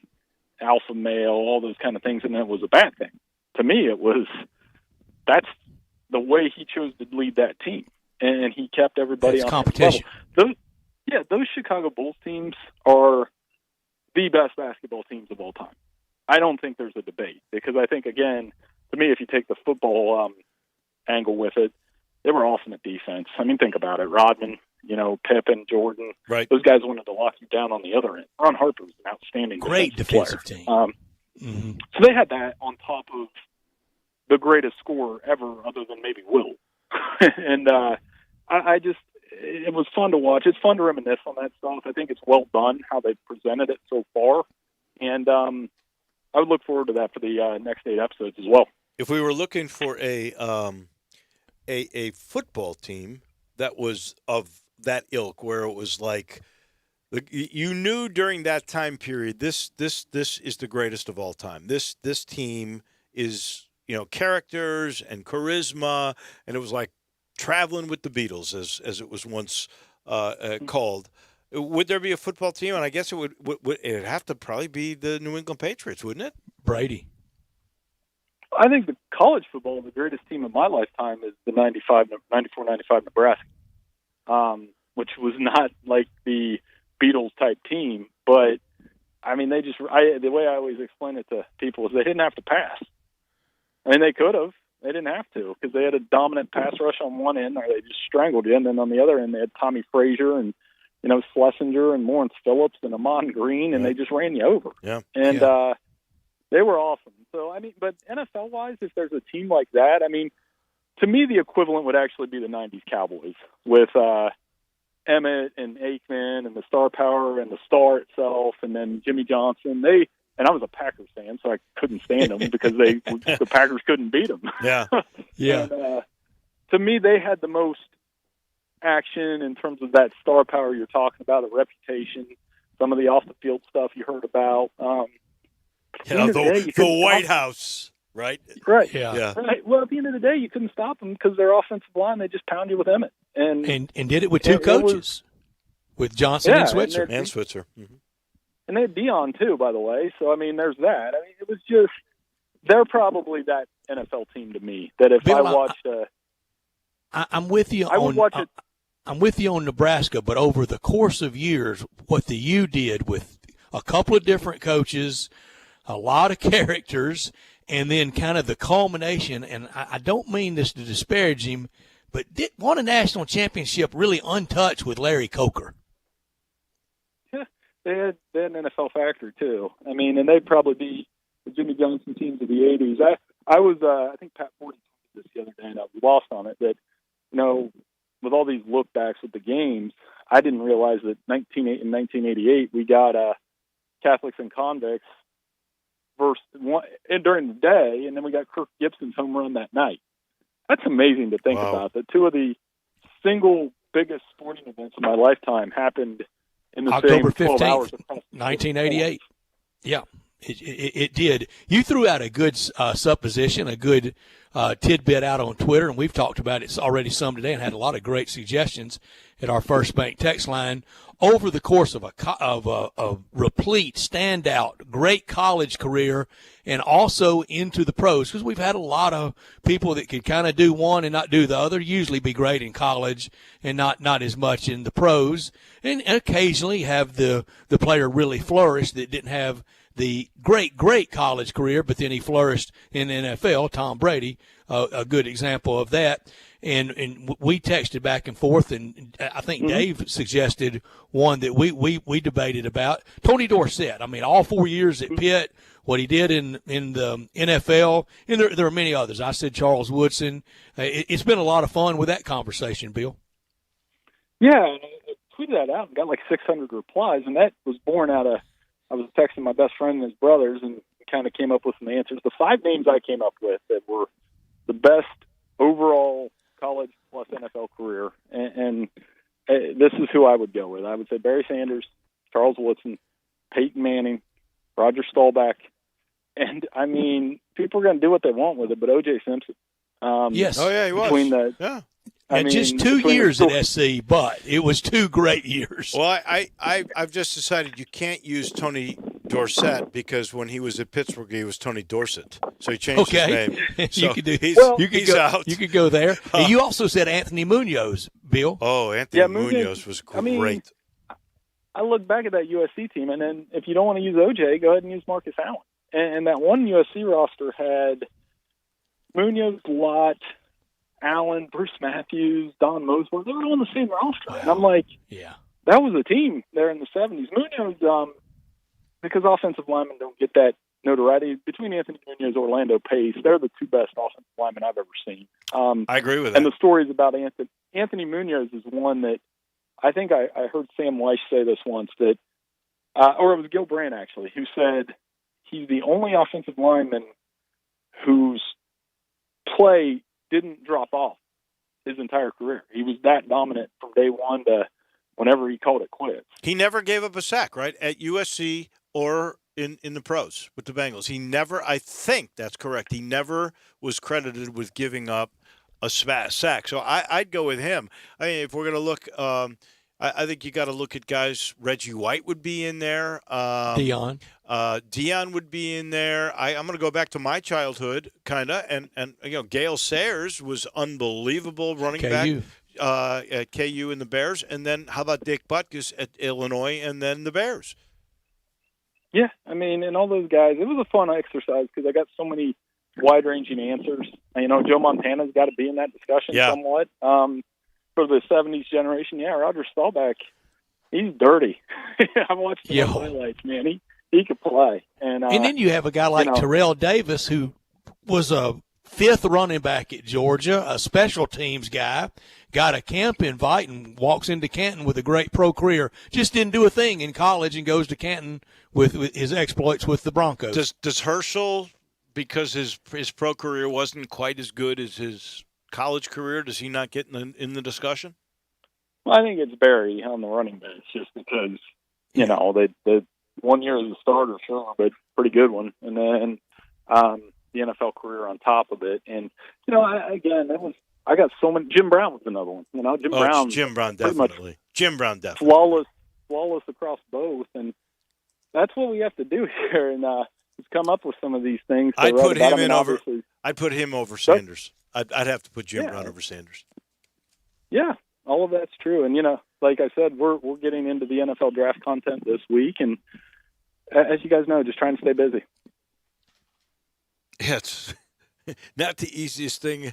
alpha male, all those kind of things, and that was a bad thing. To me, that's the way he chose to lead that team, and he kept everybody on competition. Level. Those Chicago Bulls teams are the best basketball teams of all time. I don't think there's a debate, because I think, again, to me, if you take the football angle with it, they were awesome at defense. I mean, think about it. Rodman, Pippen, Jordan. Right. Those guys wanted to lock you down on the other end. Ron Harper was an outstanding great defensive player. team. So they had that on top of the greatest scorer ever, other than maybe Will. And I just, it was fun to watch. It's fun to reminisce on that stuff. I think it's well done how they presented it so far, and I would look forward to that for the next 8 episodes as well. If we were looking for a football team that was of that ilk, where it was like you knew during that time period, this is the greatest of all time. This team is, characters and charisma, and it was like traveling with the Beatles, as it was once called. Would there be a football team? And I guess it would it'd have to probably be the New England Patriots, wouldn't it? Brady. I think the college football, the greatest team of my lifetime is the 94-95 Nebraska, which was not like the Beatles-type team. But, I mean, the way I always explain it to people is they didn't have to pass. I mean, they could have. They didn't have to because they had a dominant pass rush on one end, or they just strangled you. And then on the other end, they had Tommy Frazier and, Schlesinger and Lawrence Phillips and Amon Green, and they just ran you over. Yeah. And they were awesome. So, I mean, but NFL-wise, if there's a team like that, I mean, to me, the equivalent would actually be the 90s Cowboys with Emmett and Aikman and the star power and the star itself, and then Jimmy Johnson. And I was a Packers fan, so I couldn't stand them because the Packers couldn't beat them. Yeah. Yeah. And, to me, they had the most action in terms of that star power you're talking about, the reputation, some of the off-the-field stuff you heard about. The White House, right? Right. Yeah. Right. Well, at the end of the day, you couldn't stop them because their offensive line, they just pound you with Emmett. And did it with two coaches, with Johnson and Switzer. And Switzer. Mm-hmm. And they had Dion, too, by the way. So, I mean, there's that. I mean, it was just – they're probably that NFL team to me, that if Bill, I watched I'm with you I would watch it. I'm with you on Nebraska, but over the course of years, what the U did with a couple of different coaches, a lot of characters, and then kind of the culmination, and I don't mean this to disparage him, but won a national championship really untouched with Larry Coker. Yeah, they had an NFL factor, too. I mean, and they'd probably be the Jimmy Johnson teams of the 80s. I was, I think Pat Forty told me this the other day, and I was lost on it, that, with all these look backs with the games, I didn't realize that in 1988 we got Catholics and convicts during the day, and then we got Kirk Gibson's home run that night. That's amazing to think about. That two of the single biggest sporting events of my lifetime happened in the October same 12 hours 15th, 1988. Yeah, it did. You threw out a good supposition, a good tidbit out on Twitter, and we've talked about it already some today and had a lot of great suggestions at our First Bank text line. Over the course of a replete, standout, great college career, and also into the pros, because we've had a lot of people that could kind of do one and not do the other, usually be great in college and not as much in the pros, and occasionally have the player really flourish that didn't have the great college career, but then he flourished in the NFL. Tom Brady, a good example of that. And we texted back and forth, and I think Dave suggested one that we debated about. Tony Dorsett. I mean, all 4 years at Pitt, what he did in the NFL, and there are many others. I said Charles Woodson. It's been a lot of fun with that conversation, Bill. Yeah, I tweeted that out and got like 600 replies, and that was born out of I was texting my best friend and his brothers and kind of came up with some answers. The 5 names I came up with that were the best overall college plus NFL career, and this is who I would go with. I would say Barry Sanders, Charles Woodson, Peyton Manning, Roger Staubach, and I mean, people are going to do what they want with it, but O.J. Simpson. Yes. Oh, yeah, he was. And just 2 years at SC, but it was 2 great years. Well, I've just decided you can't use Tony Dorsett because when he was at Pittsburgh, he was Tony Dorset, so he changed his name. So you could do. He's out. You could go there. And you also said Anthony Munoz, Bill. Oh, Anthony Munoz was great. I mean, I look back at that USC team, and then if you don't want to use OJ, go ahead and use Marcus Allen. And that one USC roster had Munoz, Lott, Allen, Bruce Matthews, Don Mosworth. They were all on the same roster. Wow. And I'm like, that was a team there in the 70s. Munoz, because offensive linemen don't get that notoriety. Between Anthony Munoz and Orlando Pace, they're the two best offensive linemen I've ever seen. I agree with that. And the stories about Anthony Munoz is one that I think I heard Sam Weiss say this once, that, or it was Gil Brandt actually, who said he's the only offensive lineman whose play didn't drop off his entire career. He was that dominant from day one to whenever he called it quits. He never gave up a sack, right, at USC or in the pros with the Bengals. He never, I think that's correct, he never was credited with giving up a sack. So I'd go with him. I mean, if we're going to look, I think you got to look at guys. Reggie White would be in there. Dion. Dion would be in there. I'm going to go back to my childhood, kind of, and Gale Sayers was unbelievable running back at KU and the Bears. And then how about Dick Butkus at Illinois and then the Bears? Yeah, I mean, and all those guys, it was a fun exercise because I got so many wide-ranging answers. Joe Montana's got to be in that discussion somewhat. For the 70s generation, Roger Staubach, he's dirty. I've watched the highlights, man. He could play. And then you have a guy like Terrell Davis, who was a fifth running back at Georgia, a special teams guy, got a camp invite and walks into Canton with a great pro career. Just didn't do a thing in college and goes to Canton with his exploits with the Broncos. Does Herschel, because his pro career wasn't quite as good as his college career, does he not get in the discussion? Well, I think it's Barry on the running backs just because, the 1 year as a starter, sure, but pretty good one. And then the NFL career on top of it. And, I got so many. Jim Brown was another one. Jim Brown definitely. Jim Brown definitely. Flawless across both. And that's what we have to do here. And just come up with some of these things. I'd put him over Sanders. I'd have to put Jim Brown over Sanders. Yeah, all of that's true. And, like I said, we're getting into the NFL draft content this week. And as you guys know, just trying to stay busy. Yeah, it's not the easiest thing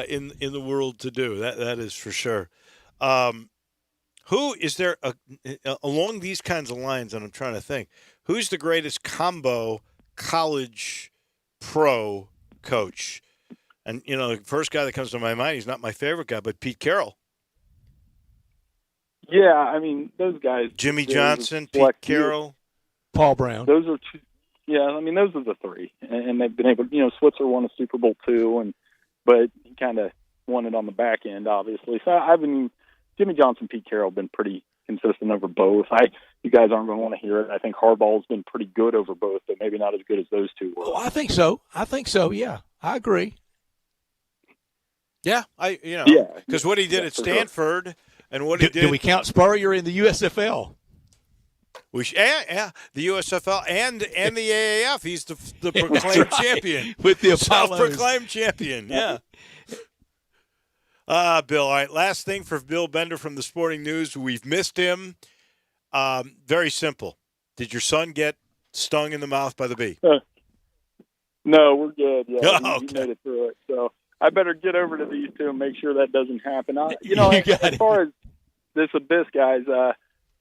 in the world to do. That is for sure. Who is there along these kinds of lines, and I'm trying to think, who's the greatest combo college pro coach? And, the first guy that comes to my mind, he's not my favorite guy, but Pete Carroll. Yeah, I mean, those guys. Jimmy Johnson, Pete Carroll. Paul Brown. Those are two. Yeah, I mean, those are the three. And they've been able Switzer won a Super Bowl too, but he kind of won it on the back end, obviously. So Jimmy Johnson, Pete Carroll have been pretty consistent over both. You guys aren't going to want to hear it. I think Harbaugh's been pretty good over both, but maybe not as good as those two were. Oh, I think so. Yeah, I agree. Yeah, because what he did at Stanford and what he did. Do we count Spurrier in the USFL? The USFL and the AAF. He's the proclaimed champion with the Apollos. Self-proclaimed champion. Yeah. Bill. All right. Last thing for Bill Bender from the Sporting News. We've missed him. Very simple. Did your son get stung in the mouth by the bee? No, we're good. Yeah, okay. He made it through it. So I better get over to these two and make sure that doesn't happen. As far as this Abyss guys,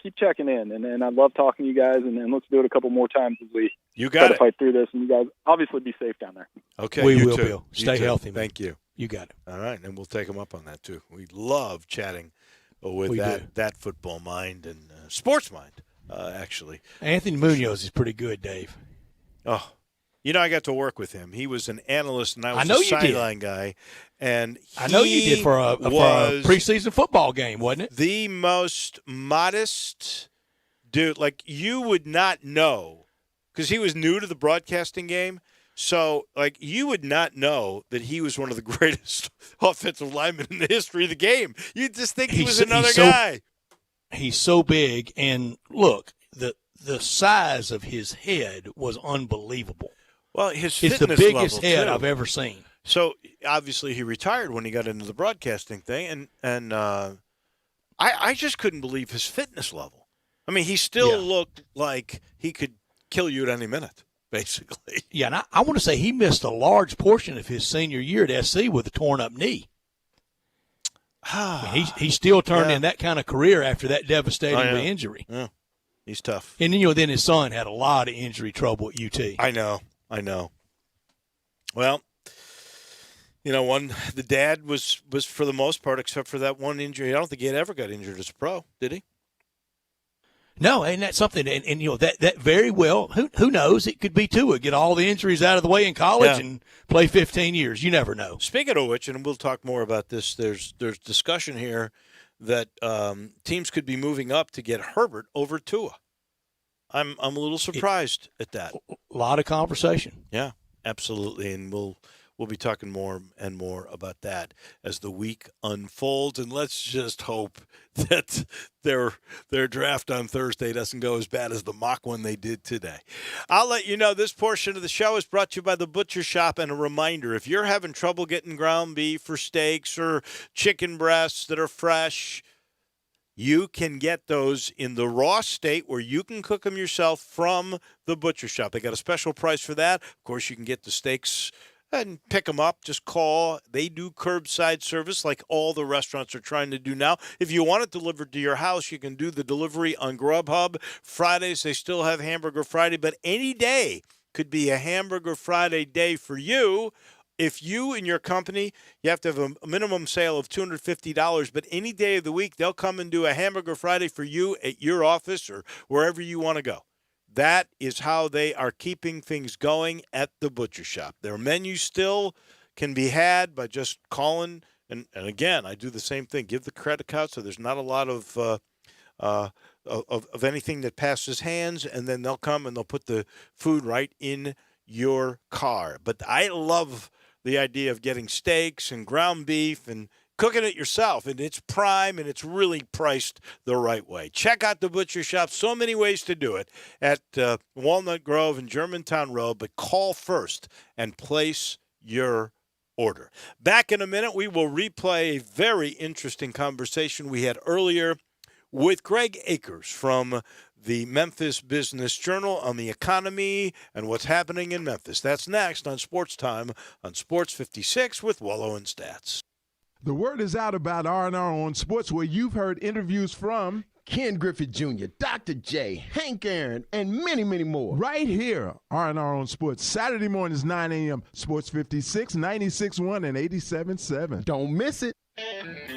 keep checking in, and I love talking to you guys, and let's do it a couple more times as we try to fight through this. And you guys obviously be safe down there. Okay, we you will, too. Bill. Stay healthy, man. Thank you. You got it. All right, and we'll take him up on that too. We love chatting with that football mind and sports mind, actually. Anthony Munoz is pretty good, Dave. Oh, I got to work with him. He was an analyst, and I was a sideline guy. And I know you did for a preseason football game, wasn't it? The most modest dude. Like, you would not know, because he was new to the broadcasting game. So, you would not know that he was one of the greatest offensive linemen in the history of the game. You'd just think he was another guy. He's so big, and look, the size of his head was unbelievable. Well, his fitness it's the biggest level, head too. I've ever seen. So obviously he retired when he got into the broadcasting thing, and I just couldn't believe his fitness level. I mean, he still looked like he could kill you at any minute, basically. Yeah, and I want to say he missed a large portion of his senior year at SC with a torn-up knee. He still turned in that kind of career after that devastating injury. Yeah. He's tough. And then his son had a lot of injury trouble at UT. I know. I know. Well, the dad was for the most part, except for that one injury. I don't think he ever got injured as a pro, did he? No, and that's something, and that very well, who knows? It could be Tua, get all the injuries out of the way in college and play 15 years. You never know. Speaking of which, and we'll talk more about this, there's discussion here that teams could be moving up to get Herbert over Tua. I'm a little surprised at that. A lot of conversation. Yeah, absolutely, and we'll be talking more and more about that as the week unfolds. And let's just hope that their draft on Thursday doesn't go as bad as the mock one they did today. I'll let you know this portion of the show is brought to you by The Butcher Shop. And a reminder, if you're having trouble getting ground beef or steaks or chicken breasts that are fresh, you can get those in the raw state where you can cook them yourself from The Butcher Shop. They got a special price for that. Of course, you can get the steaks and pick them up. Just call. They do curbside service like all the restaurants are trying to do now. If you want it delivered to your house, you can do the delivery on Grubhub. Fridays, they still have Hamburger Friday, but any day could be a Hamburger Friday day for you. If you and your company, you have to have a minimum sale of $250, but any day of the week, they'll come and do a Hamburger Friday for you at your office or wherever you want to go. That is how they are keeping things going at The Butcher Shop. Their menu still can be had by just calling. And again, I do the same thing. Give the credit card so there's not a lot of anything that passes hands. And then they'll come and they'll put the food right in your car. But I love the idea of getting steaks and ground beef and cooking it yourself, and it's prime, and it's really priced the right way. Check out The Butcher Shop. So many ways to do it at Walnut Grove and Germantown Road, but call first and place your order. Back in a minute, we will replay a very interesting conversation we had earlier with Greg Akers from the Memphis Business Journal on the economy and what's happening in Memphis. That's next on Sports Time on Sports 56 with Wolo and Stats. The word is out about R&R on Sports, where you've heard interviews from Ken Griffith Jr., Dr. J, Hank Aaron, and many, many more. Right here, R&R on Sports, Saturday mornings, 9 a.m., Sports 56, 96.1, and 87.7. Don't miss it.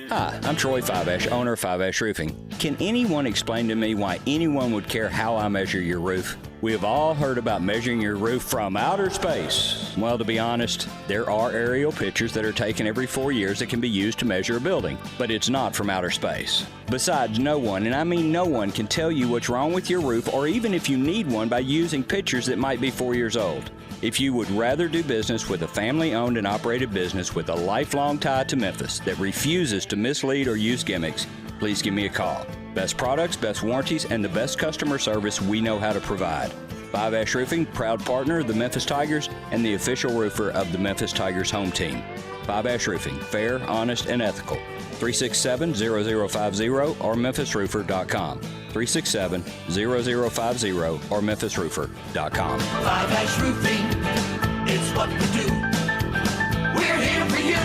Hi, I'm Troy Fiveash, owner of Fiveash Roofing. Can anyone explain to me why anyone would care how I measure your roof? We have all heard about measuring your roof from outer space. Well, to be honest, there are aerial pictures that are taken every 4 years that can be used to measure a building, but it's not from outer space. Besides, no one, and I mean no one, can tell you what's wrong with your roof or even if you need one by using pictures that might be 4 years old. If you would rather do business with a family-owned and operated business with a lifelong tie to Memphis that refuses to mislead or use gimmicks, please give me a call. Best products, best warranties, and the best customer service we know how to provide. Fiveash Roofing, proud partner of the Memphis Tigers and the official roofer of the Memphis Tigers home team. Fiveash Roofing, fair, honest, and ethical. 367-0050 or memphisroofer.com. 367-0050 or memphisroofer.com. Fiveash Roofing, it's what we do. We're here for you.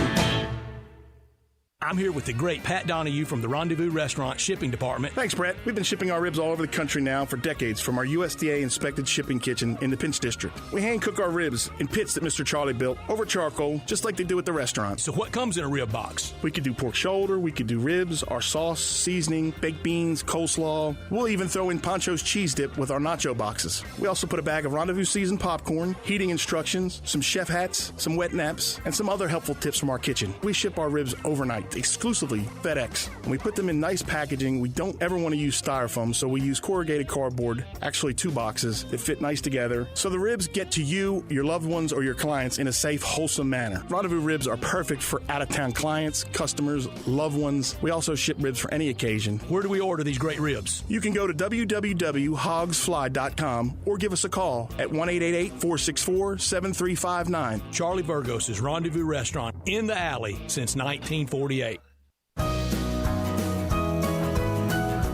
I'm here with the great Pat Donahue from the Rendezvous Restaurant Shipping Department. Thanks, Brett. We've been shipping our ribs all over the country now for decades from our USDA-inspected shipping kitchen in the Pinch District. We hand-cook our ribs in pits that Mr. Charlie built over charcoal, just like they do at the restaurant. So what comes in a rib box? We could do pork shoulder, we could do ribs, our sauce, seasoning, baked beans, coleslaw. We'll even throw in Pancho's cheese dip with our nacho boxes. We also put a bag of Rendezvous seasoned popcorn, heating instructions, some chef hats, some wet naps, and some other helpful tips from our kitchen. We ship our ribs overnight, exclusively FedEx. And we put them in nice packaging. We don't ever want to use styrofoam, so we use corrugated cardboard, actually 2 boxes that fit nice together, so the ribs get to you, your loved ones, or your clients in a safe, wholesome manner. Rendezvous ribs are perfect for out-of-town clients, customers, loved ones. We also ship ribs for any occasion. Where do we order these great ribs? You can go to www.hogsfly.com or give us a call at 1-888-464-7359. Charlie Burgos' Rendezvous Restaurant in the alley since 1948.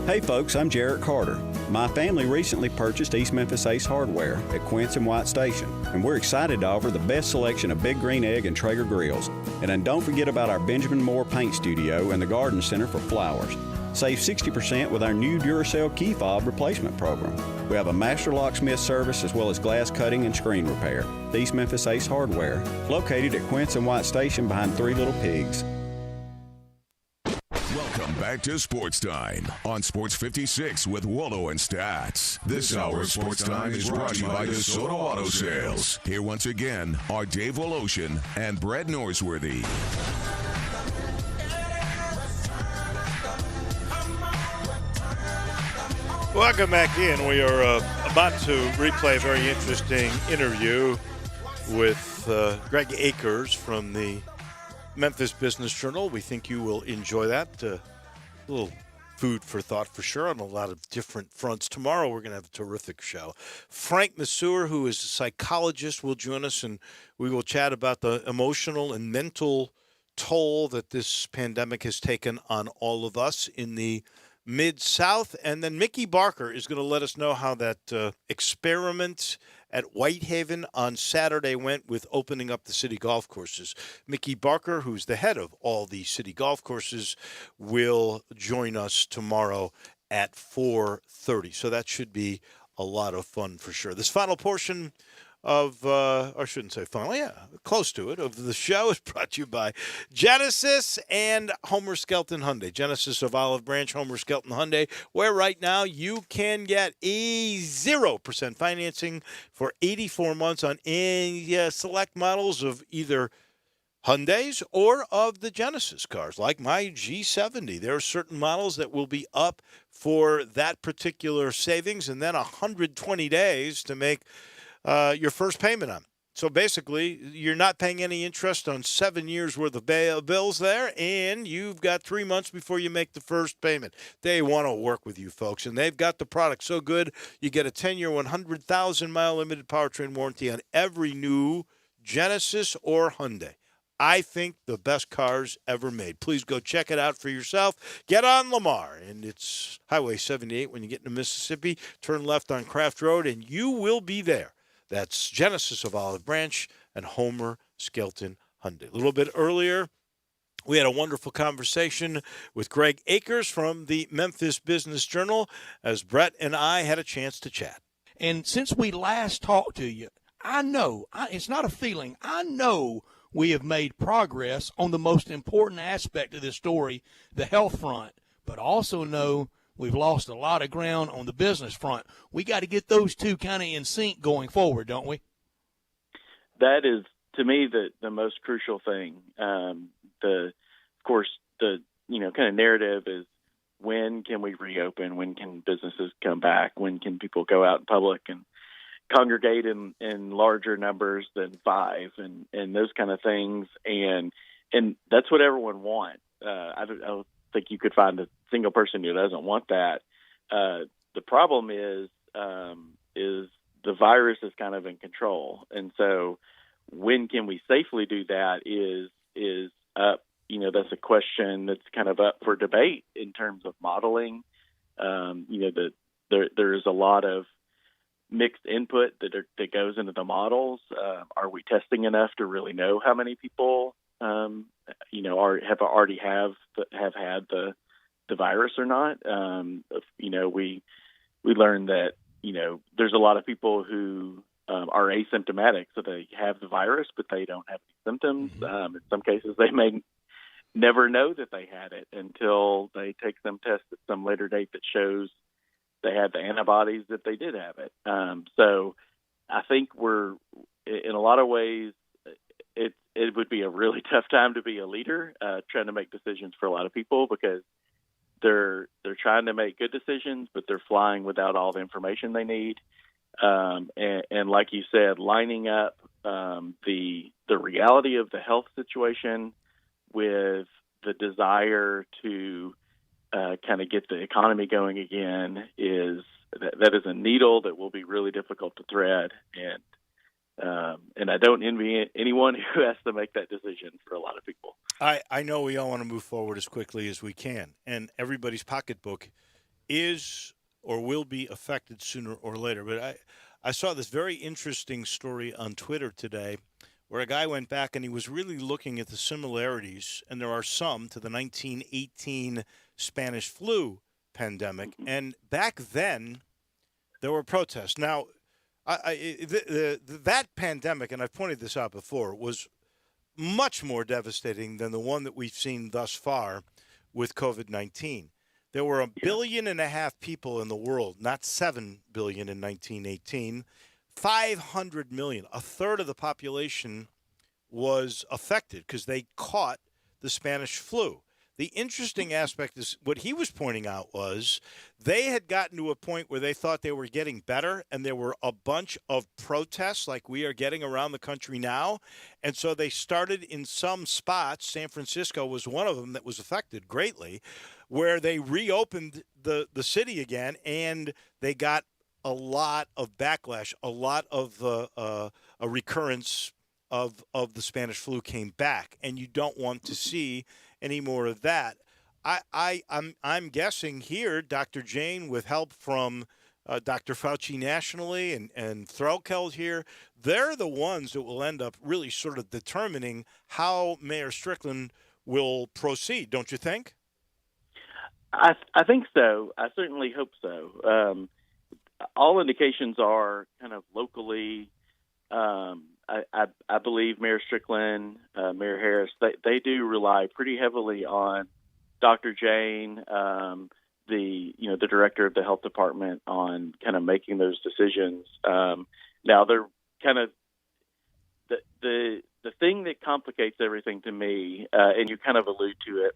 Hey folks, I'm Jarrett Carter. My family recently purchased East Memphis Ace Hardware at Quince and White Station, and we're excited to offer the best selection of Big Green Egg and Traeger grills. And then don't forget about our Benjamin Moore Paint Studio and the Garden Center for flowers. Save 60% with our new Duracell key fob replacement program. We have a master locksmith service as well as glass cutting and screen repair. East Memphis Ace Hardware, located at Quince and White Station behind Three Little Pigs. Welcome back to Sports Time on Sports 56 with Wolo and Stats. This hour of Sports Time is brought to you by DeSoto Auto Sales. Here once again are Dave Woloshin and Brett Norsworthy. Welcome back in. We are about to replay a very interesting interview with Greg Akers from the Memphis Business Journal. We think you will enjoy that. A little food for thought for sure on a lot of different fronts. Tomorrow we're going to have a terrific show. Frank Masur, who is a psychologist, will join us, and we will chat about the emotional and mental toll that this pandemic has taken on all of us in the Mid-South. And then Mickey Barker is going to let us know how that experiment at Whitehaven on Saturday went with opening up the city golf courses. Mickey Barker, who's the head of all the city golf courses, will join us tomorrow at 4:30. So that should be a lot of fun for sure. This final portion of, I shouldn't say final, yeah, close to it, of the show is brought to you by Genesis and Homer Skelton Hyundai. Genesis of Olive Branch, Homer Skelton Hyundai, where right now you can get 0% financing for 84 months on any select models of either Hyundais or of the Genesis cars, like my G70. There are certain models that will be up for that particular savings, and then 120 days to make your first payment on. So basically, you're not paying any interest on 7 years worth of bills there, and you've got 3 months before you make the first payment. They want to work with you folks, and they've got the product so good. You get a 10-year, 100,000-mile limited powertrain warranty on every new Genesis or Hyundai. I think the best cars ever made. Please go check it out for yourself. Get on Lamar, and it's Highway 78 when you get into Mississippi. Turn left on Craft Road, and you will be there. That's Genesis of Olive Branch and Homer Skelton Hyundai. A little bit earlier, we had a wonderful conversation with Greg Akers from the Memphis Business Journal as Brett and I had a chance to chat. And since we last talked to you, I know, it's not a feeling, I know we have made progress on the most important aspect of this story, the health front, but also know we've lost a lot of ground on the business front. We got to get those two kind of in sync going forward, don't we? That is, to me, the most crucial thing. Of course, the kind of narrative is, when can we reopen? When can businesses come back? When can people go out in public and congregate in larger numbers than 5 and those kind of things? And that's what everyone wants. I don't think you could find a single person who doesn't want that. The problem is the virus is kind of in control, and so when can we safely do that is up. That's a question that's kind of up for debate in terms of modeling. There is a lot of mixed input that goes into the models. Are we testing enough to really know how many people have had the virus or not? We learned that there's a lot of people who are asymptomatic, so they have the virus but they don't have any symptoms. In some cases, they may never know that they had it until they take some test at some later date that shows they had the antibodies that they did have it. So I think we're, in a lot of ways, it would be a really tough time to be a leader, trying to make decisions for a lot of people, because they're trying to make good decisions, but they're flying without all the information they need. And like you said, lining up the reality of the health situation with the desire to kind of get the economy going again that is a needle that will be really difficult to thread. And I don't envy anyone who has to make that decision for a lot of people. I know we all want to move forward as quickly as we can, and everybody's pocketbook is or will be affected sooner or later. But I saw this very interesting story on Twitter today where a guy went back and he was really looking at the similarities, and there are some, to the 1918 Spanish flu pandemic. And back then, there were protests. Now, that pandemic, and I've pointed this out before, was much more devastating than the one that we've seen thus far with COVID-19. There were 1.5 billion people in the world, not 7 billion in 1918. 500 million, a third of the population, was affected because they caught the Spanish flu. The interesting aspect is what he was pointing out was they had gotten to a point where they thought they were getting better, and there were a bunch of protests like we are getting around the country now. And so they started in some spots. San Francisco was one of them that was affected greatly, where they reopened the city again, and they got a lot of backlash, a lot of a recurrence of the Spanish flu came back, and you don't want to see any more of that. I'm guessing here, Dr. Jane, with help from Dr. Fauci nationally and Threlkeld here, they're the ones that will end up really sort of determining how Mayor Strickland will proceed, don't you think? I think so. I certainly hope so. All indications are kind of locally. I believe Mayor Strickland, Mayor Harris, they do rely pretty heavily on Dr. Jane, the director of the health department, on kind of making those decisions. Now they're kind of the thing that complicates everything to me, and you kind of allude to it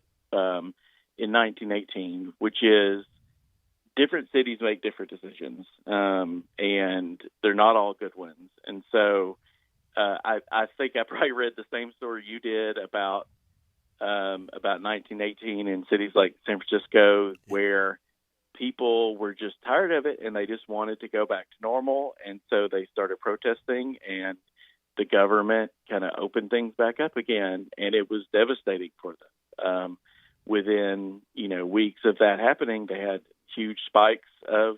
in 1918, which is different cities make different decisions, and they're not all good ones. And so I think I probably read the same story you did about 1918 in cities like San Francisco, where people were just tired of it and they just wanted to go back to normal. And so they started protesting, and the government kind of opened things back up again. And it was devastating for them. Within, weeks of that happening, they had huge spikes of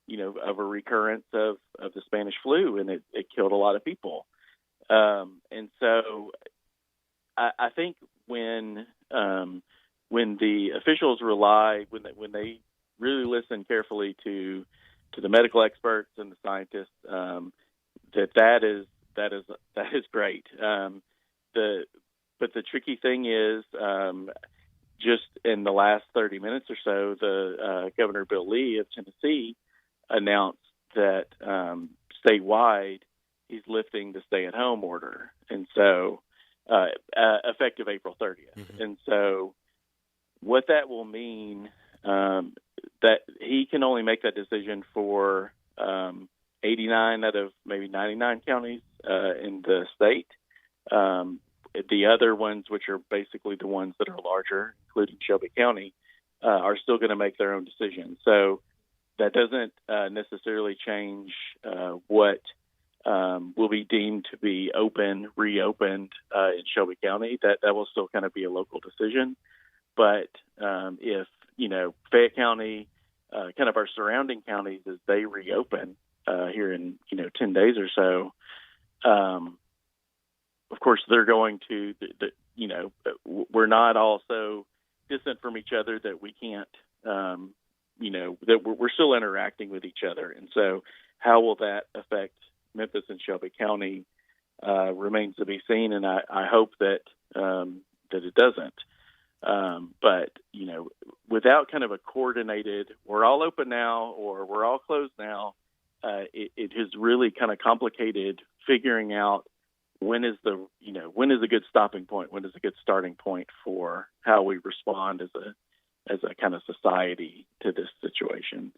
a recurrence of the Spanish flu, and it killed a lot of people. And so I think when the officials rely, when they really listen carefully to the medical experts and the scientists, that is great. But the tricky thing is, just in the last 30 minutes or so, the Governor Bill Lee of Tennessee announced that statewide he's lifting the stay-at-home order, and so effective April 30th. Mm-hmm. And so what that will mean, that he can only make that decision for 89 out of maybe 99 counties in the state. The other ones, which are basically the ones that are larger, including Shelby County, are still going to make their own decision. So that doesn't necessarily change what will be deemed to be reopened in Shelby County. That will still kind of be a local decision. But if, Fayette County, kind of our surrounding counties, as they reopen here in, 10 days or so, of course, they're going to, we're not all so distant from each other that we can't, that we're still interacting with each other. And so how will that affect Memphis and Shelby County remains to be seen. And I hope that it doesn't. But, without kind of a coordinated, we're all open now or we're all closed now, it has really kind of complicated figuring out when is a good stopping point, when is a good starting point for how we respond as a kind of society to this situation.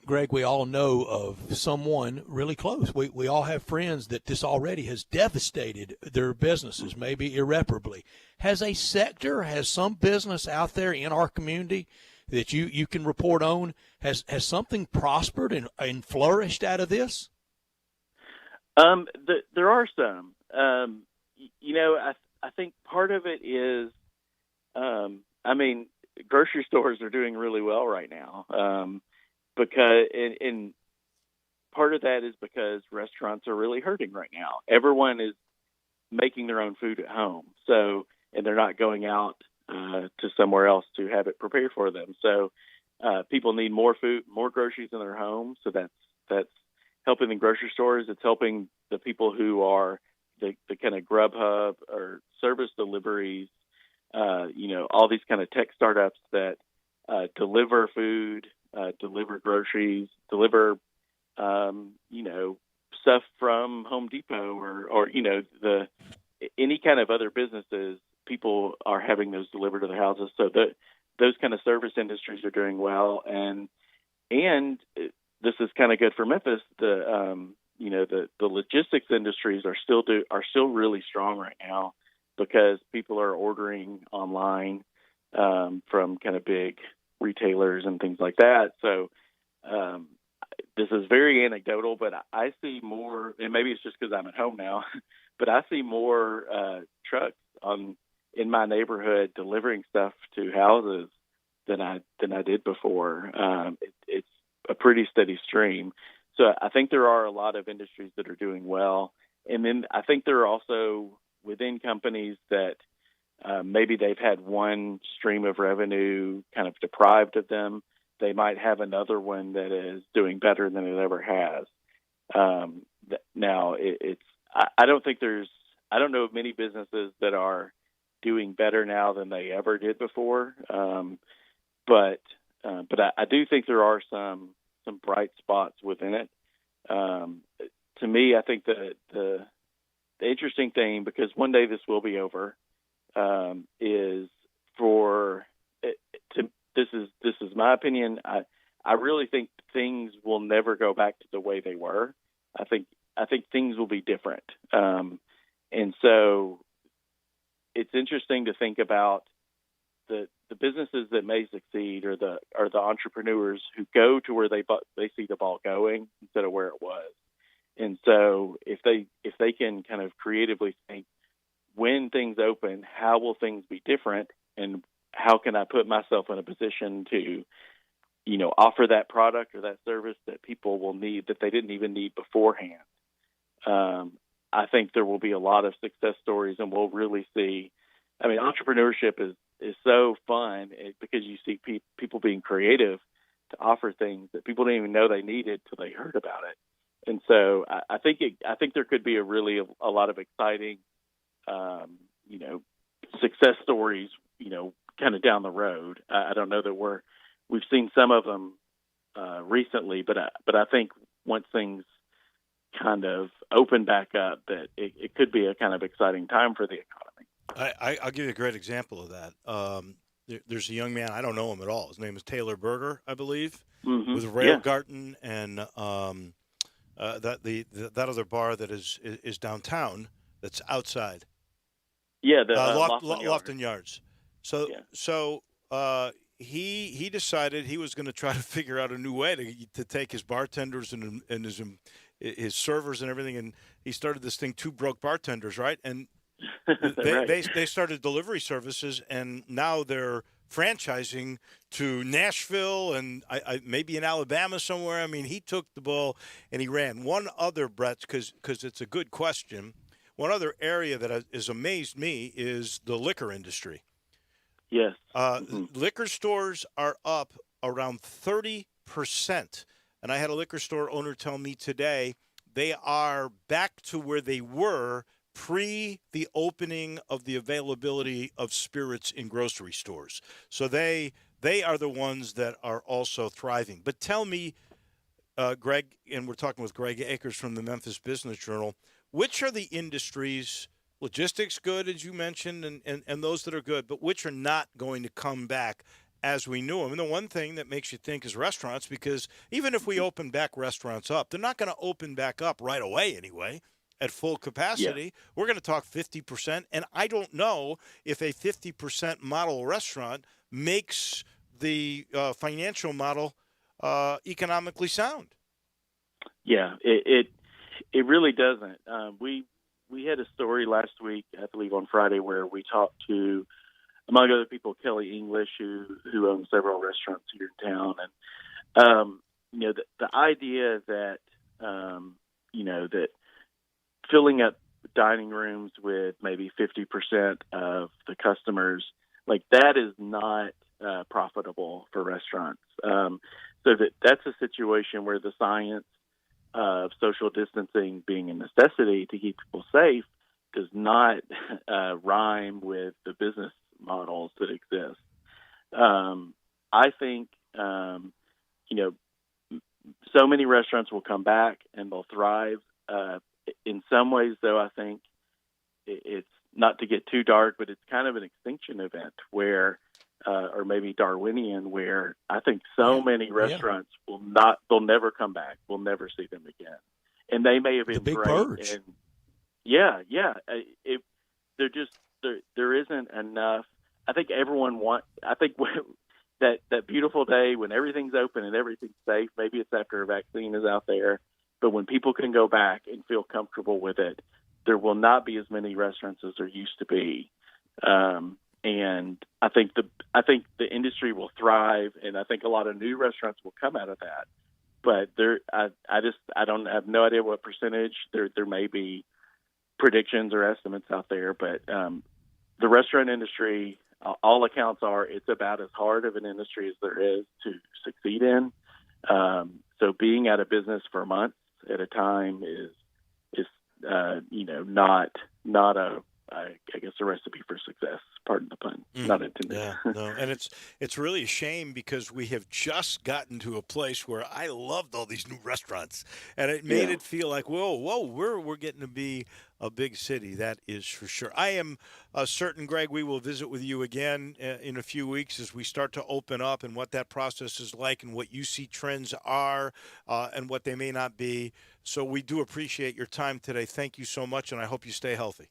Greg, we all know of someone really close. We all have friends that this already has devastated their businesses, maybe irreparably. Has some business out there in our community that you can report on, has something prospered and flourished out of this? There are some. I think part of it is, grocery stores are doing really well right now, because and part of that is because restaurants are really hurting right now. Everyone is making their own food at home, and they're not going out to somewhere else to have it prepared for them. So people need more food, more groceries in their home. So that's helping the grocery stores. It's helping the people who are the kind of Grubhub or service deliveries, all these kind of tech startups that deliver food, deliver groceries, deliver, stuff from Home Depot or any kind of other businesses. People are having those delivered to their houses. So those kind of service industries are doing well. And this is kind of good for Memphis. The logistics industries are still really strong right now because people are ordering online from kind of big retailers and things like that. So this is very anecdotal, but I see more, and maybe it's just because I'm at home now, but I see more trucks in my neighborhood delivering stuff to houses than I did before. It's a pretty steady stream. So I think there are a lot of industries that are doing well. And then I think there are also within companies that maybe they've had one stream of revenue kind of deprived of them. They might have another one that is doing better than it ever has. Now, I don't know of many businesses that are doing better now than they ever did before. But I do think there are some bright spots within it. To me, I think the interesting thing, because one day this will be over, is this is my opinion. I really think things will never go back to the way they were. I think things will be different. And so it's interesting to think about the businesses that may succeed are the entrepreneurs who go to where they see the ball going instead of where it was. And so if they can kind of creatively think, when things open, how will things be different, and how can I put myself in a position to, offer that product or that service that people will need that they didn't even need beforehand. I think there will be a lot of success stories, and we'll really see. I mean, entrepreneurship is so fun because you see people being creative to offer things that people didn't even know they needed till they heard about it. And so I think there could be a lot of exciting, success stories, kind of down the road. I don't know that we've seen some of them recently, but I think once things kind of open back up, that it could be a kind of exciting time for the economy. I'll give you a great example of that. There's a young man, I don't know him at all. His name is Taylor Berger, I believe, with Railgarten and that other bar that is downtown that's outside. Yeah, the Lofton Yards. So he decided he was going to try to figure out a new way to take his bartenders and his servers and everything, and he started this thing, Two Broke Bartenders, right? And they started delivery services, and now they're franchising to Nashville and maybe in Alabama somewhere. I mean, he took the ball and he ran. One other, Brett, because it's a good question, one other area that has amazed me is the liquor industry. Yes. Liquor stores are up around 30%. And I had a liquor store owner tell me today they are back to where they were pre the opening of the availability of spirits in grocery stores. So they are the ones that are also thriving. But tell me, Greg, and we're talking with Greg Akers from the Memphis Business Journal, which are the industries, logistics good, as you mentioned, and those that are good, but which are not going to come back as we knew them? And the one thing that makes you think is restaurants, because even if we open back restaurants up, they're not going to open back up right away anyway at full capacity. Yeah. We're going to talk 50%, and I don't know if a 50% model restaurant makes the financial model economically sound. Yeah, it really doesn't. We had a story last week, I believe on Friday, where we talked to among other people, Kelly English, who owns several restaurants here in town. And, the idea that, that filling up dining rooms with maybe 50% of the customers, like that is not profitable for restaurants. So that's a situation where the science of social distancing being a necessity to keep people safe does not rhyme with the business models that exist. I think, so many restaurants will come back and they'll thrive. In some ways, though, I think it's not to get too dark, but it's kind of an extinction event where, or maybe Darwinian, where I think so many restaurants they'll never come back. We'll never see them again. And they may have been big great. purge. And there isn't enough. I think that beautiful day when everything's open and everything's safe, maybe it's after a vaccine is out there, but when people can go back and feel comfortable with it, there will not be as many restaurants as there used to be. And I think the industry will thrive, and I think a lot of new restaurants will come out of that. But I have no idea what percentage. There may be predictions or estimates out there, but the restaurant industry, all accounts are, it's about as hard of an industry as there is to succeed in. So being out of business for months at a time is not a recipe for success. Pardon the pun. Not intended. Yeah, no, and it's really a shame because we have just gotten to a place where I loved all these new restaurants, and it made it feel like, whoa, we're getting to be a big city. That is for sure. I am certain, Greg, we will visit with you again in a few weeks as we start to open up and what that process is like and what you see trends are and what they may not be. So we do appreciate your time today. Thank you so much, and I hope you stay healthy.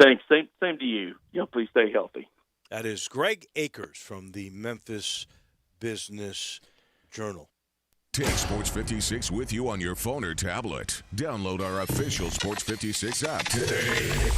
Thanks. Same to you. Please stay healthy. That is Greg Akers from the Memphis Business Journal. Take Sports 56 with you on your phone or tablet. Download our official Sports 56 app today.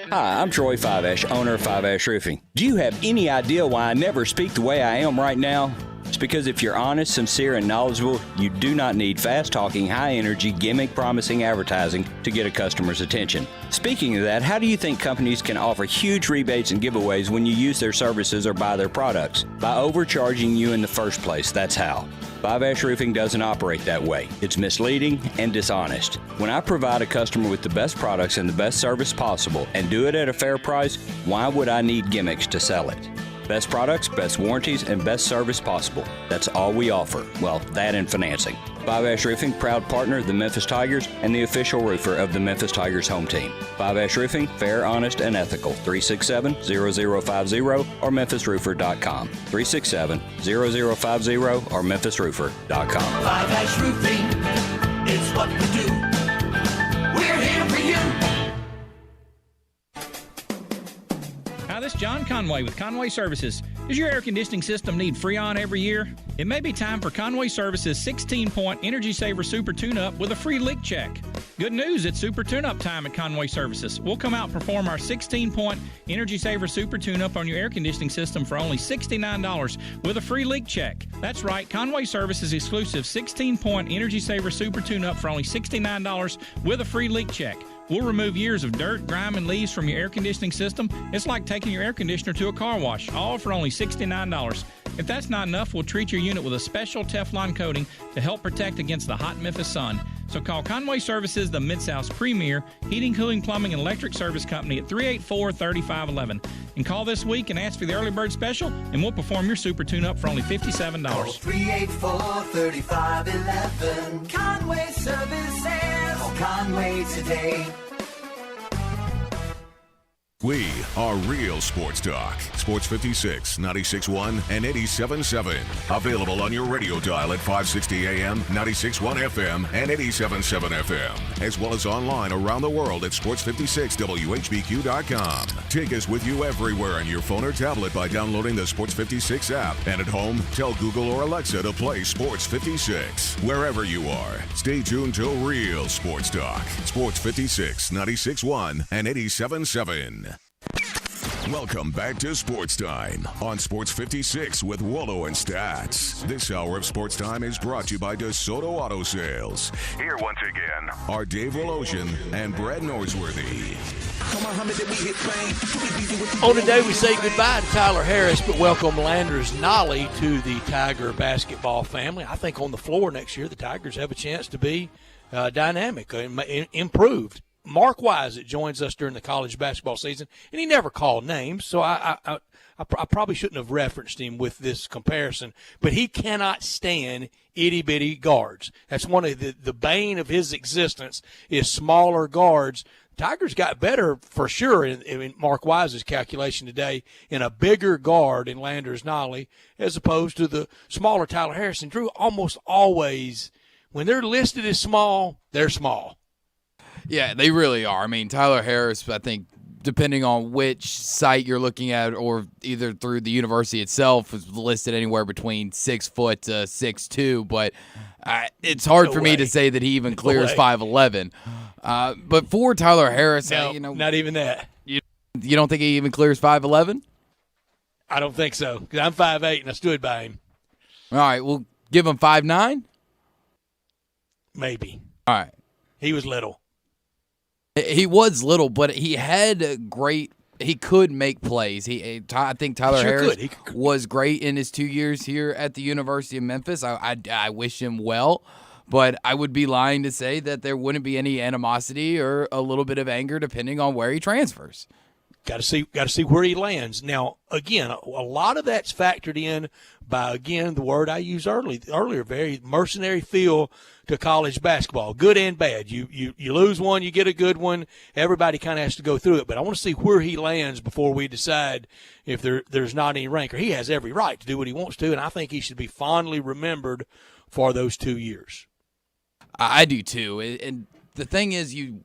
Hi, I'm Troy 5-Ash, owner of 5-Ash Roofing. Do you have any idea why I never speak the way I am right now? It's because if you're honest, sincere, and knowledgeable, you do not need fast-talking, high-energy, gimmick-promising advertising to get a customer's attention. Speaking of that, how do you think companies can offer huge rebates and giveaways when you use their services or buy their products? By overcharging you in the first place, that's how. 5-Ash Roofing doesn't operate that way. It's misleading and dishonest. When I provide a customer with the best products and the best service possible and do it at a fair price, why would I need gimmicks to sell it? Best products, best warranties, and best service possible. That's all we offer. Well, that and financing. 5-Ash Roofing, proud partner of the Memphis Tigers and the official roofer of the Memphis Tigers home team. 5-Ash Roofing, fair, honest, and ethical. 367-0050 or memphisroofer.com. 367-0050 or memphisroofer.com. 5-Ash Roofing, it's what we do. We're here for you. Hi, this is John Conway with Conway Services. Does your air conditioning system need Freon every year? It may be time for Conway Services' 16-point Energy Saver Super Tune-Up with a free leak check. Good news, it's Super Tune-Up time at Conway Services. We'll come out and perform our 16-point Energy Saver Super Tune-Up on your air conditioning system for only $69 with a free leak check. That's right, Conway Services' exclusive 16-point Energy Saver Super Tune-Up for only $69 with a free leak check. We'll remove years of dirt, grime, and leaves from your air conditioning system. It's like taking your air conditioner to a car wash, all for only $69. If that's not enough, we'll treat your unit with a special Teflon coating to help protect against the hot Memphis sun. So call Conway Services, the Mid-South's premier heating, cooling, plumbing, and electric service company at 384-3511. And call this week and ask for the early bird special, and we'll perform your super tune-up for only $57. Call 384-3511. Conway Services. Call Conway today. We are real sports talk. Sports 56, 96.1, and 87.7. Available on your radio dial at 560 AM, 96.1 FM, and 87.7 FM. As well as online around the world at sports56whbq.com. Take us with you everywhere on your phone or tablet by downloading the Sports 56 app. And at home, tell Google or Alexa to play Sports 56. Wherever you are, stay tuned to real sports talk. Sports 56, 96.1, and 87.7. Welcome back to Sports Time on Sports 56 with Wolo and Stats. This hour of Sports Time is brought to you by DeSoto Auto Sales. Here once again are Dave Wolosian and Brad Norsworthy. On today, we say goodbye to Tyler Harris, but welcome Landers Nolly to the Tiger basketball family. I think on the floor next year, the Tigers have a chance to be dynamic and improved. Mark Wise that joins us during the college basketball season, and he never called names, so I probably shouldn't have referenced him with this comparison, but he cannot stand itty-bitty guards. That's one of the bane of his existence is smaller guards. Tigers got better for sure in Mark Wise's calculation today in a bigger guard in Landers Nolly as opposed to the smaller Tyler Harrison. Drew, almost always, when they're listed as small, they're small. Yeah, they really are. I mean, Tyler Harris, I think, depending on which site you're looking at or either through the university itself, is listed anywhere between 6 foot to 6'2", but it's hard for me to say that he even clears 5'11". But for Tyler Harris, no, not even that. You don't think he even clears 5'11"? I don't think so, because I'm 5'8", and I stood by him. All right, we'll give him 5'9"? Maybe. All right. He was little. He was little, but he had he could make plays. I think Tyler Harris was great in his 2 years here at the University of Memphis. I wish him well, but I would be lying to say that there wouldn't be any animosity or a little bit of anger depending on where he transfers. Got to see where he lands. Now, again, a lot of that's factored in by, again, the word I used earlier, very mercenary feel to college basketball, good and bad. You lose one, you get a good one. Everybody kind of has to go through it. But I want to see where he lands before we decide if there's not any ranker. He has every right to do what he wants to, and I think he should be fondly remembered for those 2 years. I do too. And the thing is, you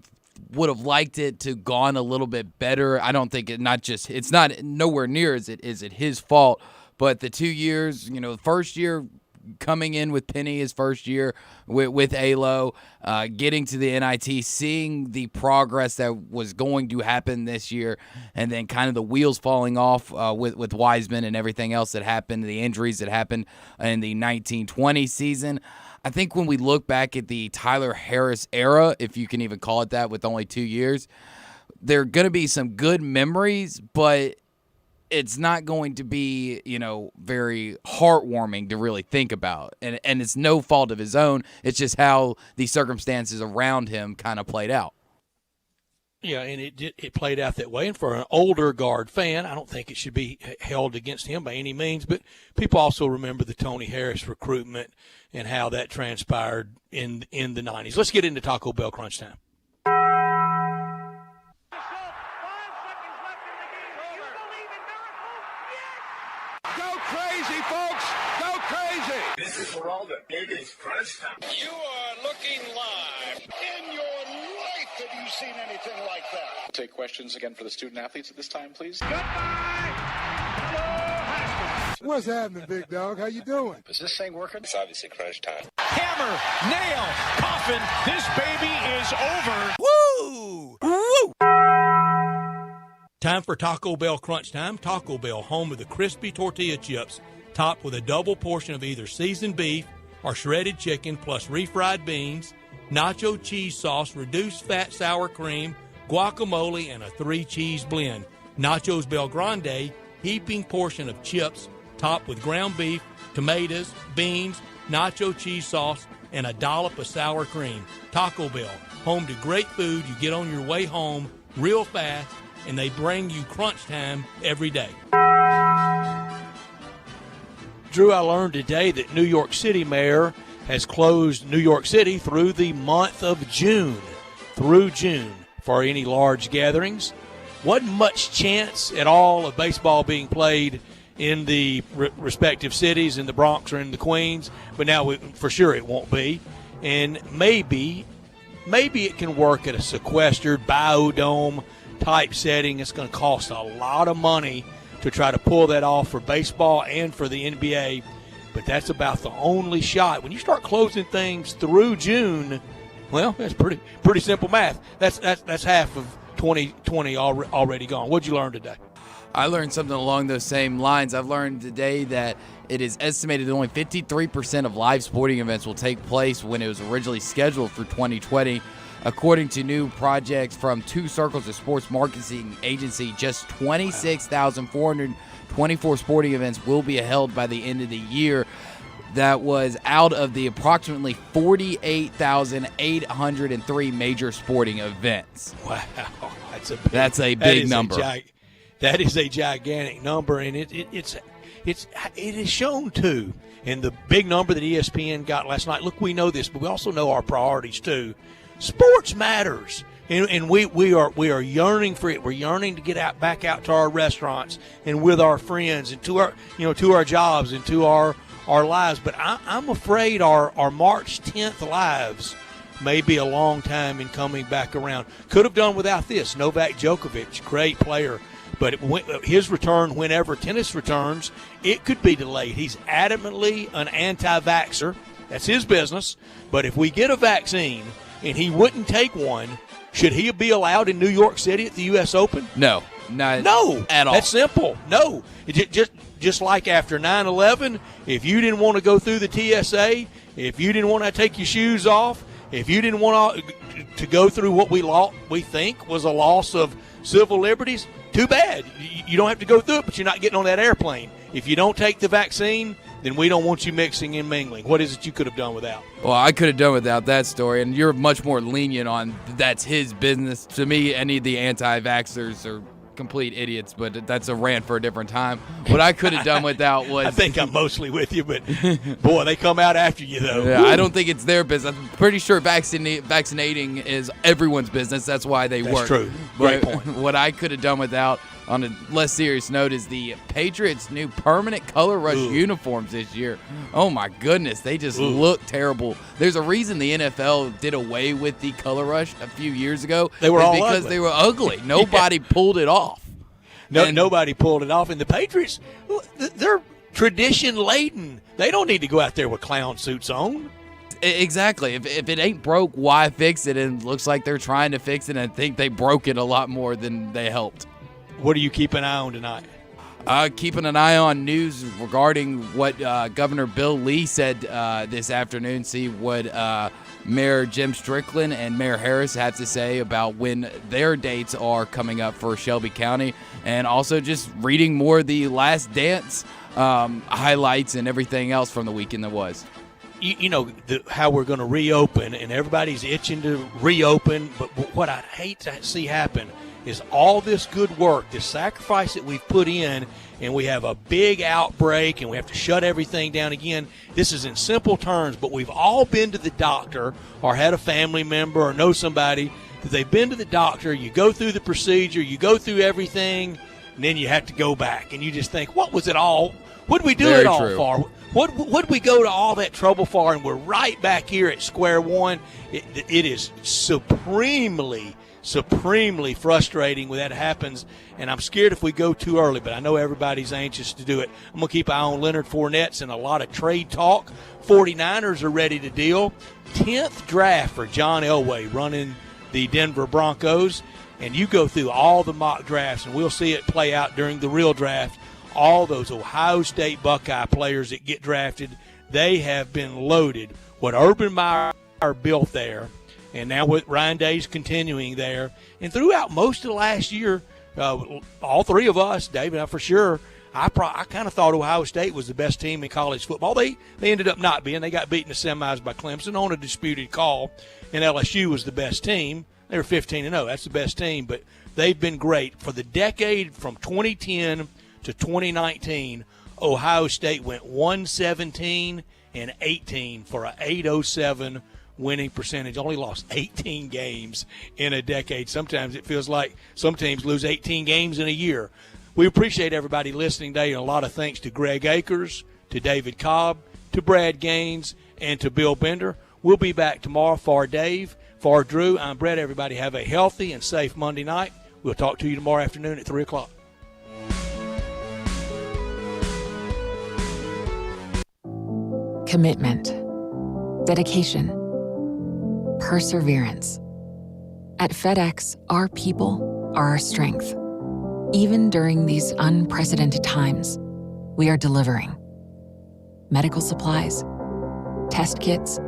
would have liked it to gone a little bit better. I don't think it's not nowhere near is it his fault, but the 2 years, the first year coming in with Penny his first year with ALO, getting to the NIT, seeing the progress that was going to happen this year, and then kind of the wheels falling off with Wiseman and everything else that happened, the injuries that happened in the 1920 season. I think when we look back at the Tyler Harris era, if you can even call it that with only 2 years, there are going to be some good memories, but it's not going to be, very heartwarming to really think about. And it's no fault of his own. It's just how the circumstances around him kind of played out. Yeah, and it played out that way. And for an older guard fan, I don't think it should be held against him by any means. But people also remember the Tony Harris recruitment and how that transpired in the 90s. Let's get into Taco Bell Crunch Time. Go crazy, folks! Go crazy! This is for all the biggest crunch time. You are looking live. In your life have you seen anything like that? Take questions again for the student athletes at this time, please. What's happening, big dog? How you doing? Is this thing working? It's obviously crunch time. Hammer, nail, coffin. This baby is over. Woo! Woo! Time for Taco Bell Crunch Time. Taco Bell, home of the crispy tortilla chips, topped with a double portion of either seasoned beef or shredded chicken, plus refried beans, nacho cheese sauce, reduced fat sour cream, guacamole, and a 3-cheese blend. Nachos Bel Grande, heaping portion of chips, topped with ground beef, tomatoes, beans, nacho cheese sauce, and a dollop of sour cream. Taco Bell, home to great food you get on your way home real fast, and they bring you crunch time every day. Drew, I learned today that New York City Mayor has closed New York City through the month of June, for any large gatherings. Wasn't much chance at all of baseball being played in the respective cities, in the Bronx or in the Queens, but now for sure it won't be. And maybe it can work at a sequestered biodome type setting. It's going to cost a lot of money to try to pull that off for baseball and for the NBA, but that's about the only shot. When you start closing things through June, well, that's pretty simple math. That's half of 2020 already gone. What'd you learn today? I learned something along those same lines. I've learned today that it is estimated that only 53% of live sporting events will take place when it was originally scheduled for 2020. According to new projects from Two Circles, a sports marketing agency, just 26,424 sporting events will be held by the end of the year. That was out of the approximately 48,803 major sporting events. Wow, that's a big number. That is a gigantic number, and it is shown too in the big number that ESPN got last night. Look, we know this, but we also know our priorities too. Sports matters, and we are yearning for it. We're yearning to get back out to our restaurants and with our friends and to our jobs and to our lives. But I'm afraid our March 10th lives may be a long time in coming back around. Could have done without this. Novak Djokovic, great player. But his return, whenever tennis returns, it could be delayed. He's adamantly an anti-vaxxer. That's his business. But if we get a vaccine and he wouldn't take one, should he be allowed in New York City at the U.S. Open? No. No. At all. That's simple. No. Just like after 9/11, if you didn't want to go through the TSA, if you didn't want to take your shoes off, if you didn't want to go through what we think was a loss of civil liberties, too bad. You don't have to go through it, but you're not getting on that airplane. If you don't take the vaccine, then we don't want you mixing and mingling. What is it you could have done without? Well, I could have done without that story, and you're much more lenient on that's his business. To me, any of the anti-vaxxers are complete idiots, but that's a rant for a different time. What I could have done without was... I think I'm mostly with you, but boy, they come out after you, though. Yeah, I don't think it's their business. I'm pretty sure vaccinating is everyone's business. That's why they work. That's true. Great point. What I could have done without, on a less serious note, is the Patriots' new permanent color rush uniforms this year. Oh, my goodness. They just look terrible. There's a reason the NFL did away with the color rush a few years ago. They were all because ugly. they were ugly. Nobody pulled it off. Nobody pulled it off. And the Patriots, they're tradition-laden. They don't need to go out there with clown suits on. Exactly. If it ain't broke, why fix it? And it looks like they're trying to fix it, and I think they broke it a lot more than they helped. What do you keep an eye on tonight? Keeping an eye on news regarding what Governor Bill Lee said this afternoon. See what Mayor Jim Strickland and Mayor Harris have to say about when their dates are coming up for Shelby County. And also just reading more of the Last Dance highlights and everything else from the weekend that was. You know, how we're going to reopen, and everybody's itching to reopen. But what I'd hate to see happen is all this good work, this sacrifice that we've put in, and we have a big outbreak and we have to shut everything down again. This is in simple terms, but we've all been to the doctor or had a family member or know somebody that they've been to the doctor. You go through the procedure, you go through everything, and then you have to go back. And you just think, what was it all? What did we do it all for? What did we go to all that trouble for? And we're right back here at square one. It is supremely frustrating when that happens, and I'm scared if we go too early, but I know everybody's anxious to do it. I'm going to keep an eye on Leonard Fournette's and a lot of trade talk. 49ers are ready to deal. 10th draft for John Elway running the Denver Broncos, and you go through all the mock drafts, and we'll see it play out during the real draft. All those Ohio State Buckeye players that get drafted, they have been loaded. What Urban Meyer built there, and now with Ryan Day's continuing there, and throughout most of last year, all three of us, Dave and I for sure, I kind of thought Ohio State was the best team in college football. They ended up not being. They got beaten in the semis by Clemson on a disputed call, and LSU was the best team. They were 15-0. That's the best team, but they've been great. For the decade from 2010 to 2019, Ohio State went 117-18 for an 807 winning percentage. Only lost 18 games in a decade. Sometimes it feels like some teams lose 18 games in a year. We appreciate everybody listening today, and a lot of thanks to Greg Akers, to David Cobb, to Brad Gaines, and to Bill Bender. We'll be back tomorrow. For Dave, for Drew, I'm Brett. Everybody have a healthy and safe Monday night. We'll talk to you tomorrow afternoon at 3 o'clock. Commitment, dedication, perseverance. At FedEx, our people are our strength. Even during these unprecedented times, we are delivering medical supplies, test kits,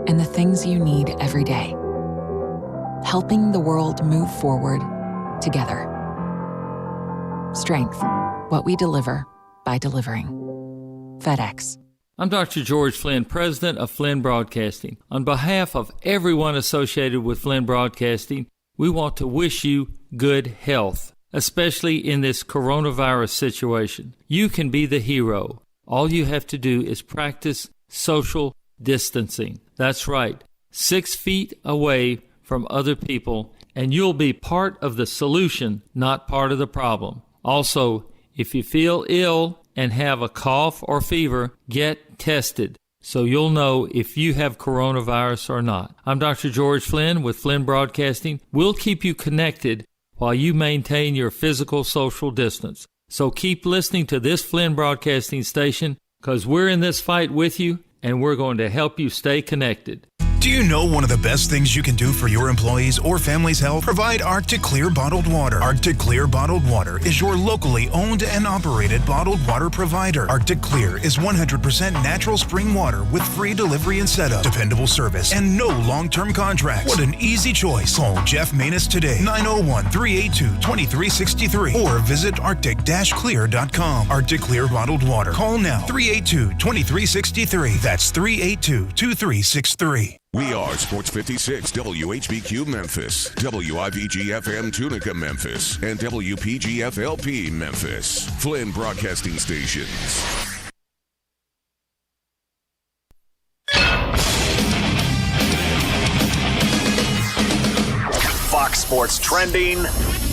and the things you need every day. Helping the world move forward together. Strength, what we deliver by delivering. FedEx. I'm Dr. George Flynn, president of Flynn Broadcasting. On behalf of everyone associated with Flynn Broadcasting, we want to wish you good health, especially in this coronavirus situation. You can be the hero. All you have to do is practice social distancing. That's right, 6 feet away from other people, and you'll be part of the solution, not part of the problem. Also, if you feel ill and have a cough or fever, get tested so you'll know if you have coronavirus or not. I'm Dr. George Flynn with Flynn Broadcasting. We'll keep you connected while you maintain your physical social distance. So keep listening to this Flynn Broadcasting station, because we're in this fight with you, and we're going to help you stay connected. Do you know one of the best things you can do for your employees or family's health? Provide Arctic Clear bottled water. Arctic Clear bottled water is your locally owned and operated bottled water provider. Arctic Clear is 100% natural spring water with free delivery and setup, dependable service, and no long-term contracts. What an easy choice. Call Jeff Manus today, 901-382-2363, or visit arctic-clear.com. Arctic Clear bottled water. Call now, 382-2363. That's 382-2363. We are Sports 56, WHBQ Memphis, WIVG-FM Tunica Memphis, and WPG-FLP Memphis. Flynn Broadcasting Stations. Fox Sports Trending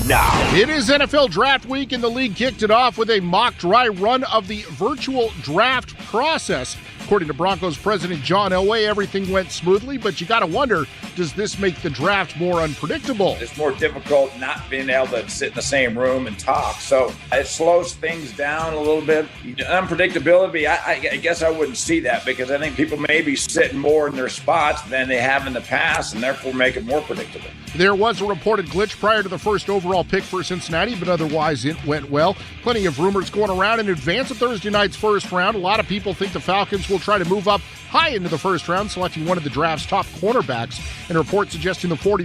now. It is NFL Draft Week, and the league kicked it off with a mock dry run of the virtual draft process. According to Broncos president John Elway, everything went smoothly, but you got to wonder, does this make the draft more unpredictable? It's more difficult not being able to sit in the same room and talk, so it slows things down a little bit. Unpredictability, I guess I wouldn't see that, because I think people may be sitting more in their spots than they have in the past, and therefore make it more predictable. There was a reported glitch prior to the first overall pick for Cincinnati, but otherwise it went well. Plenty of rumors going around in advance of Thursday night's first round. A lot of people think the Falcons will try to move up high into the first round, selecting one of the draft's top cornerbacks, and reports suggesting the 49ers